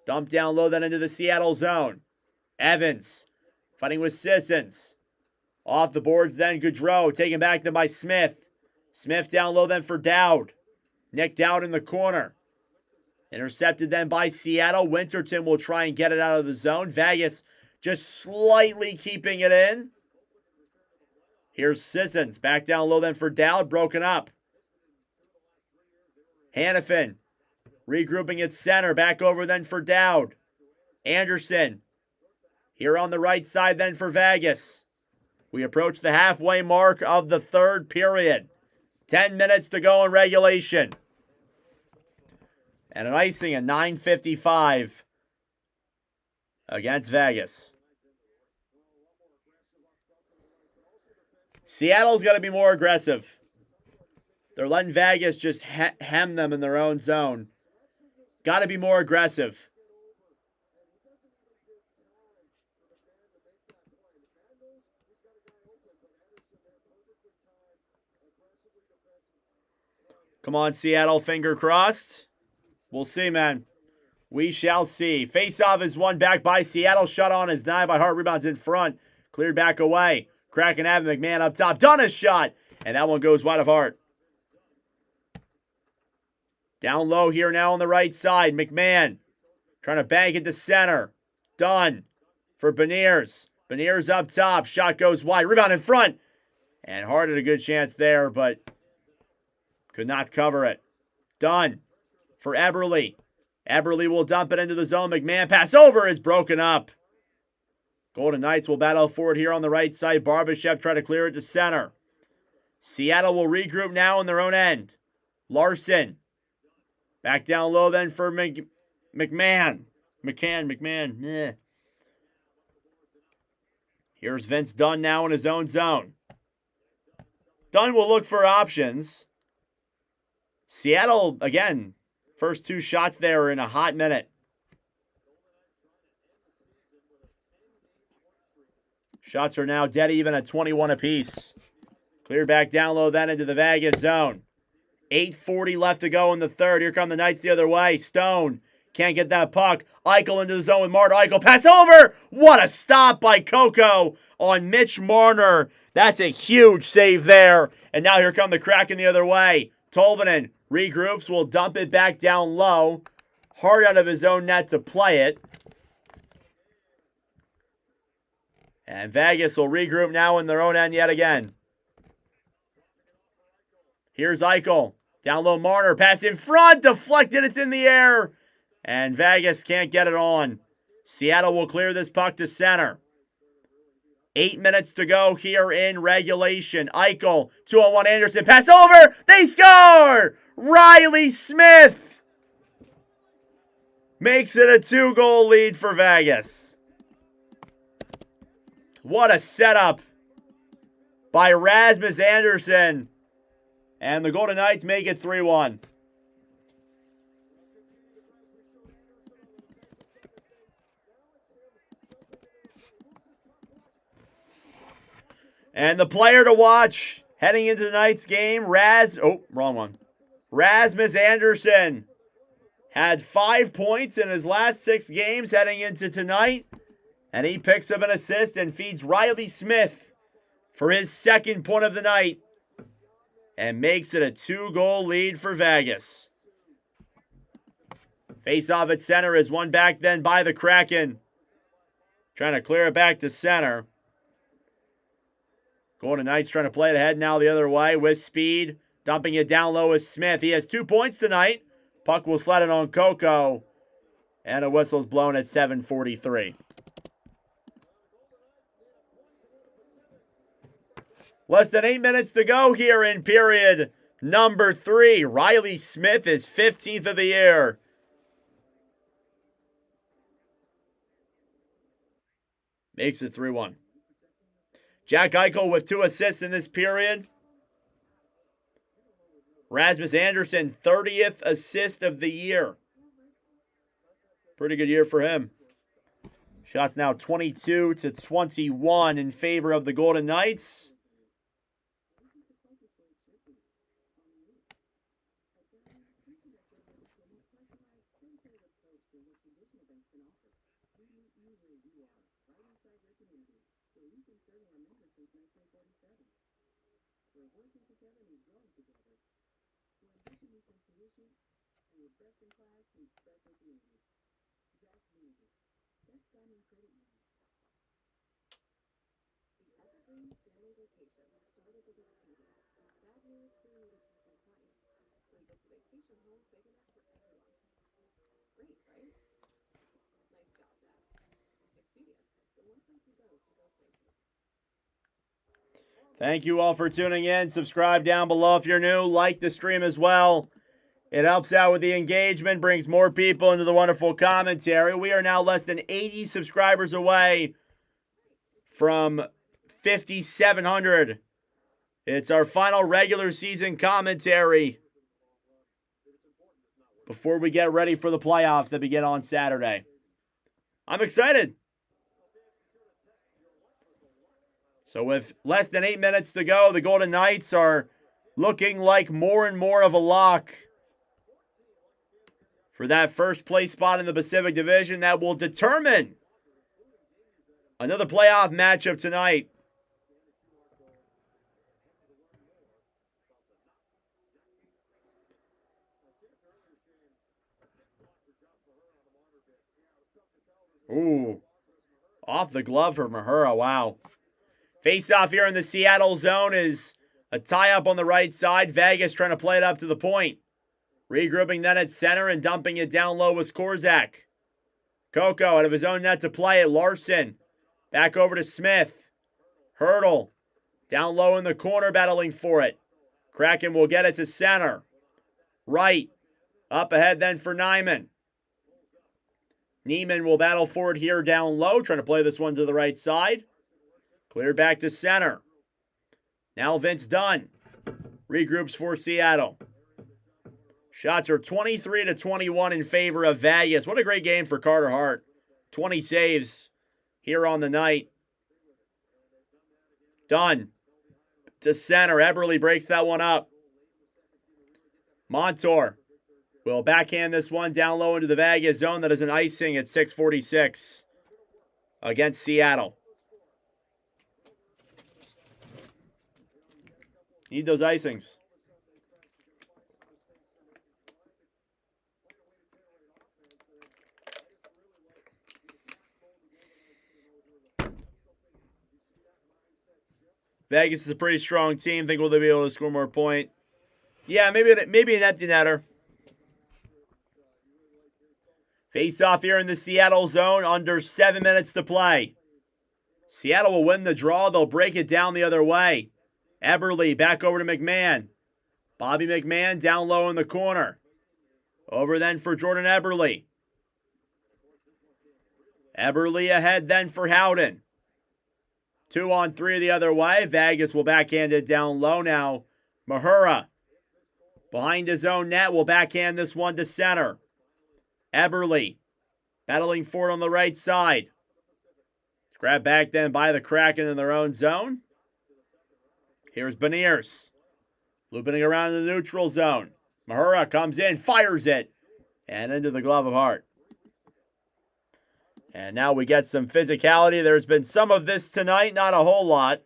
Dump down low then into the Seattle zone. Evans fighting with Sissons. Off the boards then Gaudreau. Taken back then by Smith. Smith down low then for Dowd. Nick Dowd in the corner. Intercepted then by Seattle. Winterton will try and get it out of the zone. Vegas just slightly keeping it in. Here's Sissons. Back down low then for Dowd. Broken up. Hannafin regrouping at center. Back over then for Dowd. Anderson. Here on the right side then for Vegas. We approach the halfway mark of the third period. 10 minutes to go in regulation. And an icing at 9:55 against Vegas. Seattle's got to be more aggressive. They're letting Vegas just hem them in their own zone. Got to be more aggressive. Come on, Seattle, finger crossed. We'll see, man. We shall see. Face-off is won back by Seattle. Shut on is denied by Hart. Rebounds in front. Cleared back away. Kraken have McMahon up top. Done a shot. And that one goes wide of Hart. Down low here now on the right side. McMahon trying to bank it to center. Done for Beniers. Beniers up top. Shot goes wide. Rebound in front. And Hart had a good chance there, but could not cover it. Done for Eberle. Eberle will dump it into the zone. McMahon pass over is broken up. Golden Knights will battle for it here on the right side. Barbashev try to clear it to center. Seattle will regroup now on their own end. Larson. Back down low then for McMahon. McMahon. Here's Vince Dunn now in his own zone. Dunn will look for options. Seattle, again, first two shots there in a hot minute. Shots are now dead even at 21 apiece. Cleared back down low then into the Vegas zone. 8:40 left to go in the third. Here come the Knights the other way. Stone can't get that puck. Eichel into the zone with Marner. Eichel pass over. What a stop by Coco on Mitch Marner. That's a huge save there. And now here come the Kraken the other way. Tolvanen regroups, will dump it back down low. Hard out of his own net to play it. And Vegas will regroup now in their own end yet again. Here's Eichel. Down low Marner. Pass in front. Deflected. It's in the air. And Vegas can't get it on. Seattle will clear this puck to center. 8 minutes to go here in regulation. Eichel, 2-on-1 Anderson, pass over, they score! Riley Smith makes it a 2-goal lead for Vegas. What a setup by Rasmus Anderson. And the Golden Knights make it 3-1. And the player to watch heading into tonight's game, Rasmus Anderson had 5 points in his last 6 games heading into tonight. And he picks up an assist and feeds Riley Smith for his second point of the night. And makes it a 2-goal lead for Vegas. Face-off at center is won back then by the Kraken. Trying to clear it back to center. Golden Knights trying to play it ahead now the other way with speed. Dumping it down low is Smith. He has 2 points tonight. Puck will slide it on Coco. And a whistle's blown at 7:43. Less than 8 minutes to go here in period number 3. Riley Smith is 15th of the year. Makes it 3-1. Jack Eichel with 2 assists in this period. Rasmus Anderson, 30th assist of the year. Pretty good year for him. Shots now 22-21 in favor of the Golden Knights. Thank you all for tuning in. Subscribe down below if you're new. Like the stream as well. It helps out with the engagement, brings more people into the wonderful commentary. We are now less than 80 subscribers away from 5,700. It's our final regular season commentary before we get ready for the playoffs that begin on Saturday. I'm excited. So with less than 8 minutes to go, the Golden Knights are looking like more and more of a lock for that first place spot in the Pacific Division that will determine another playoff matchup tonight. Ooh, off the glove for Mahura, wow. Face-off here in the Seattle zone is a tie-up on the right side. Vegas trying to play it up to the point. Regrouping then at center and dumping it down low with Skorzak. Coco out of his own net to play it. Larson back over to Smith. Hurdle down low in the corner battling for it. Kraken will get it to center. Right. Up ahead then for Nyman. Neiman will battle for it here down low. Trying to play this one to the right side. Clear back to center. Now Vince Dunn regroups for Seattle. Shots are 23-21 in favor of Vegas. What a great game for Carter Hart. 20 saves here on the night. Dunn to center. Eberle breaks that one up. Montour will backhand this one down low into the Vegas zone. That is an icing at 6:46 against Seattle. Need those icings. Vegas is a pretty strong team. Think will they be able to score more point? Yeah, maybe an empty netter. Face off here in the Seattle zone. Under 7 minutes to play. Seattle will win the draw. They'll break it down the other way. Eberle back over to McMahon. Bobby McMahon down low in the corner. Over then for Jordan Eberle. Eberle ahead then for Howden. 2-on-3 the other way. Vegas will backhand it down low now. Mahura behind his own net will backhand this one to center. Eberle battling for it on the right side. Grabbed back then by the Kraken in their own zone. Here's Beniers. Looping around in the neutral zone. Mahura comes in, fires it, and into the glove of Hart. And now we get some physicality. There's been some of this tonight, not a whole lot.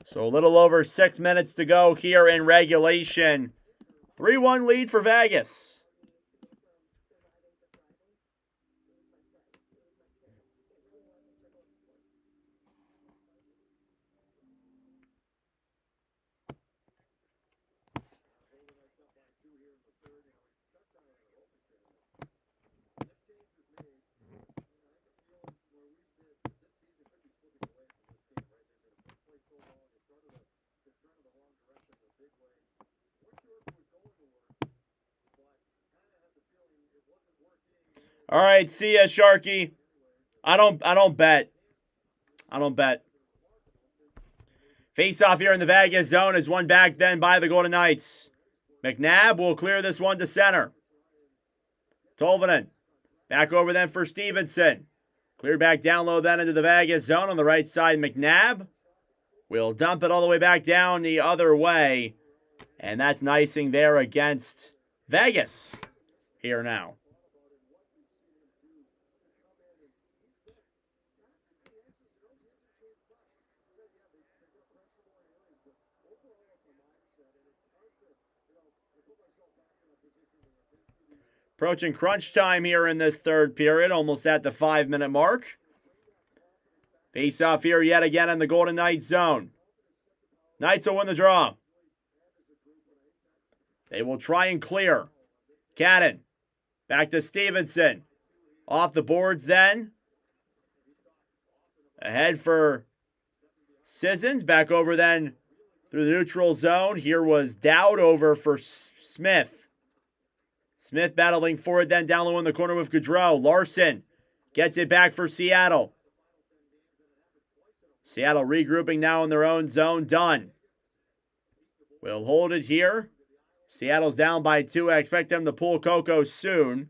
So a little over 6 minutes to go here in regulation. 3-1 lead for Vegas. All right, see ya, Sharky. I don't bet. I don't bet. Face off here in the Vegas zone is one back then by the Golden Knights. McNabb will clear this one to center. Tolvanen back over then for Stevenson. Clear back down low then into the Vegas zone on the right side. McNabb will dump it all the way back down the other way. And that's an icing there against Vegas here now. Approaching crunch time here in this third period, almost at the 5-minute mark. Face off here yet again in the Golden Knights zone. Knights will win the draw. They will try and clear. Cannon. Back to Stevenson. Off the boards then. Ahead for Sissons. Back over then through the neutral zone. Here was Dowd over for Smith. Smith battling for it then down low in the corner with Gaudreau. Larson gets it back for Seattle. Seattle regrouping now in their own zone. Dunn will hold it here. Seattle's down by 2. I expect them to pull Coco soon.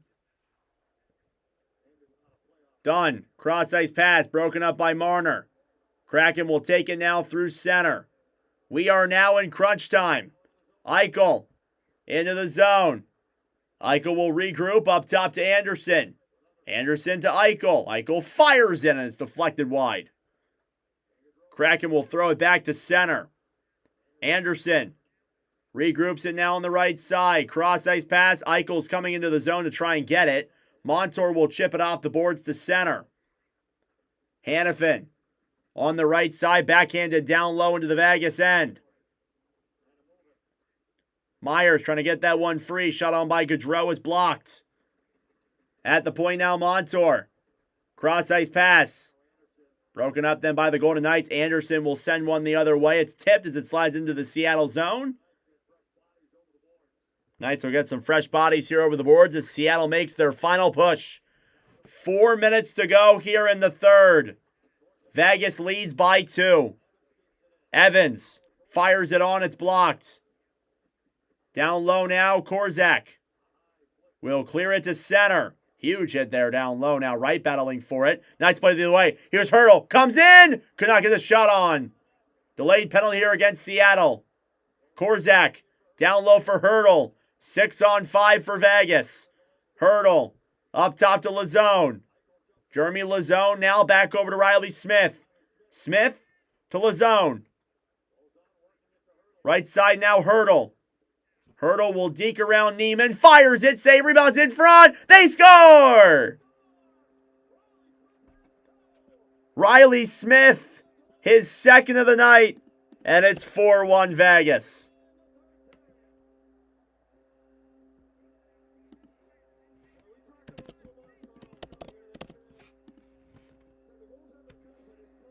Done. Cross-ice pass broken up by Marner. Kraken will take it now through center. We are now in crunch time. Eichel into the zone. Eichel will regroup up top to Anderson. Anderson to Eichel. Eichel fires in and it's deflected wide. Kraken will throw it back to center. Anderson regroups it now on the right side. Cross-ice pass. Eichel's coming into the zone to try and get it. Montour will chip it off the boards to center. Hanifin on the right side, backhanded down low into the Vegas end. Myers trying to get that one free. Shot on by Gaudreau is blocked. At the point now, Montour. Cross-ice pass. Broken up then by the Golden Knights. Anderson will send one the other way. It's tipped as it slides into the Seattle zone. Knights will get some fresh bodies here over the boards as Seattle makes their final push. 4 minutes to go here in the third. Vegas leads by 2. Evans fires it on. It's blocked. Down low now, Korzak will clear it to center. Huge hit there down low now. Wright battling for it. Knights play the other way. Here's Hurdle. Comes in. Could not get the shot on. Delayed penalty here against Seattle. Korzak down low for Hurdle. 6-on-5 for Vegas. Hurdle up top to Lazone. Jeremy Lazone now back over to Riley Smith. Smith to Lazone. Right side now, Hurdle. Hurdle will deke around Neiman. Fires it. Save. Rebounds in front. They score! Riley Smith, his second of the night. And it's 4-1 Vegas.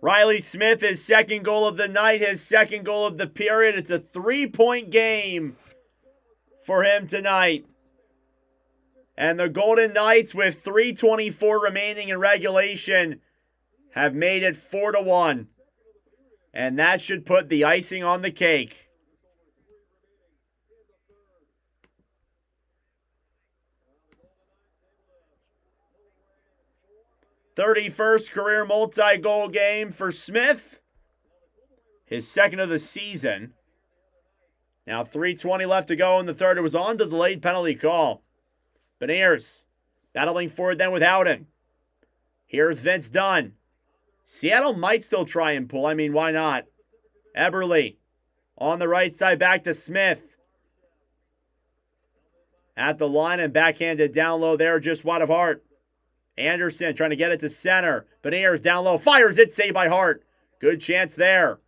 Riley Smith, his second goal of the night, his second goal of the period. It's a 3-point game for him tonight. And the Golden Knights, with 3:24 remaining in regulation, have made it 4-1. And that should put the icing on the cake. "31st career multi-goal game for Smith. His second of the season. Now 3:20 left to go in the third. It was on the delayed penalty call. Beniers battling for it then with Howden. Here's Vince Dunn. Seattle might still try and pull. I mean, why not? Eberle on the right side back to Smith. At the line and backhanded down low there just wide of Hart. Anderson trying to get it to center. Beniers down low. Fires it. Saved by Hart. Good chance there.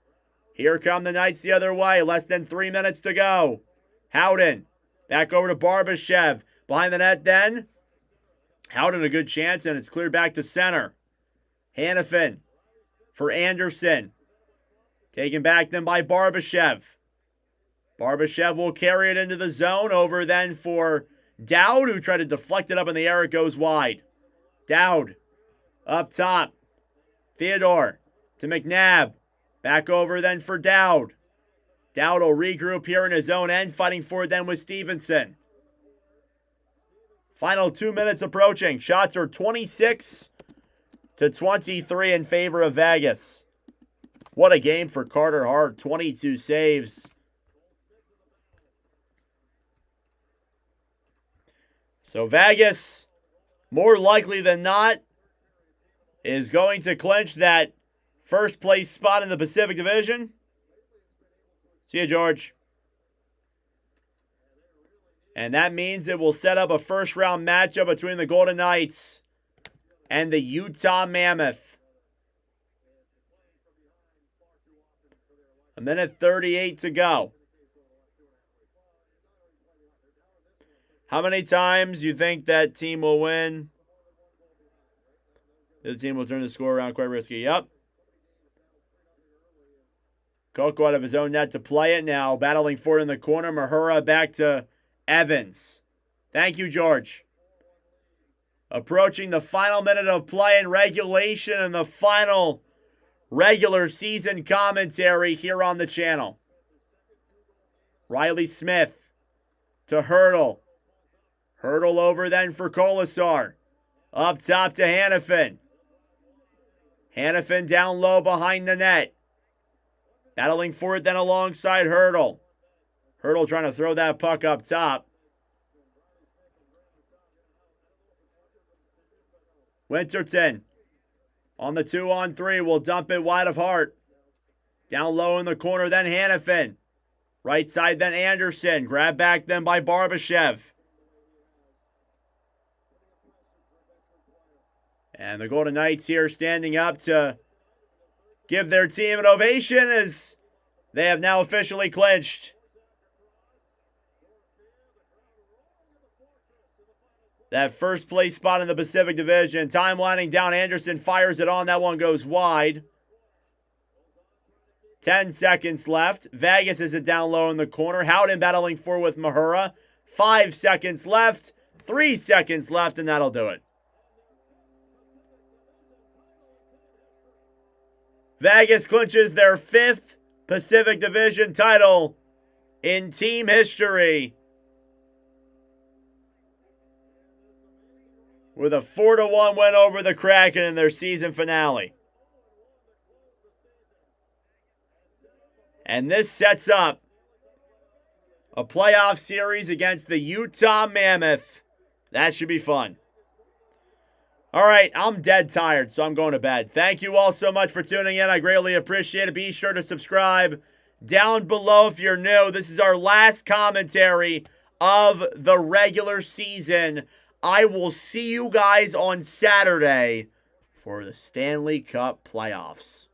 Here come the Knights the other way. Less than 3 minutes to go. Howden back over to Barbashev. Behind the net then. Howden a good chance and it's cleared back to center. Hanifin for Anderson. Taken back then by Barbashev. Barbashev will carry it into the zone. Over then for Dowd, who tried to deflect it up in the air. It goes wide. Dowd up top. Theodore to McNabb. Back over then for Dowd. Dowd will regroup here in his own end, fighting for it then with Stevenson. Final 2 minutes approaching. Shots are 26-23 in favor of Vegas. What a game for Carter Hart. 22 saves. So Vegas, more likely than not, is going to clinch that first place spot in the Pacific Division. See you, George. And that means it will set up a first-round matchup between the Golden Knights and the Utah Mammoth. 1:38 to go. How many times do you think that team will win? The team will turn the score around quite risky. Yep. Coco out of his own net to play it now. Battling for it in the corner. Mahura back to Evans. Thank you, George. Approaching the final minute of play in regulation and the final regular season commentary here on the channel. Riley Smith to Hurdle. Hurdle over then for Kolasar. Up top to Hanifin. Hannafin down low behind the net. Battling for it then alongside Hurdle. Hurdle trying to throw that puck up top. Winterton on the 2-on-3 will dump it wide of Hart. Down low in the corner then Hannafin. Right side then Anderson. Grab back then by Barbashev. And the Golden Knights here standing up to give their team an ovation as they have now officially clinched. That first place spot in the Pacific Division. Time winding down. Anderson fires it on. That one goes wide. 10 seconds left. Vegas is it down low in the corner. Howden battling for with Mahura. 5 seconds left. 3 seconds left, and that'll do it. Vegas clinches their 5th Pacific Division title in team history with a 4-1 win over the Kraken in their season finale. And this sets up a playoff series against the Utah Mammoth. That should be fun. All right, I'm dead tired, so I'm going to bed. Thank you all so much for tuning in. I greatly appreciate it. Be sure to subscribe down below if you're new. This is our last commentary of the regular season. I will see you guys on Saturday for the Stanley Cup playoffs.